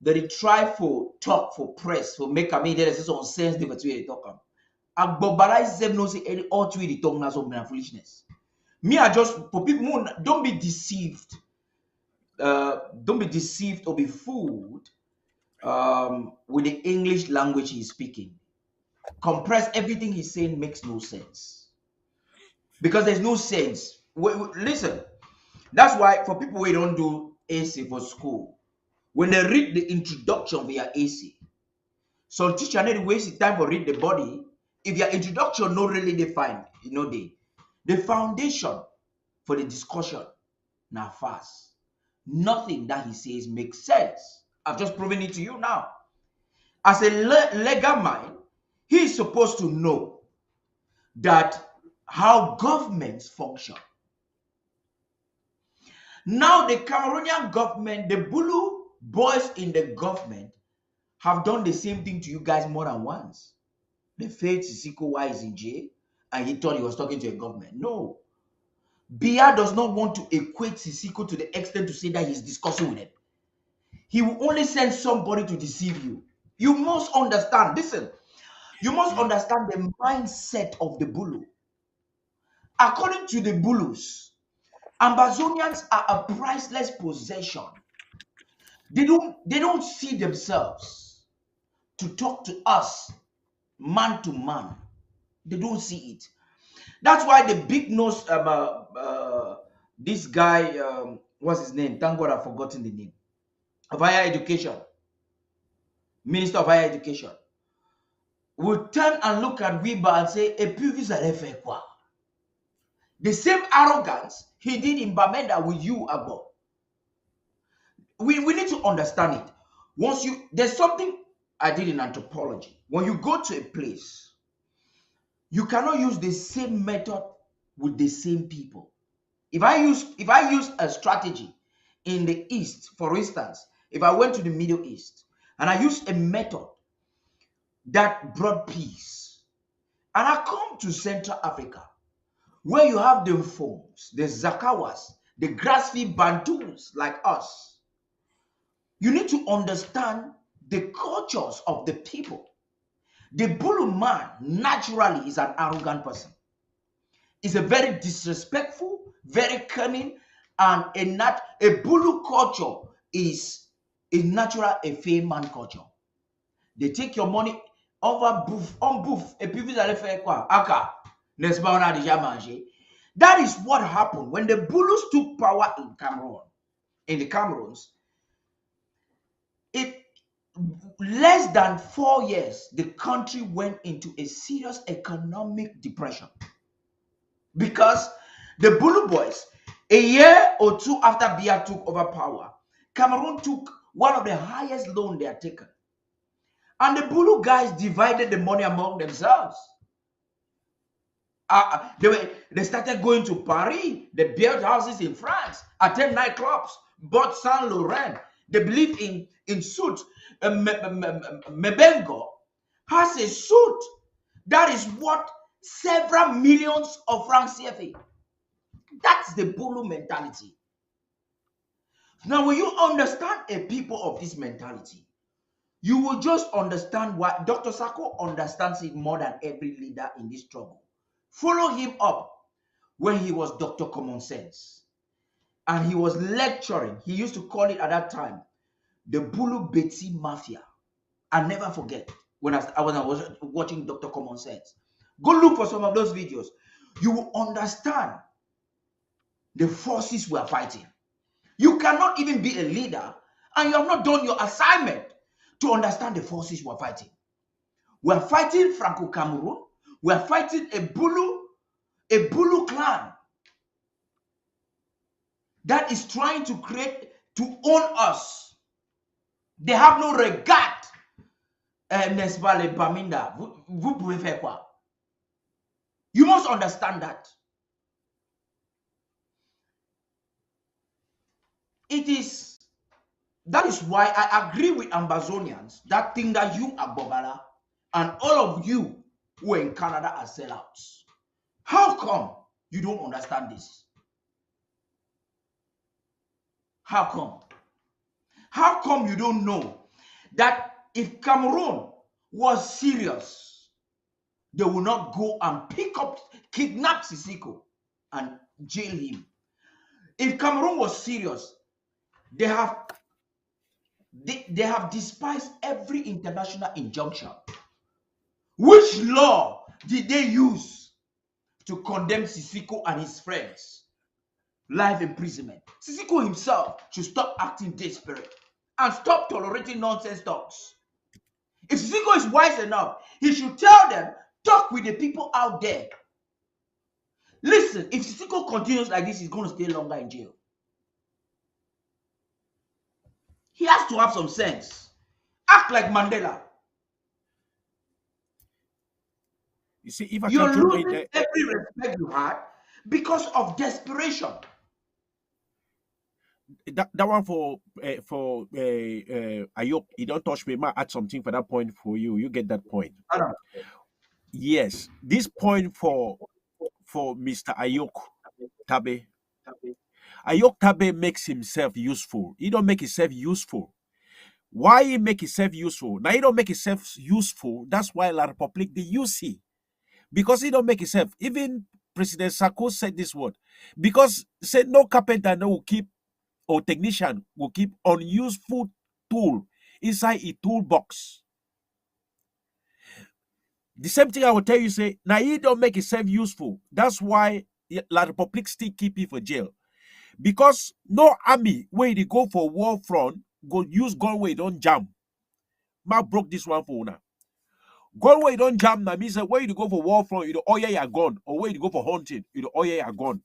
They try for talk for press for make a me there is some sense the way they talk. And Bala is them no say any all way they talk na some foolishness. Me I just for people don't be deceived. Don't be deceived or be fooled with the English language he's speaking. Compress everything he's saying makes no sense because there's no sense. Listen, that's why for people who don't do AC for school, when they read the introduction via AC, so teacher need to waste time for read the body. If your introduction not really defined, you know the foundation for the discussion now fast. Nothing that he says makes sense. I've just proven it to you now. As a legal mind, he is supposed to know that how governments function. Now the Cameroonian government, the Bulu boys in the government have done the same thing to you guys more than once. They failed Sisiko while he's in jail and he thought he was talking to a government. No. Bia does not want to equate Sisiko to the extent to say that he's discussing with him. He will only send somebody to deceive you. You must understand. Listen, you must understand the mindset of the Bulu. According to the Bulus, Ambazonians are a priceless possession. They don't see themselves to talk to us man to man. They don't see it. That's why the big nose this guy what's his name? Thank God I've forgotten the name. Of higher education. Minister of Higher Education. will turn and look at Wiba and say, "Et puis vous allez faire quoi?" The same arrogance he did in Bamenda with you, Abo. We need to understand it. There's something I did in anthropology. When you go to a place, you cannot use the same method with the same people. If I use a strategy in the East, for instance, if I went to the Middle East and I used a method that brought peace, and I come to Central Africa, where you have the Mfoms, the Zakawas, the grass-fed Bantus like us, you need to understand the cultures of the people. The Bulu man naturally is an arrogant person. He's a very disrespectful, very cunning, and a Bulu culture is natural a fair man culture. They take your money over bouffe, on bouffe, et puis vous allez faire quoi? Aka, n'est-ce pas, on a déjà mangé. That is what happened when the Bulus took power in Cameroon. In the Cameroons, less than 4 years, the country went into a serious economic depression because the Bulu boys, a year or two after Biya took over power, Cameroon took one of the highest loans they had taken. And the Bulu guys divided the money among themselves. They started going to Paris. They built houses in France, attend nightclubs, bought Saint Laurent. They believe in suit. Mebengo has a suit that is worth several millions of francs CFA. That's the Bulu mentality. Now, when you understand a people of this mentality, you will just understand why Dr. Sako understands it more than every leader in this struggle. Follow him up when he was Dr. Common Sense. And he was lecturing. He used to call it at that time the Bulu Betty Mafia. I'll never forget when I was watching Dr. Common Sense. Go look for some of those videos. You will understand the forces we are fighting. You cannot even be a leader and you have not done your assignment to understand the forces we are fighting. We are fighting Franco-Cameroon. We are fighting a Bulu clan that is trying to own us. They have no regard. N'est-ce pas les Baminda? Vous pouvez faire quoi? You must understand that. That is why I agree with Ambazonians that think that you are Bobala and all of you who are in Canada are sellouts. How come you don't understand this? How come? How come you don't know that if Cameroon was serious, they will not go and kidnap Sisiko and jail him? If Cameroon was serious, they have despised every international injunction. Which law did they use to condemn Sisiko and his friends? Life imprisonment. Sisiko himself should stop acting desperate and stop tolerating nonsense talks. If Sisiko is wise enough, he should tell them, talk with the people out there. Listen, if Sisiko continues like this, he's going to stay longer in jail. He has to have some sense. Act like Mandela. You see, if I You're can losing every respect you had because of desperation. That one for Ayok, you don't touch me. I might add something for that point for you. You get that point. Yes, this point for Mr. Ayok Tabe. Ayok Tabe makes himself useful. He don't make himself useful. Why he make himself useful? Now he don't make himself useful. That's why La Republic the UC. Because he don't make himself. Even President Sako said this word. Because said no carpenter no will keep or technician will keep unuseful tool inside a toolbox. The same thing I will tell you, say, now he don't make himself useful. That's why La Republic still keep him for jail. Because no army where they go for war front, go use gun way, don't jam. Ma broke this one for una. Gone where you don't jam now means that where you go for war from, oh yeah, you're gone. Or where you go for hunting, oh yeah, you're gone.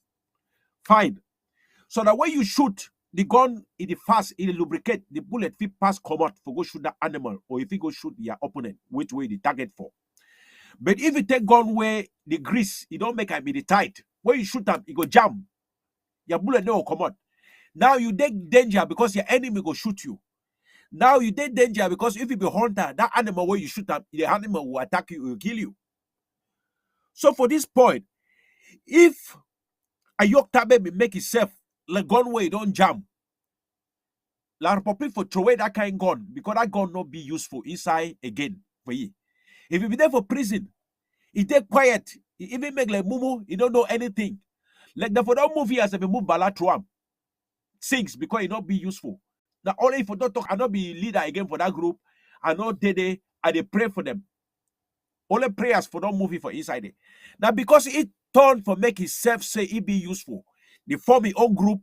Fine. So that when you shoot, the gun, it fast, it lubricate, the bullet fit pass come out for go shoot that animal, or if you go shoot your opponent, which way the target for. But if you take gun where the grease, it don't make it be tight. When you shoot them, it go jam. Your bullet no come out. Now you take danger because your enemy go shoot you. Now you take danger because if you be hunter, that animal where you shoot them, the animal will attack you, will kill you. So for this point, if a yoke tabe make itself like gun where you don't jam, la Republic for throw away that kind of gun because that gun not be useful inside again for you. If you be there for prison, he take quiet, he even make like mumu, he don't know anything. Like the for that movie as if move bala to him. Sings because it not be useful. Now only if you don't talk, I not be leader again for that group, I know they pray for them. Only prayers for that movie for inside it. Now because it turned for make himself say it be useful, they form his own group,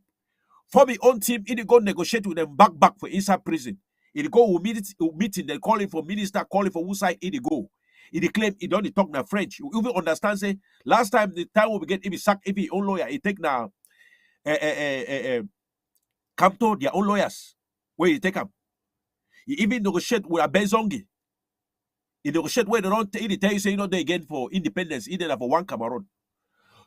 form his own team, it go negotiate with them back for inside prison. It go meeting, they call him for minister, call him for who side it go. It claim he don't talk na French. You even understand say last time the time we get if he sack if he own lawyer, he take now come to their own lawyers where you take them. He even negotiate with a Benzongi. He negotiate where they don't tell you say you know they again for independence, either for one Cameroon.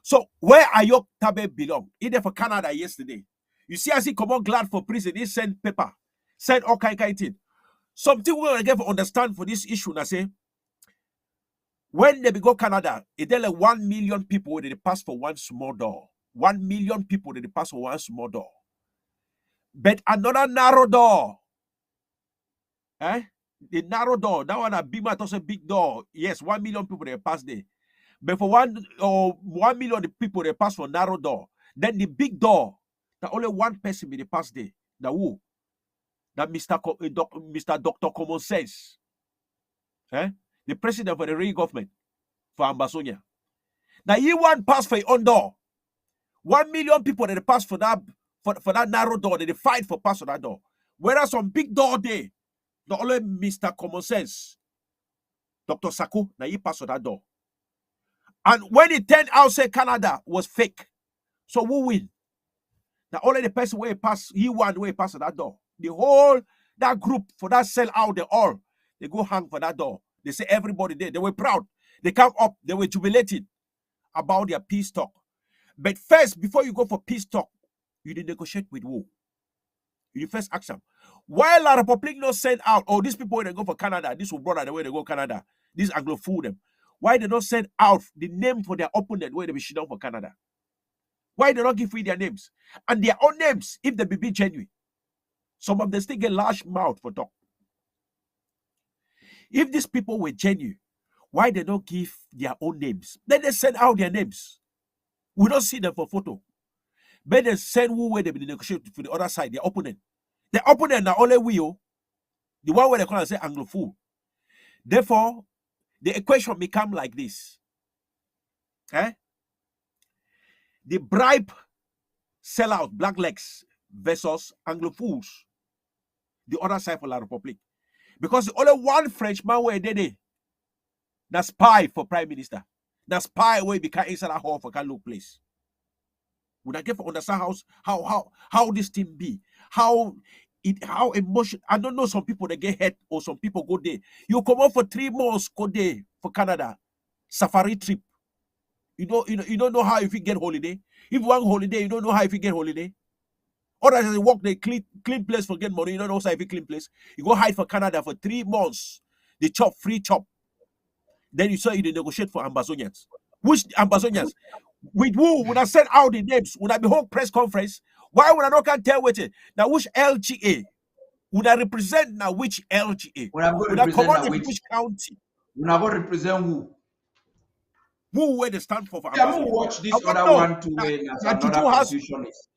So where Ayok Tabe belong? Either for Canada yesterday. You see, as he come on glad for prison, he send paper, send all kind of thing. Something we will get for understand for this issue. I say when they go Canada, it tell like 1 million people where they pass for one small door. 1 million people they pass for one small door. But another narrow door. The narrow door, that one a Bima also a big door. Yes, 1 million people they pass there. But for 1 million people they pass for narrow door. Then the big door, that only one person they pass there. That who? That Mr. Dr. Common Sense. The president for the real government for Ambazonia. Now he one pass for your own door. 1 million people that they pass for that narrow door, they fight for pass for that door. Whereas on big door there, the only Mr. Common Sense, Dr. Sako, now he passed that door. And when it turned out, say Canada was fake. So who win? Now only the person where he passed, he won where he passed that door. The whole, that group for that sell out, they go hang for that door. They say everybody there, they were proud. They come up, they were jubilating about their peace talk. But first, before you go for peace talk, you did negotiate with who? You first ask them. While La Republic not send out, these people when they go for Canada, this will brother the way they go Canada, this Anglo fool them. Why they not send out the name for their opponent where they be shit down for Canada? Why they not give free their names? And their own names, if they be genuine. Some of them still get large mouth for talk. If these people were genuine, why they not give their own names? Then they send out their names. We don't see them for photo. But they send who where they be negotiating for the other side, their opponent. The opponent are only we, the one where they call and say Anglophone. Therefore, the equation become like this. The bribe sellout blacklegs versus Anglophones, the other side for La Republic. Because only one Frenchman where they that spy for prime minister. That spy where become inside a hall for can look place. Would I get to understand how this thing be? How emotional. I don't know some people that get hurt or some people go there. You come out for 3 months, go there for Canada. Safari trip. You don't know how if you get holiday. If you want holiday, you don't know how if you get holiday. Or as you walk the clean place for get money, you don't know how if you clean place. You go hide for Canada for 3 months. They chop free chop. Then you say you negotiate for Ambazonians. Which Ambazonians? With who would I send out the names? Would I be whole press conference? Why would I not can tell which? Now which LGA would I represent? Now which LGA? Would I come out in which county? Would I go represent who? Who where they stand for? Yeah, I'm watch this other one to another constitutionist.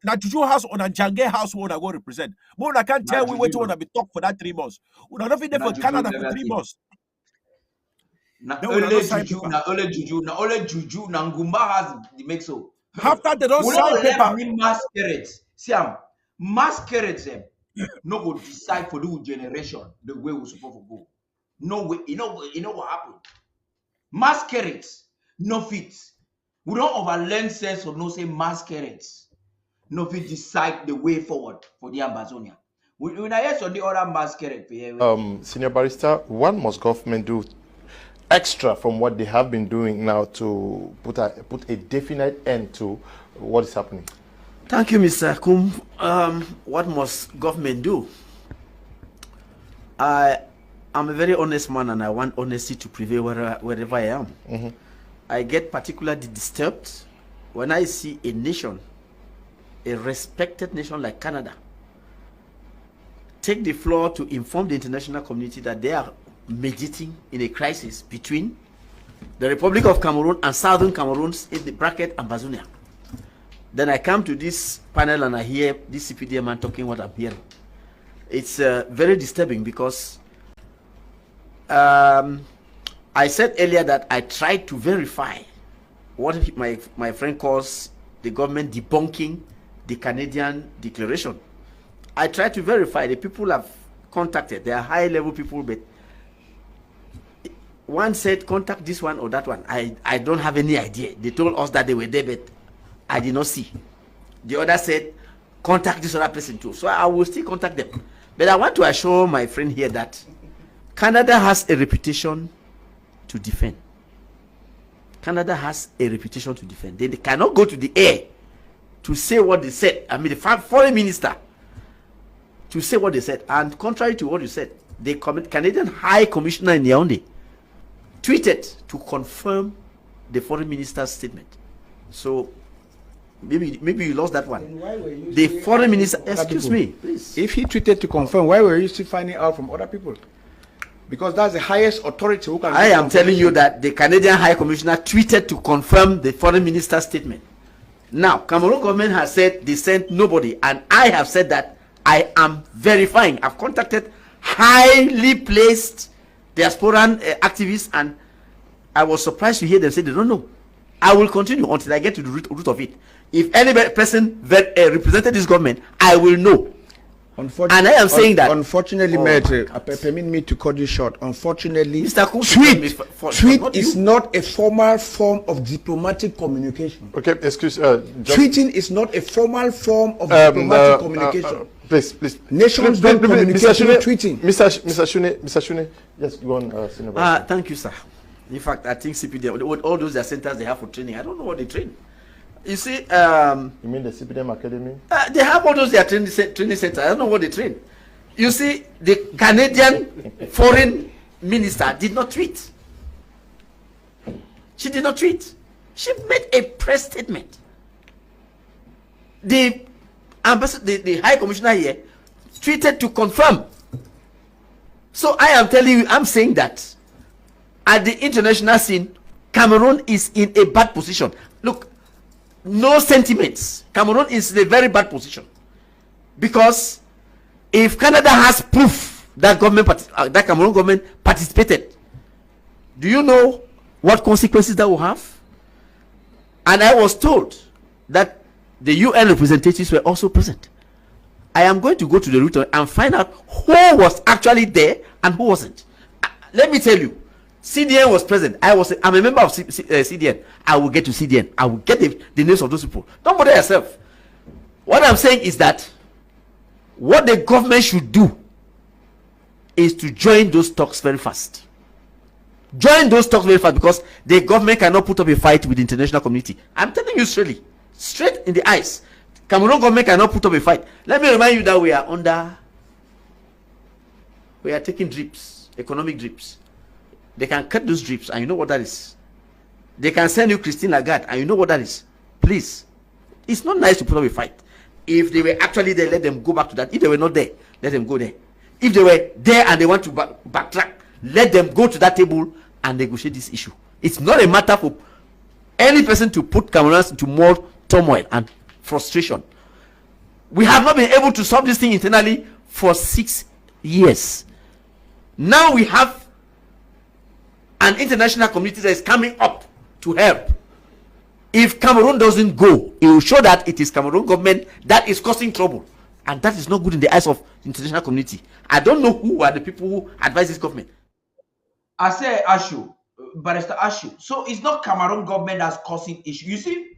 Now Juju house on a Jange house would I go represent? But I can't tell we wait to be talk for that 3 months. Would I not be there for Canada for 3 months? Na ole juju, na Ngumba has the make so. After they don't sign paper, masquerade. See, masquerade them. No go decide for the generation the way we're supposed to go. No way. You know what happened? Masquerades, no fit. We don't overlearn sense of no say masquerades. No fit decide the way forward for the Ambazonia. When I hear some the other masquerade for here. Senior barrister, what must government do extra from what they have been doing now to put a definite end to what is happening? Thank you, Mr. Kum. What must government do? I'm a very honest man, and I want honesty to prevail wherever I am. Mm-hmm. I get particularly disturbed when I see a nation, a respected nation like Canada, take the floor to inform the international community that they are mediating in a crisis between the Republic of Cameroon and Southern Cameroon, in the bracket Ambazonia. Then I come to this panel and I hear this CPDM man talking what I'm hearing. It's very disturbing because I said earlier that I tried to verify what my friend calls the government debunking the Canadian declaration. I tried to verify. The people have contacted. They are high-level people, but one said contact this one or that one. I don't have any idea. They told us that they were there, but I did not see. The other said contact this other person too. So I will still contact them. But I want to assure my friend here that Canada has a reputation to defend. Canada has a reputation to defend. They cannot go to the air to say what they said. I mean, the foreign minister to say what they said. And contrary to what you said, the Canadian High Commissioner in Yaounde tweeted to confirm the foreign minister's statement. So maybe you lost that one. Why were you the foreign minister, excuse me, please. If he tweeted to confirm, why were you still finding out from other people? Because that's the highest authority who can. I am telling you that the Canadian High Commissioner tweeted to confirm the foreign minister's statement. Now, Cameroon government has said they sent nobody, and I have said that I am verifying. I've contacted highly placed diasporan activists, and I was surprised to hear them say they don't know. I will continue until I get to the root of it. If any person represented this government, I will know. And I am saying that. Unfortunately, permit me to cut you short. Unfortunately, Mr. Kum, tweet is not a formal form of diplomatic communication. Okay, excuse. Tweeting is not a formal form of diplomatic communication. Please. Nations don't communicate through tweeting. Mr. Shune, yes, go on. Thank you, sir. In fact, I think CPDM, all those are centers they have for training. I don't know what they train. You see, you mean the CPDM Academy? They have all those their training centers. I don't know what they train. You see, the Canadian foreign minister did not tweet. She did not tweet. She made a press statement. The ambassador, the High Commissioner here, tweeted to confirm. So I am telling you, I'm saying that at the international scene, Cameroon is in a bad position. Look, no sentiments. Cameroon is in a very bad position, because if Canada has proof that that Cameroon government participated, do you know what consequences that will have? And I was told that the UN representatives were also present. I am going to go to the root and find out who was actually there and who wasn't. Let me tell you, CDN was present. I'm a member of CDN. I will get to CDN. I will get the names of those people. Don't bother yourself. What I'm saying is that what the government should do is to join those talks very fast. Join those talks very fast, because the government cannot put up a fight with the international community. I'm telling you straight in the eyes. Cameroon government cannot put up a fight. Let me remind you that we are taking drips, economic drips. They can cut those drips, and you know what that is. They can send you Christine Lagarde, and you know what that is. Please, it's not nice to put up a fight. If they were actually there, let them go back to that. If they were not there, let them go there. If they were there and they want to backtrack, let them go to that table and negotiate this issue. It's not a matter for any person to put Cameroonians into more turmoil and frustration. We have not been able to solve this thing internally for 6 years. Now we have an international community that is coming up to help. If Cameroon doesn't go, it will show that it is Cameroon government that is causing trouble, and that is not good in the eyes of the international community. I don't know who are the people who advise this government. I say Ashu, Barrister Ashu. So it's not Cameroon government that's causing issue. You see,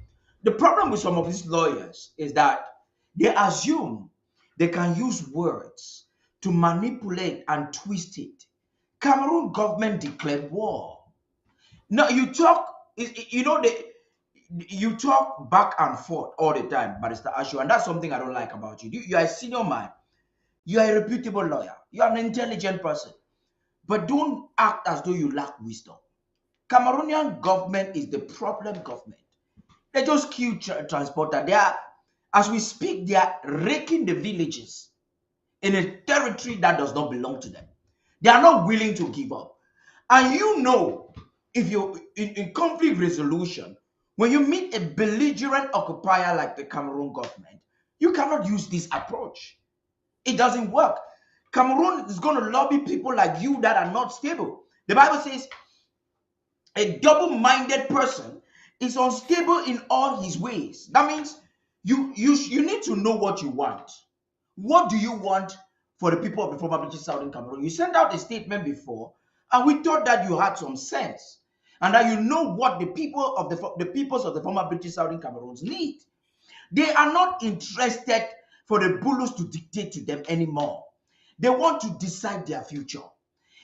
the problem with some of these lawyers is that they assume they can use words to manipulate and twist it. Cameroon government declared war. Now you talk, you know, you talk back and forth all the time, Barrister Ashu, and that's something I don't like about you. You are a senior man. You are a reputable lawyer. You are an intelligent person. But don't act as though you lack wisdom. Cameroonian government is the problem government. They just kill transporter. They are, as we speak, they are raking the villages in a territory that does not belong to them. They are not willing to give up. And you know, if you're in conflict resolution, when you meet a belligerent occupier like the Cameroon government, you cannot use this approach. It doesn't work. Cameroon is going to lobby people like you that are not stable. The Bible says a double-minded person is unstable in all his ways. That means you need to know what you want. What do you want for the people of the former British Southern Cameroon? You sent out a statement before, and we thought that you had some sense and that you know what the people of the peoples of the former British Southern Cameroons need. They are not interested for the Bulus to dictate to them anymore. They want to decide their future.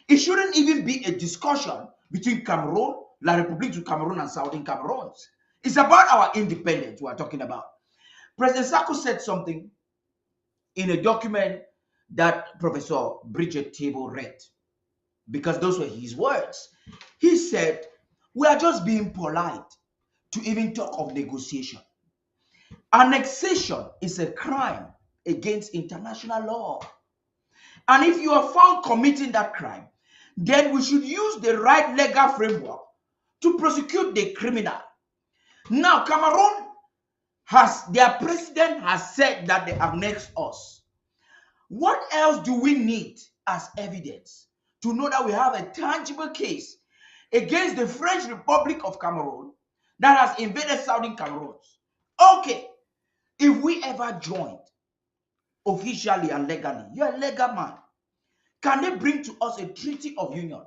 It shouldn't even be a discussion between Cameroon, La République du Cameroon, and Southern Cameroons. It's about our independence we are talking about. President Sako said something in a document that Professor Bridget Table read, because those were his words. He said, we are just being polite to even talk of negotiation. Annexation is a crime against international law. And if you are found committing that crime, then we should use the right legal framework to prosecute the criminal. Now, Cameroon their president has said that they annexed us. What else do we need as evidence to know that we have a tangible case against the French Republic of Cameroon that has invaded Southern Cameroon? Okay, if we ever joined officially and legally, you're a legal man. Can they bring to us a treaty of union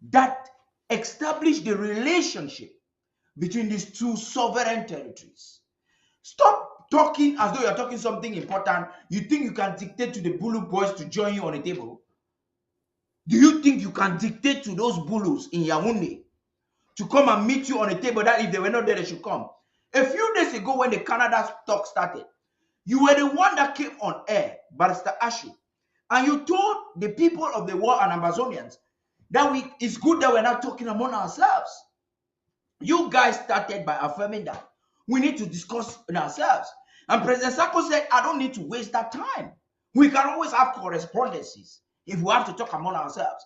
that establish the relationship between these two sovereign territories? Stop talking as though you're talking something important. You think you can dictate to the Bulu boys to join you on a table? Do you think you can dictate to those Bulus in Yaounde to come and meet you on a table that if they were not there, they should come? A few days ago when the Canada talk started, you were the one that came on air, Barrister Ashu, and you told the people of the world and Amazonians that it's good that we're not talking among ourselves. You guys started by affirming that we need to discuss in ourselves. And President Sako said, I don't need to waste that time. We can always have correspondences if we have to talk among ourselves.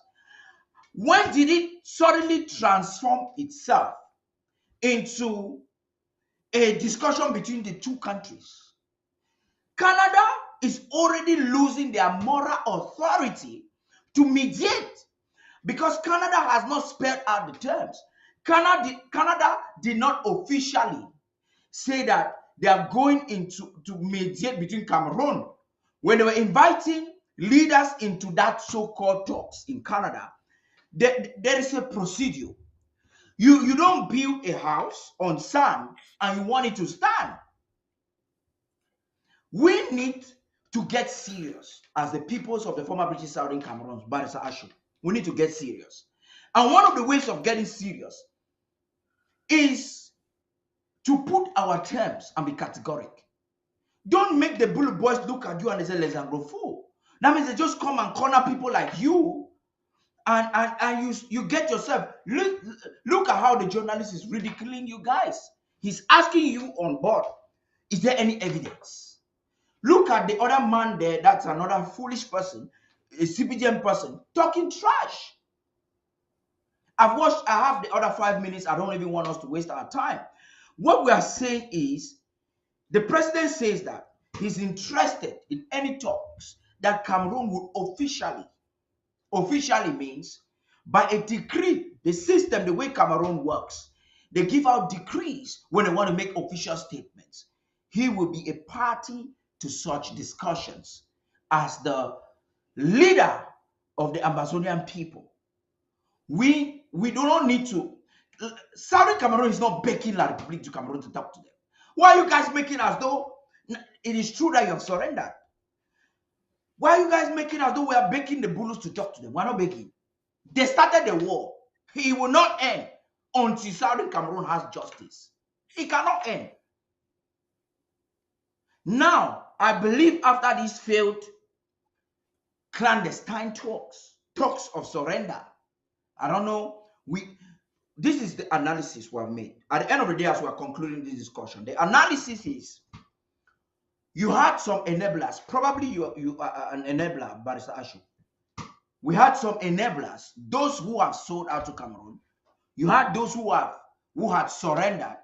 When did it suddenly transform itself into a discussion between the two countries? Canada is already losing their moral authority to mediate because Canada has not spelled out the terms. Canada did not officially say that they are going to mediate between Cameroon. When they were inviting leaders into that so-called talks in Canada, there is a procedure. You don't build a house on sand and you want it to stand. We need to get serious as the peoples of the former British Southern Cameroons, Barrister Ashu. We need to get serious. And one of the ways of getting serious is to put our terms and be categoric. Don't make the Bulu boys look at you and they say, let's go fool. That means they just come and corner people like you and you get yourself. Look at how the journalist is ridiculing you guys. He's asking you on board, is there any evidence? Look at the other man there, that's another foolish person, a CBGM person, talking trash. I have the other 5 minutes. I don't even want us to waste our time. What we are saying is, the president says that he's interested in any talks that Cameroon would officially means by a decree, the system, the way Cameroon works, they give out decrees when they want to make official statements. He will be a party to such discussions as the leader of the Amazonian people We do not need to. Southern Cameroon is not begging La Republic to Cameroon to talk to them. Why are you guys making as though it is true that you have surrendered? Why are you guys making as though we are begging the Bulus to talk to them? We're not begging. They started the war. It will not end until Southern Cameroon has justice. It cannot end. Now, I believe after these failed clandestine talks of surrender, I don't know, this is the analysis we have made. At the end of the day, as we are concluding this discussion, the analysis is you had some enablers. Probably you are an enabler, Barrister Ashu. We had some enablers, those who have sold out to Cameroon. You had those who had surrendered,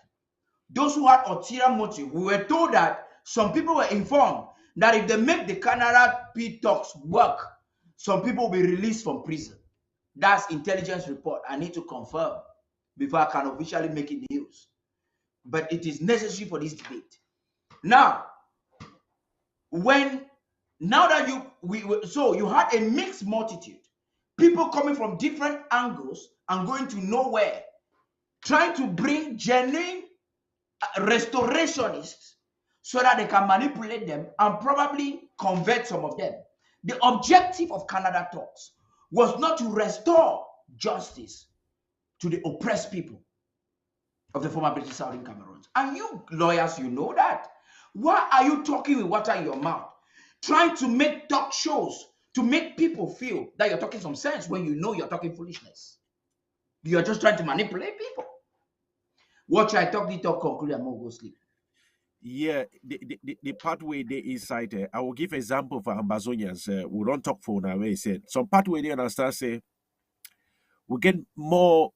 those who had ulterior motive. We were told that some people were informed that if they make the Canada peace talks work, some people will be released from prison. That's intelligence report. I need to confirm before I can officially make it news. But it is necessary for this debate. Now, so you had a mixed multitude, people coming from different angles and going to nowhere, trying to bring genuine restorationists so that they can manipulate them and probably convert some of them. The objective of Canada talks was not to restore justice to the oppressed people of the former British Southern Cameroons. And you lawyers, you know that. Why are you talking with water in your mouth? Trying to make talk shows to make people feel that you're talking some sense when you know you're talking foolishness. You're just trying to manipulate people. Watch I talk the talk, conclude, and go sleep. Yeah, the pathway they inside. I will give example for Ambazonians. We don't talk for now. He said some pathway they understand. Say we get more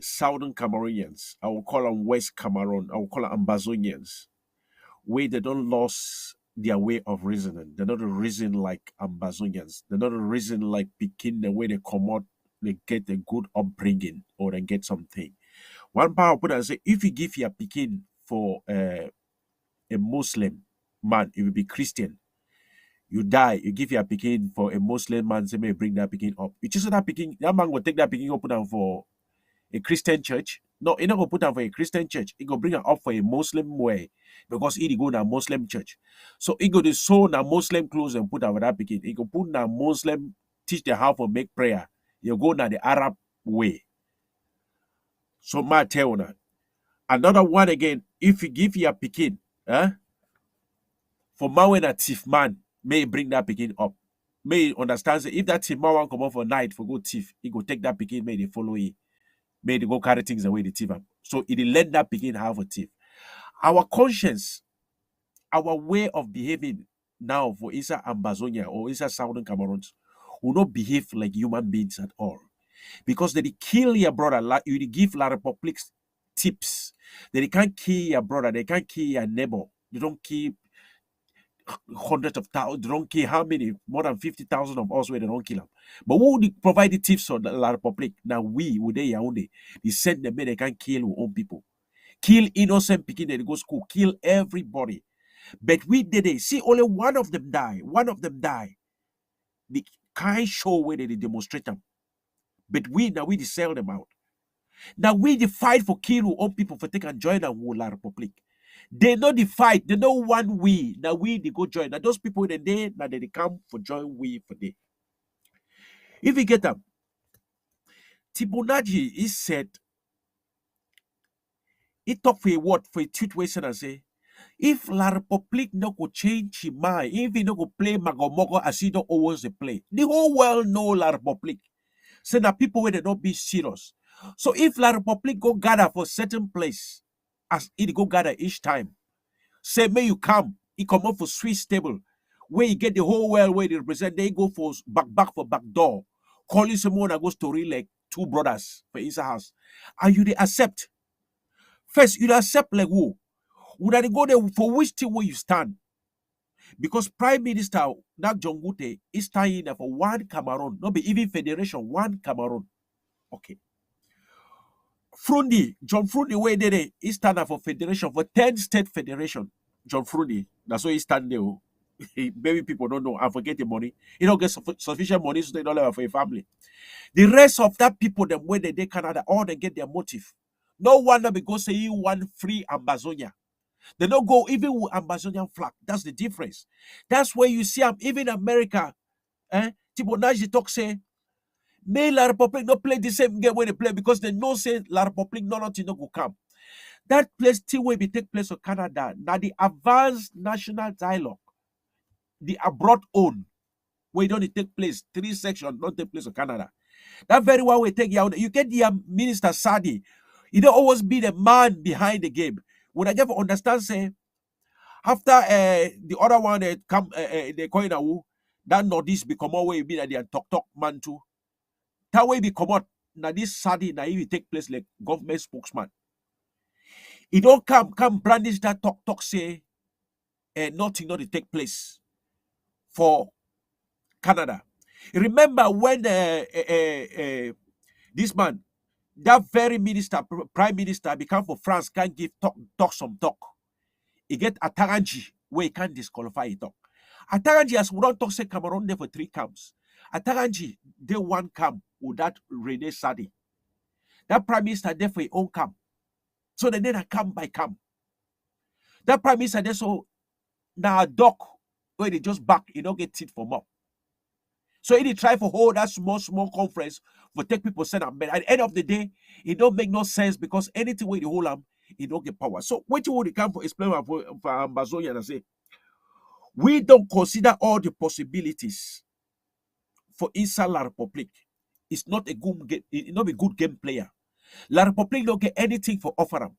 Southern Cameroonians. I will call them West Cameroon. I will call them Ambazonians. Where they don't lose their way of reasoning. They're not reason like Ambazonians. They're not reason like Pekin. The way they come out, they get a good upbringing or they get something. One power put and say, if you give your Pekin for a Muslim man, it will be Christian. You die, you give your Pekin for a Muslim man, say may bring that Pekin up. You just that Pekin, that man will take that Pekin up put down for a Christian church. No, he not gonna put down for a Christian church. He gonna bring it up for a Muslim way because he go to a Muslim church. So he go to sew na Muslim clothes and put over that Pekin. He go put na Muslim teach them how to make prayer. You go na the Arab way. So my tell you, another one again, if you give your Pekin, for man when a thief man may bring that Pekin up. May understand say if that thief man want come up for night for go thief, he go take that Pekin, may they follow it. May they go carry things away the thief. So it let that Pekin have a thief. Our conscience, our way of behaving now for Isa Ambazonia or Isa Southern Cameroons will not behave like human beings at all. Because they kill your brother, you give La Republic tips. They can't kill your brother, they can't kill your neighbor. They don't kill hundreds of thousands, they don't kill how many, more than 50,000 of us where they don't kill them. But who would provide the tips for the La Republic? Now we, with the Yaounde, they send them, they can't kill our own people. Kill innocent people, they go school, kill everybody. But we did it. See, only one of them die. One of them die. The kind show where they demonstrate them. But we now we sell them out. Now we the fight for kill our own people for take and join the La Republic. They know the fight. They know one we. Now we they go join. Now those people in the day now they come for join we for day. If you get them, Tibonaji is said. He talk for a word for a situation and say, if La Republic no go change his mind, if he no go play Magomogo as he don't always play, the whole world know La Republic. So that people where they don't be serious. So if La Republic go gather for certain place, as it go gather each time, say may you come, he come up for Swiss table, where you get the whole world where they represent, they go for back for back door, calling someone that goes to like two brothers for his house. And you they accept. First, you accept like who? Would I go there for which team where you stand? Because Prime Minister Nak Jongute is standing there for one Cameroon, not be even federation, one Cameroon. Okay. Frundi, John Frundi, where they is standing for federation, for 10 state federation. John Frundi, that's why he stand there. maybe people don't know and forget the money. You don't get sufficient money so they don't have for a family. The rest of that people, them when they Canada, all they get their motive. No wonder because say you want free Ambazonia. They don't go even with Ambazonian flag. That's the difference. That's where you see even America. Tibonaji talk say, may La Republic not play the same game when they play because they know say La Republic nothing no go come. That place still will be take place in Canada. Now the advanced national dialogue, the abroad own, where it don't take place, 3 sections don't take place in Canada. That very well we take Yaounde. You get the Minister Sadi. He don't always be the man behind the game. When I never understand, say, after the other one come, they call it that Northeast become away be that they talk man too. That way be come out. Now this Sadi now he take place like government spokesman. He don't come brandish that talk say nothing not to take place for Canada. Remember when this man, that very minister, prime minister, become for France, can't give talk some talk. He get Ataranji where he can't disqualify it talk. Ataranji has we don't talk say Cameroon there for 3 camps. Ataranji they 1 camp with that Rene Sadi. That prime minister there for his own camp. So they need a camp by camp. That prime minister there so now a doc where they just back, you don't get it for more. So he try for hold that small conference for take people send them. But at the end of the day, it don't make no sense because anything where they hold them, it don't get power. So what you want to come for explain for Ambazonia and say, we don't consider all the possibilities for inside La Republic. It's not a good game, it's not a good game player. La Republic don't get anything for offer them.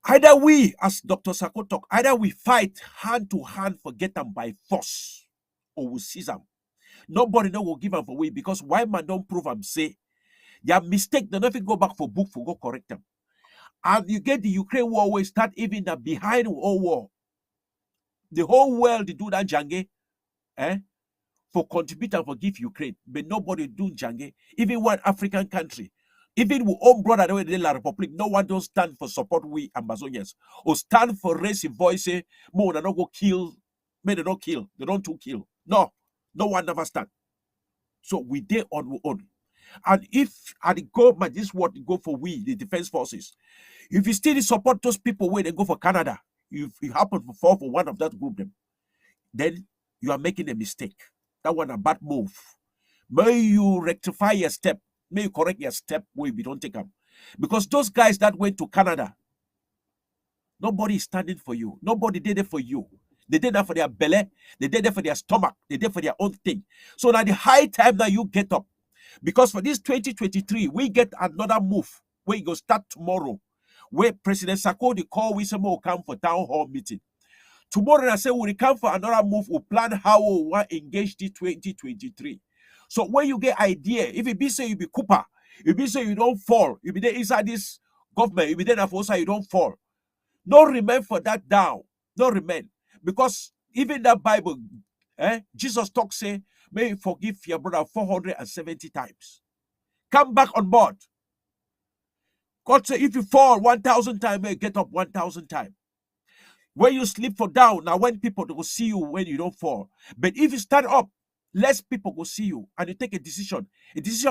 Either we, as Dr. Sako talk, either we fight hand to hand for get them by force, or we seize them. Nobody no will give them for way because why man don't prove them say their mistake, they never go back for book for go correct them. And you get the Ukraine war where start even the behind all war. The whole world they do that jange, for contribute and forgive Ukraine, but nobody do jange. Even one African country, even with own brother the La Republic, no one don't stand for support we Amazonians or stand for raising voice. Say more than not go kill, may they not kill, they don't to kill. No one never stand. So we did on we own. And if at the government, this is what they go for we, the defense forces. If you still support those people when they go for Canada, if you happen to fall for one of that group, then you are making a mistake. That one a bad move. May you rectify your step. May you correct your step where we don't take them. Because those guys that went to Canada, nobody is standing for you. Nobody did it for you. They did that for their belly. They did that for their stomach. They did for their own thing. So now the high time that you get up. Because for this 2023, we get another move where it go start tomorrow. Where President Sarkozy call we some will come for town hall meeting. Tomorrow I say we come for another move. We plan how we want to engage the 2023. So when you get idea, if it be say you be Cooper, if it be say you don't fall, you be there inside this government, you be there for you don't fall. No remain for that down. No remain. Because even that Bible, Jesus talk say, may you forgive your brother 470 times. Come back on board. God say, if you fall 1,000 times, may you get up 1,000 times. When you sleep for down, now when people will see you when you don't fall. But if you stand up, less people will see you and you take a decision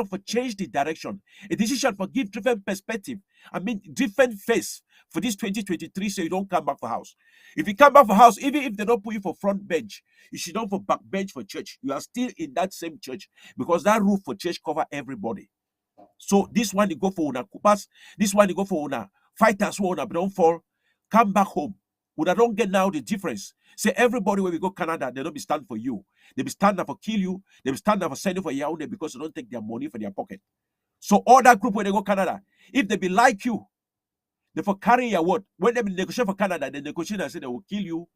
for change the direction, a decision for give different perspective. I mean, different face for this 2023 so you don't come back for house. If you come back for house, even if they don't put you for front bench, you should not for back bench for church. You are still in that same church because that roof for church cover everybody. So this one you go for una Kupas, this one you go for una fighters who una don't fall, come back home. Would I don't get now the difference? Say everybody when we go Canada, they don't be stand for you. They be stand up for kill you. They be stand up for send you for Yaounde because they don't take their money for their pocket. So all that group when they go Canada, if they be like you, they for carry your word. When they negotiate for Canada, they negotiate and say they will kill you.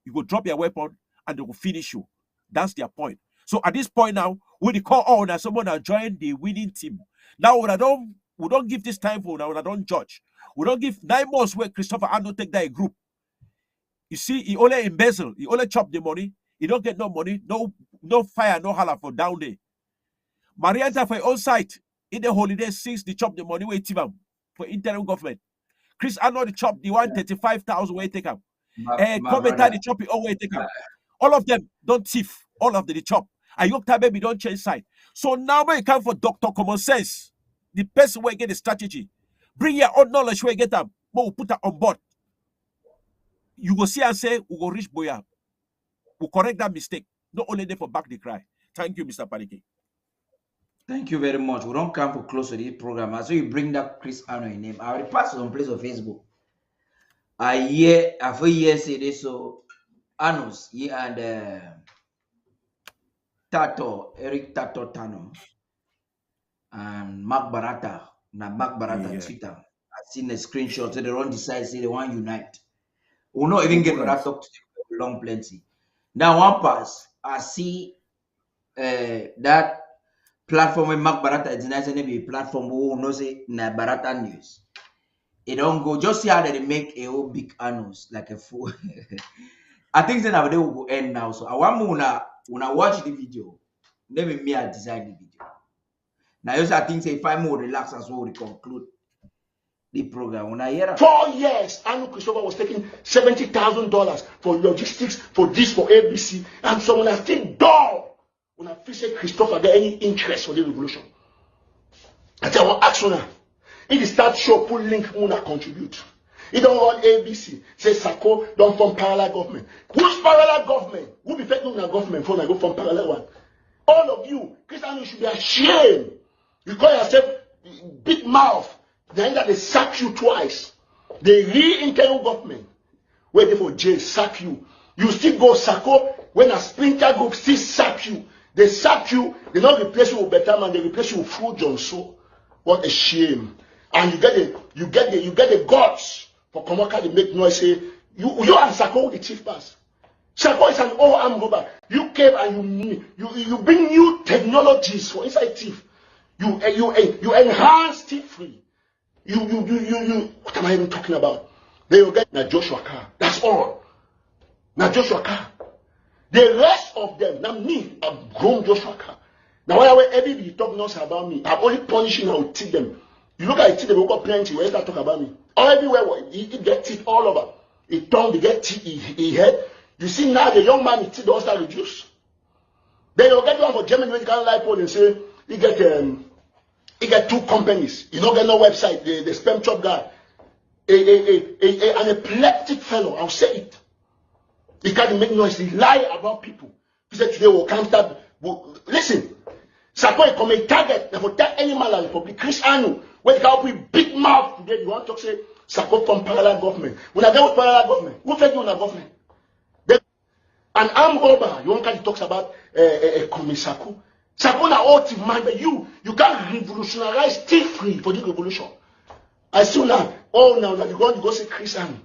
You go drop your weapon and they will finish you. That's their point. So at this point now, when they call on as someone that join the winning team. Now we don't give this time for now. We don't judge. We don't give 9 months where Christopher Arnold take that group. You see, he only embezzle, he only chop the money, he don't get no money, no fire, no holla for down there. Marianta for own site, in the holiday since they chop the money where Tivam for interim government. Chris Arnold chop the 135,000 where take up. Commentator the chop it always take am. All of them don't thief. All of them the chop. And you baby don't change side. So now when you come for Dr. Common Sense, the person where get the strategy, bring your own knowledge where you get them, but we put that on board. You go see and say, we go reach Boya. We correct that mistake. Not only there for back the cry. Thank you, Mr. Paddy. Thank you very much. We don't come for close to this program. As you bring that Chris Ano in name, I already passed on place on Facebook. I for years say this so Anos, and Tato, Eric Tato Tano, and Mark Barata, Twitter. I've seen the screenshot, so they don't decide, say they want to unite. We'll not even get that talk to them long plenty. Now one pass, I see that platform where Mark Barata is nice and a platform who knows it na Barata news. It don't go just see how they make a whole big annons like a fool. I think then they will go end now. So I want when I watch the video, then me I design the video. Now also I think say if I'm more relaxed as well, we conclude the program. When I hear 4 years, Anu Christopher was taking $70,000 for logistics, for this, for ABC, and someone has still done. When I feel say Christopher get any interest for the revolution, I tell one action now. If the start show pull link, Una contribute. He don't run ABC. Say Sako don't form parallel government. Which parallel government? Who be fake Una government for I go from parallel one? All of you, Christian, you should be ashamed. You call yourself big mouth. Then that they sack you twice. They re-internal government. Where they for jail sack you. You still go Sako when a Splinter group still sack you. They sack you. They not replace you with better man. They replace you with Full Johnson. What a shame! And you get the guts for Komaka to make noise. Say you and Sako the chief pass. Sako is an old arm robber. You came and you bring new technologies for inside thief. You enhance thief free. You what am I even talking about? They will get now Joshua Carr. That's all. Now Joshua Carr. The rest of them, now me, I've grown Joshua Carr. Now when everybody talk nonsense about me, I'm only punishing and teach them. You look at it, they will got plenty. Where they talk about me? All everywhere, he get teeth all over. He tongue, they get teeth, he head. You see now the young man, his teeth don't start reduce. Then you get one for Germany when you can't lie and say he get 2 companies. You don't get no website. The spam chop guy, an epileptic fellow. I'll say it. He can't make noise. He lie about people. He said today will come start. Listen, Sako come a target. They will tell any man like Republic Chris Anu. When they come with big mouth today, you want to say Sako from parallel government. When I get with parallel government, who fed you in a government? An armed robber, you want to talk about Sako. Sako na ultimate man, but you can't revolutionize still free for the revolution. I still now, now you go say Chris Anu.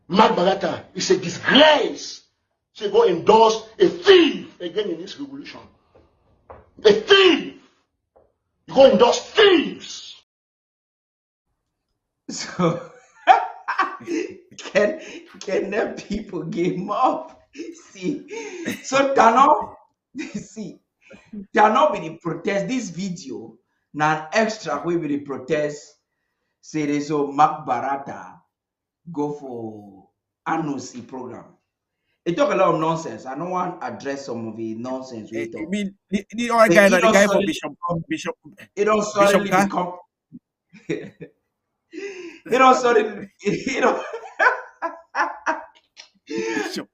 Mark Barata is a disgrace. So go endorse a thief again in this revolution. A thief. You go endorse thieves. So can the people game up? See, so cannot see. Cannot be the protest. This video now extra will be the protest. Say they so Mark Barata go for Anusi program. It talk a lot of nonsense. I don't want to address some of the nonsense we talk. I mean, the other guy, the guy for Bishop. It don't suddenly become. It don't suddenly. It don't.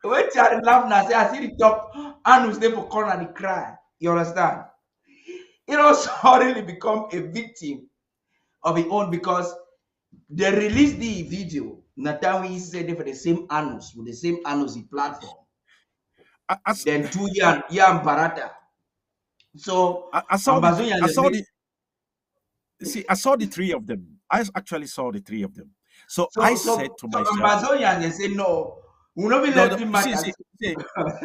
Wait till I laugh now. Say I see the top. Anus there for corner and cry. You understand? It don't suddenly become a victim of his own because they released the video. Natawi said for the same anus with the same anus platform. Then 2 years, Barata. So I saw the 3 of them. I actually saw the 3 of them. So I said to myself, Ambazonian, they say no. We'll not be left in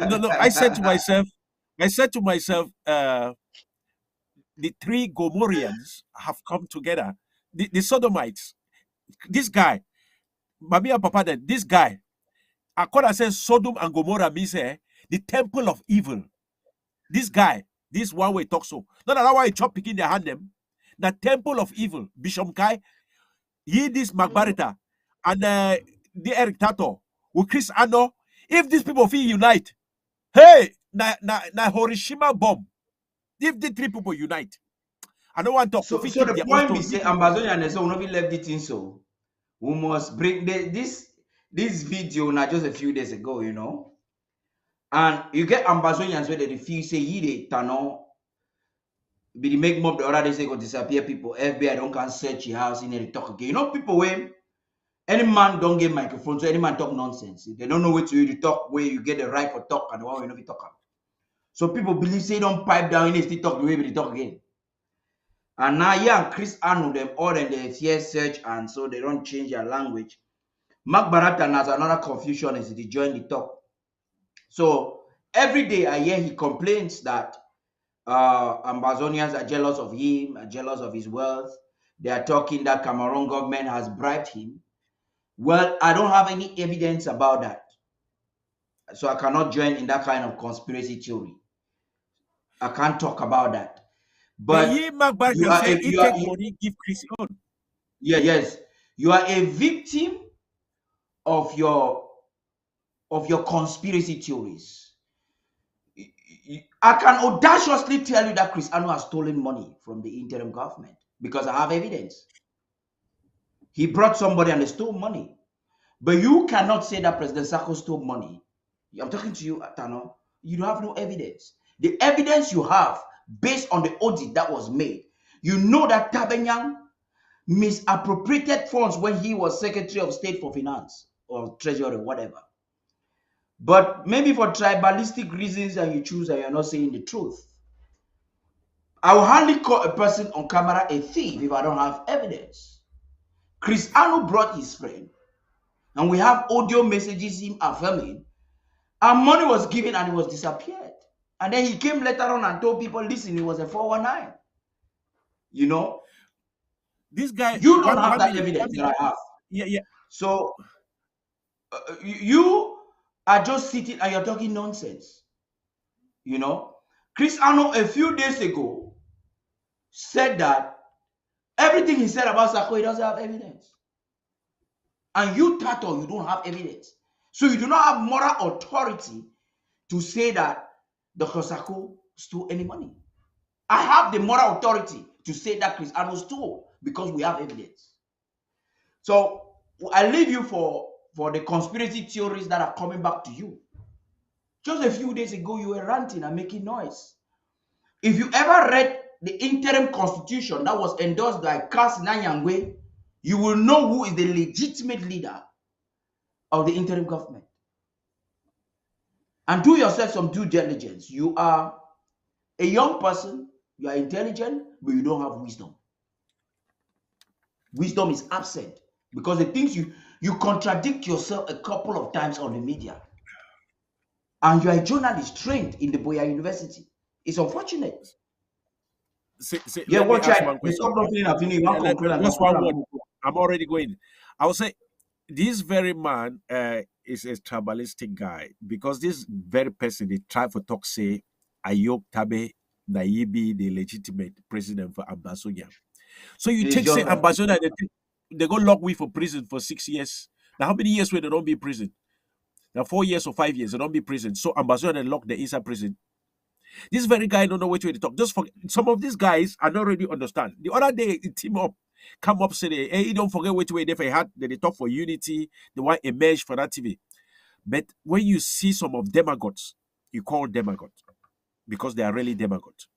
no. I said to myself, the 3 Gomorrans have come together. The Sodomites. This guy, Mami and Papa, then this guy, according to says Sodom and Gomorrah means the temple of evil. This guy, this one way talk so. Not that why he chop picking their hand them. The temple of evil, Bishop Kai, ye this Magbarita, and the Eric Tato, with Chris Ano. If these people feel unite, hey, na Hiroshima bomb. If the three people unite, I don't want to So keep the their own point be story. say Amazonian and so we not left it in so. We must bring this video now just a few days ago, you know. And you get Amazonians where they refuse say he they tano be the make mob the other days they go disappear people. FBI don't can search your house in the talk again. You know, people when any man don't get microphone, so any man talk nonsense. They don't know what to talk where you get the right for talk and the one we not be talk. So people believe say don't pipe down if they talk the way they talk again. And now yeah, Chris Anu them all in the fear search and so they don't change their language. Mark Baratan has another confusion is he join the talk. So every day I hear he complains that Amazonians are jealous of him, are jealous of his wealth. They are talking that Cameroon government has bribed him. Well, I don't have any evidence about that. So I cannot join in that kind of conspiracy theory. I can't talk about that. But you are a, you are, money, give Chris on. yeah, yes. You are a victim of your conspiracy theories. I can audaciously tell you that Chris Anu has stolen money from the interim government because I have evidence. He brought somebody and they stole money. But you cannot say that President Sako stole money. I'm talking to you, Tano. You have no evidence. The evidence you have, based on the audit that was made, you know that Tabenyang misappropriated funds when he was Secretary of State for Finance or Treasury or whatever. But maybe for tribalistic reasons and you choose and you're not saying the truth. I will hardly call a person on camera a thief if I don't have evidence. Chris Anu brought his friend, and we have audio messages him affirming, and money was given and it was disappeared. And then he came later on and told people, listen, it was a 419. You know? This guy, you don't have that evidence that I have. Yeah. So you are just sitting and you're talking nonsense. You know? Chris Anu a few days ago said that everything he said about Sako, he doesn't have evidence. And you, Tato, you don't have evidence. So you do not have moral authority to say that Dr. Sako stole any money. I have the moral authority to say that Chris Anu stole because we have evidence. So I leave you for the conspiracy theories that are coming back to you. Just a few days ago, you were ranting and making noise. If you ever read the interim constitution that was endorsed by Kas Nanyangwe, you will know who is the legitimate leader of the interim government. And do yourself some due diligence. You are a young person, you are intelligent, but you don't have wisdom. Wisdom is absent because the things you contradict yourself a couple of times on the media. And you are a journalist trained in the Boya University. It's unfortunate. Yeah, watch out. Just one word. I'm already going. I will say this very man is a tribalistic guy because this very person they try for talk say Ayok Tabe Naibi the legitimate president for Ambazonia. So you take say Ambazonia they go lock we for prison for 6 years. Now how many years will they don't be in prison? Now 4 years or 5 years they don't be in prison. So Ambazonia lock the inside prison. This very guy don't know which way to talk. Just for some of these guys I don't really understand. The other day it team up, come up say, hey, don't forget which way they had. They talk for unity. They want emerge for that TV. But when you see some of demagogues, you call demagogues because they are really demagogues.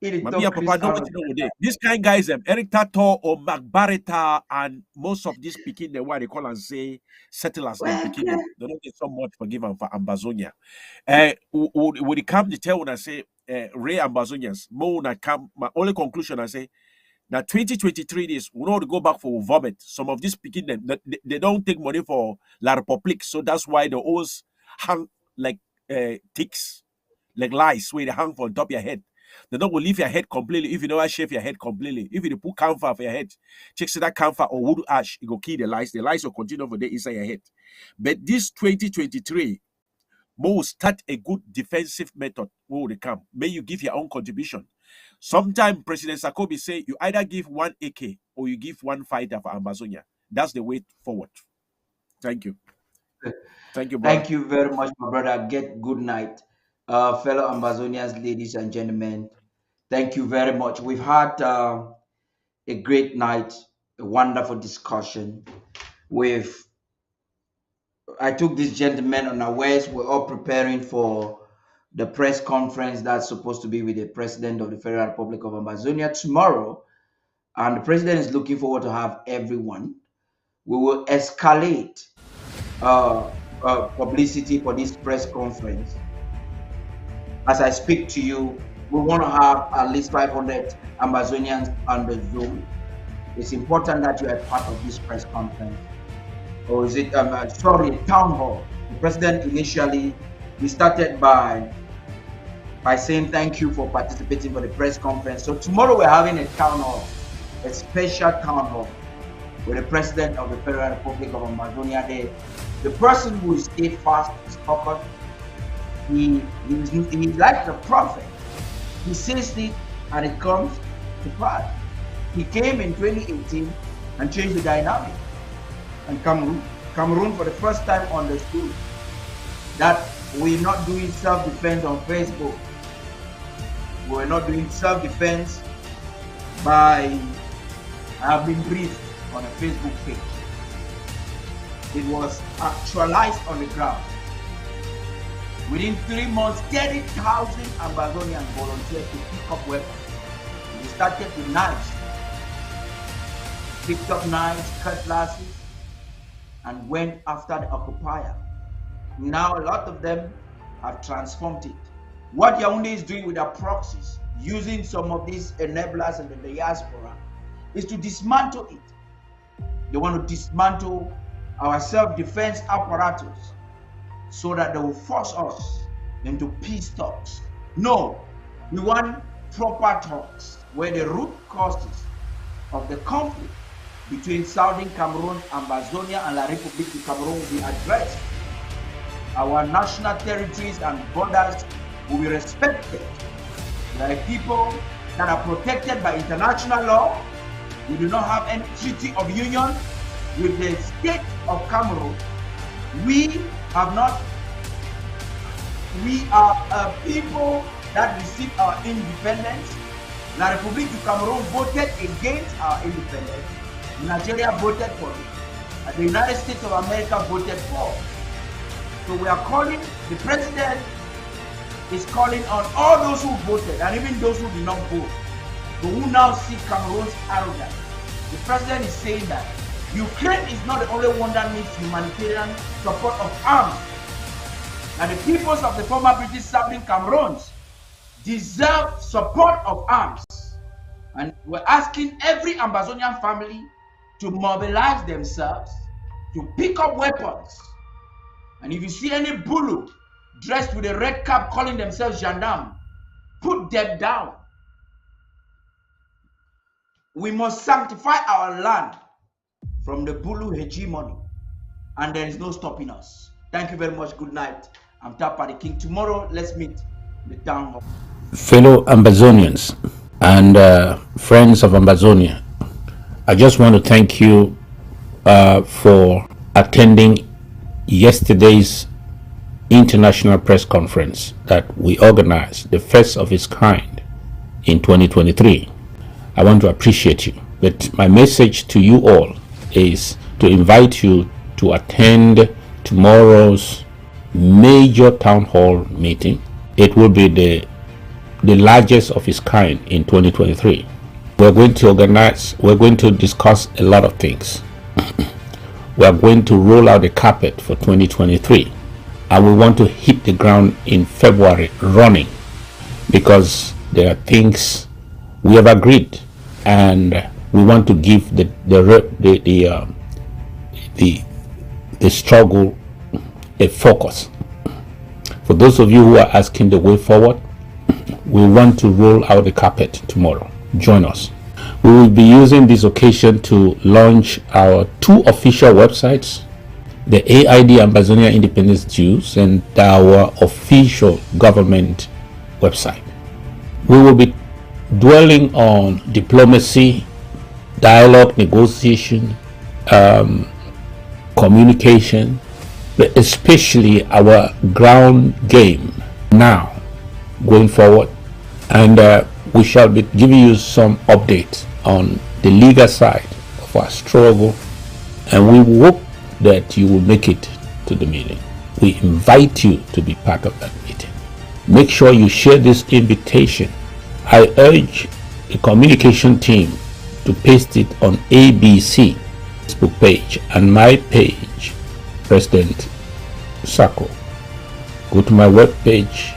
This kind of guys, Eric Tato or Mark Barretta and most of these speaking the what they call and say settlers, they don't get so much forgiven for Ambazonia. Would it come to tell when I say Ray Ambazonians, my only conclusion I say that 2023 is we don't go back for vomit. Some of these speaking them they don't take money for La Republique, so that's why they always hang like ticks, like lice where they hang on top of your head. They don't will leave your head completely if you don't shave your head completely. If you put camphor for your head, check that camphor or wood ash, it will kill the lice. The lice will continue for the inside your head. But this 2023, will start a good defensive method. What will come? May you give your own contribution. Sometimes President Sakobi say you either give 1 AK or you give 1 fighter for Ambazonia. That's the way forward. Thank you. Thank you, brother. Thank you very much, my brother. Get good night. Fellow Ambazonians, ladies and gentlemen, thank you very much. We've had a great night, a wonderful discussion. I took this gentleman unawares. We're all preparing for the press conference that's supposed to be with the President of the Federal Republic of Amazonia tomorrow. And the President is looking forward to have everyone. We will escalate publicity for this press conference. As I speak to you, we want to have at least 500 Amazonians on the Zoom. It's important that you are part of this press conference. Or is it, sorry, town hall. The president initially, we started by saying thank you for participating for the press conference. So tomorrow we're having a town hall, a special town hall with the president of the Federal Republic of Amazonia there. The person who is steadfast, is focused, he's like the prophet. He says it and it comes to pass. He came in 2018 and changed the dynamic. And Cameroon for the first time understood that we're not doing self-defense on Facebook. We're not doing self-defense by having briefed on a Facebook page. It was actualized on the ground. Within 3 months, 30,000 Ambazonians volunteered to pick up weapons. They started with knives, picked up knives, cutlasses, and went after the occupier. Now a lot of them have transformed it. What Yaounde is doing with their proxies, using some of these enablers in the diaspora, is to dismantle it. They want to dismantle our self-defense apparatus so that they will force us into peace talks. No, we want proper talks where the root causes of the conflict between Southern Cameroon, Ambazonia, and La République du Cameroon will be addressed. Our national territories and borders will be respected. There are people that are protected by international law. We do not have any treaty of union with the state of Cameroon. We are a people that received our independence. La République du Cameroon voted against our independence. Nigeria voted for it, and the United States of America voted for it. So we are calling, the president is calling on all those who voted, and even those who did not vote, but who now see Cameroon's arrogance. The president is saying that Ukraine is not the only one that needs humanitarian support of arms. And the peoples of the former British Southern Cameroons deserve support of arms. And we're asking every Ambazonian family to mobilize themselves, to pick up weapons. And if you see any bulu dressed with a red cap calling themselves gendarme, put them down. We must sanctify our land from the bulu hegemony, and there is no stopping us. Thank you very much. Good night. I'm Paddy King. Tomorrow, let's meet in the town hall. Fellow Ambazonians and friends of Ambazonia, I just want to thank you for attending yesterday's international press conference that we organized, the first of its kind in 2023. I want to appreciate you. But my message to you all is to invite you to attend tomorrow's major town hall meeting. It will be the largest of its kind in 2023. We're going to discuss a lot of things. We are going to roll out the carpet for 2023, and we want to hit the ground in February running, because there are things we have agreed, and we want to give the struggle a focus. For those of you who are asking the way forward, we want to roll out the carpet tomorrow. Join us. We will be using this occasion to launch our 2 official websites, the AID Ambazonia Independence News and our official government website. We will be dwelling on diplomacy, dialogue, negotiation, communication, but especially our ground game now going forward. And we shall be giving you some updates on the legal side of our struggle, and we hope that you will make it to the meeting. We invite you to be part of that meeting. Make sure you share this invitation. I urge the communication team to paste it on ABC Facebook page and my page, President Sako. Go to my web page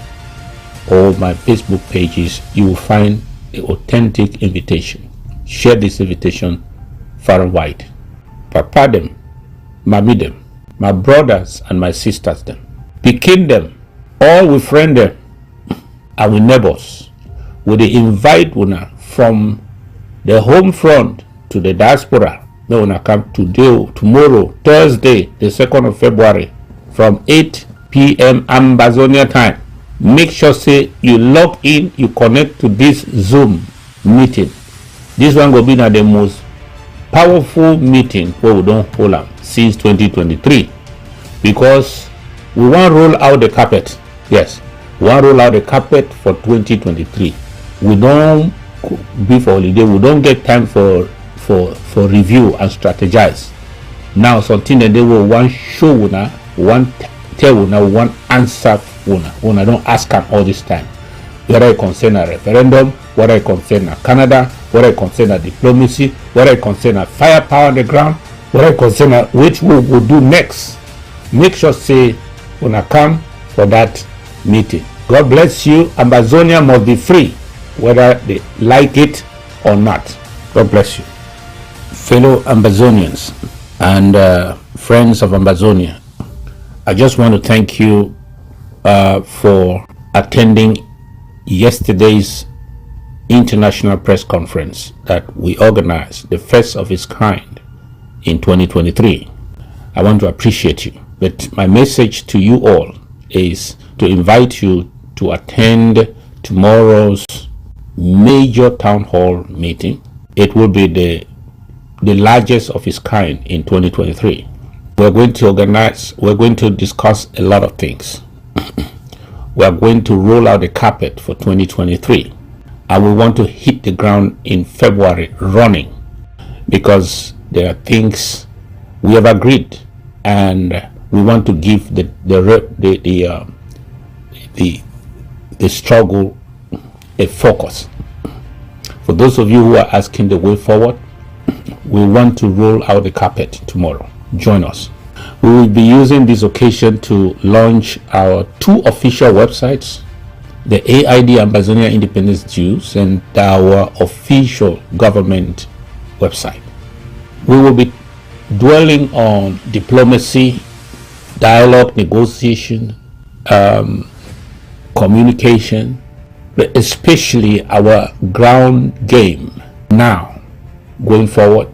or my Facebook pages. You will find the authentic invitation. Share this invitation far and wide. Papa them, Mami them, my brothers and my sisters them, pikin them, all we friend them, and we neighbors. We dey invite una from the home front to the diaspora. May una come today, tomorrow, Thursday, the 2nd of February, from 8 p.m. Ambazonia time. Make sure say you log in, you connect to this Zoom meeting. This one will be na the most powerful meeting where we don't hold am since 2023, because we want roll out the carpet. Yes, we want roll out the carpet for 2023. We don't be for holiday. We don't get time for review and strategize. Now something that they will want show una, want tell una, want answer una don't ask them all this time. Whether it concern a referendum, whether it concern a Canada, whether it concern a diplomacy, whether it concern a firepower on the ground, whether it concern a which we will do next. Make sure say una come for that meeting. God bless you. Ambazonia must be free, whether they like it or not. God bless you. Fellow Ambazonians and friends of Ambazonia, I just want to thank you for attending yesterday's international press conference that we organized, the first of its kind in 2023. I want to appreciate you, but my message to you all is to invite you to attend tomorrow's major town hall meeting. It will be the largest of its kind in 2023. We're going to discuss a lot of things. We are going to roll out the carpet for 2023, and we want to hit the ground in February running, because there are things we have agreed, and we want to give the struggle a focus. For those of you who are asking the way forward, we want to roll out the carpet tomorrow. Join us. We will be using this occasion to launch our 2 official websites, the AID Ambazonia Independence News and our official government website. We will be dwelling on diplomacy, dialogue, negotiation, communication, but especially our ground game now going forward.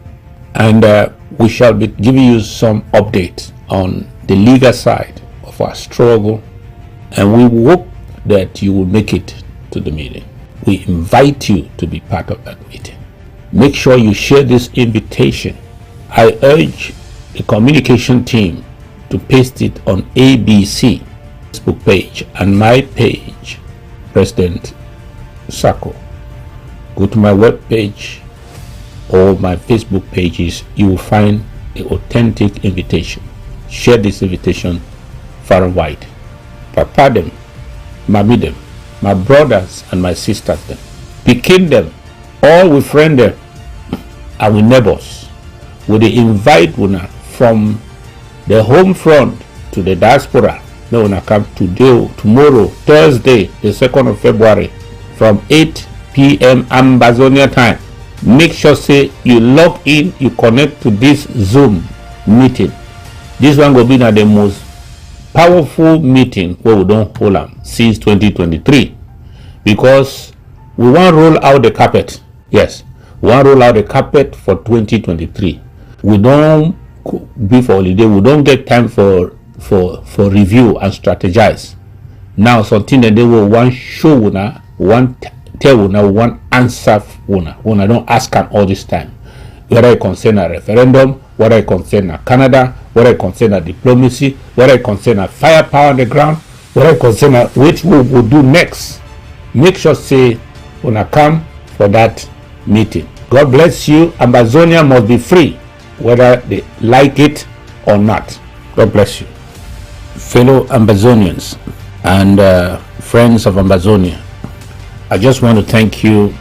And we shall be giving you some updates on the legal side of our struggle, and we hope that you will make it to the meeting. We invite you to be part of that meeting. Make sure you share this invitation. I urge the communication team to paste it on ABC Facebook page and my page, President Sako. Go to my web page or my Facebook pages. You will find the authentic invitation. Share this invitation far and wide. Papa them, Mami them, my brothers and my sisters them, pikin them, all we friend them, and we neighbors. We dey invite una from the home front to the diaspora. May una come today, tomorrow, Thursday, the 2nd of February, from 8 p.m. Ambazonia time. Make sure say you log in, you connect to this Zoom meeting. This one will be na the most powerful meeting where we don't hold am since 2023, because we want roll out the carpet. Yes, we want roll out the carpet for 2023. We don't be for holiday. We don't get time for review and strategize. Now something that they will want show una, want tell una, want answer una don't ask them all this time. Whether it concern a referendum, whether it concern a Canada, whether it concerns diplomacy, whether it concerns firepower on the ground, whether it concerns which we will do next. Make sure say when I come for that meeting. God bless you. Ambazonia must be free, whether they like it or not. God bless you. Fellow Ambazonians and friends of Ambazonia, I just want to thank you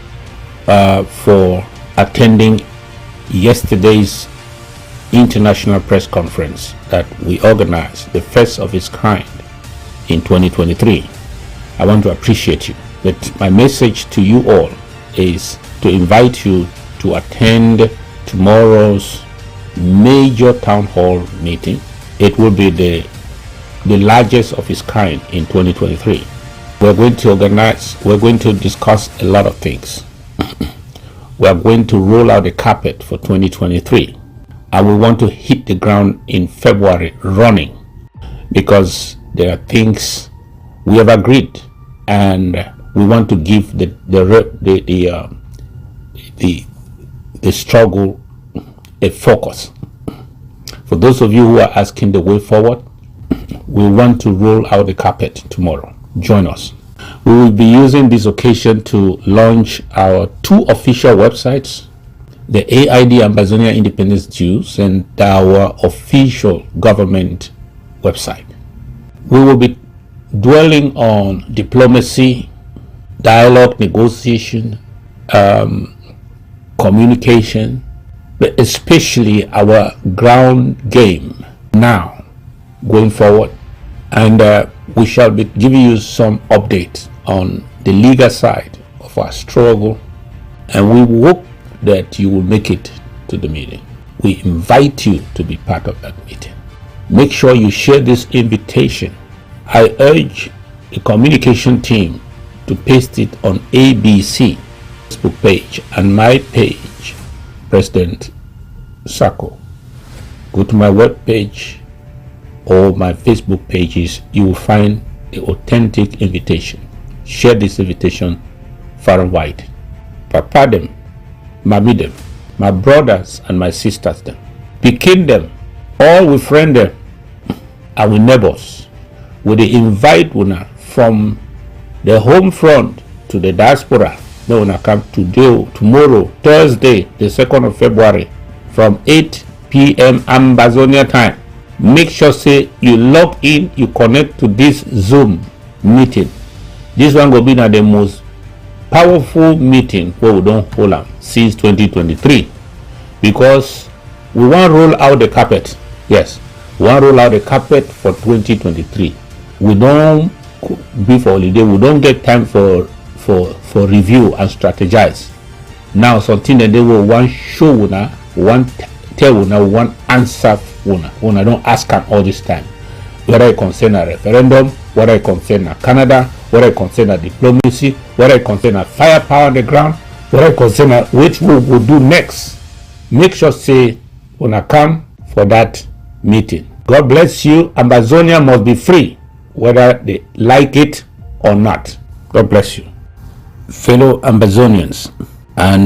for attending yesterday's international press conference that we organized, the first of its kind in 2023. I want to appreciate you. But my message to you all is to invite you to attend tomorrow's major town hall meeting. It will be the largest of its kind in 2023. We're going to discuss a lot of things. We are going to roll out the carpet for 2023, and we want to hit the ground in February running, because there are things we have agreed, and we want to give the struggle a focus. For those of you who are asking the way forward, we want to roll out the carpet tomorrow. Join us. We will be using this occasion to launch our 2 official websites, the AID Ambazonia Independence News and our official government website. We will be dwelling on diplomacy, dialogue, negotiation, communication, but especially our ground game now going forward. And we shall be giving you some updates on the legal side of our struggle, and we hope that you will make it to the meeting. We invite you to be part of that meeting. Make sure you share this invitation. I urge the communication team to paste it on ABC Facebook page and my page, President Sako. Go to my web page or my Facebook pages. You will find the authentic invitation. Share this invitation far and wide. Papa them, Mami them, my brothers and my sisters them, Pikin them, all we friend them, our neighbors. We invite una from the home front to the diaspora. They will come today, tomorrow, Thursday, the 2nd of February, from 8 p.m. Ambazonia time. Make sure say you log in, you connect to this Zoom meeting. This one will be now the most powerful meeting where we don't hold them since 2023, because we want to roll out the carpet. Yes, we want to roll out the carpet for 2023. We don't be for holiday. We don't get time for review and strategize. Now something that they will want show una, want tell una, want answer una don't ask them all this time. Whether it concern a referendum, whether it concern a Canada, whether it concern a diplomacy, whether it concern a firepower on the ground, whether it concern a which we will do next. Make sure say una come for that meeting. God bless you. Ambazonia must be free, whether they like it or not. God bless you. Fellow Ambazonians and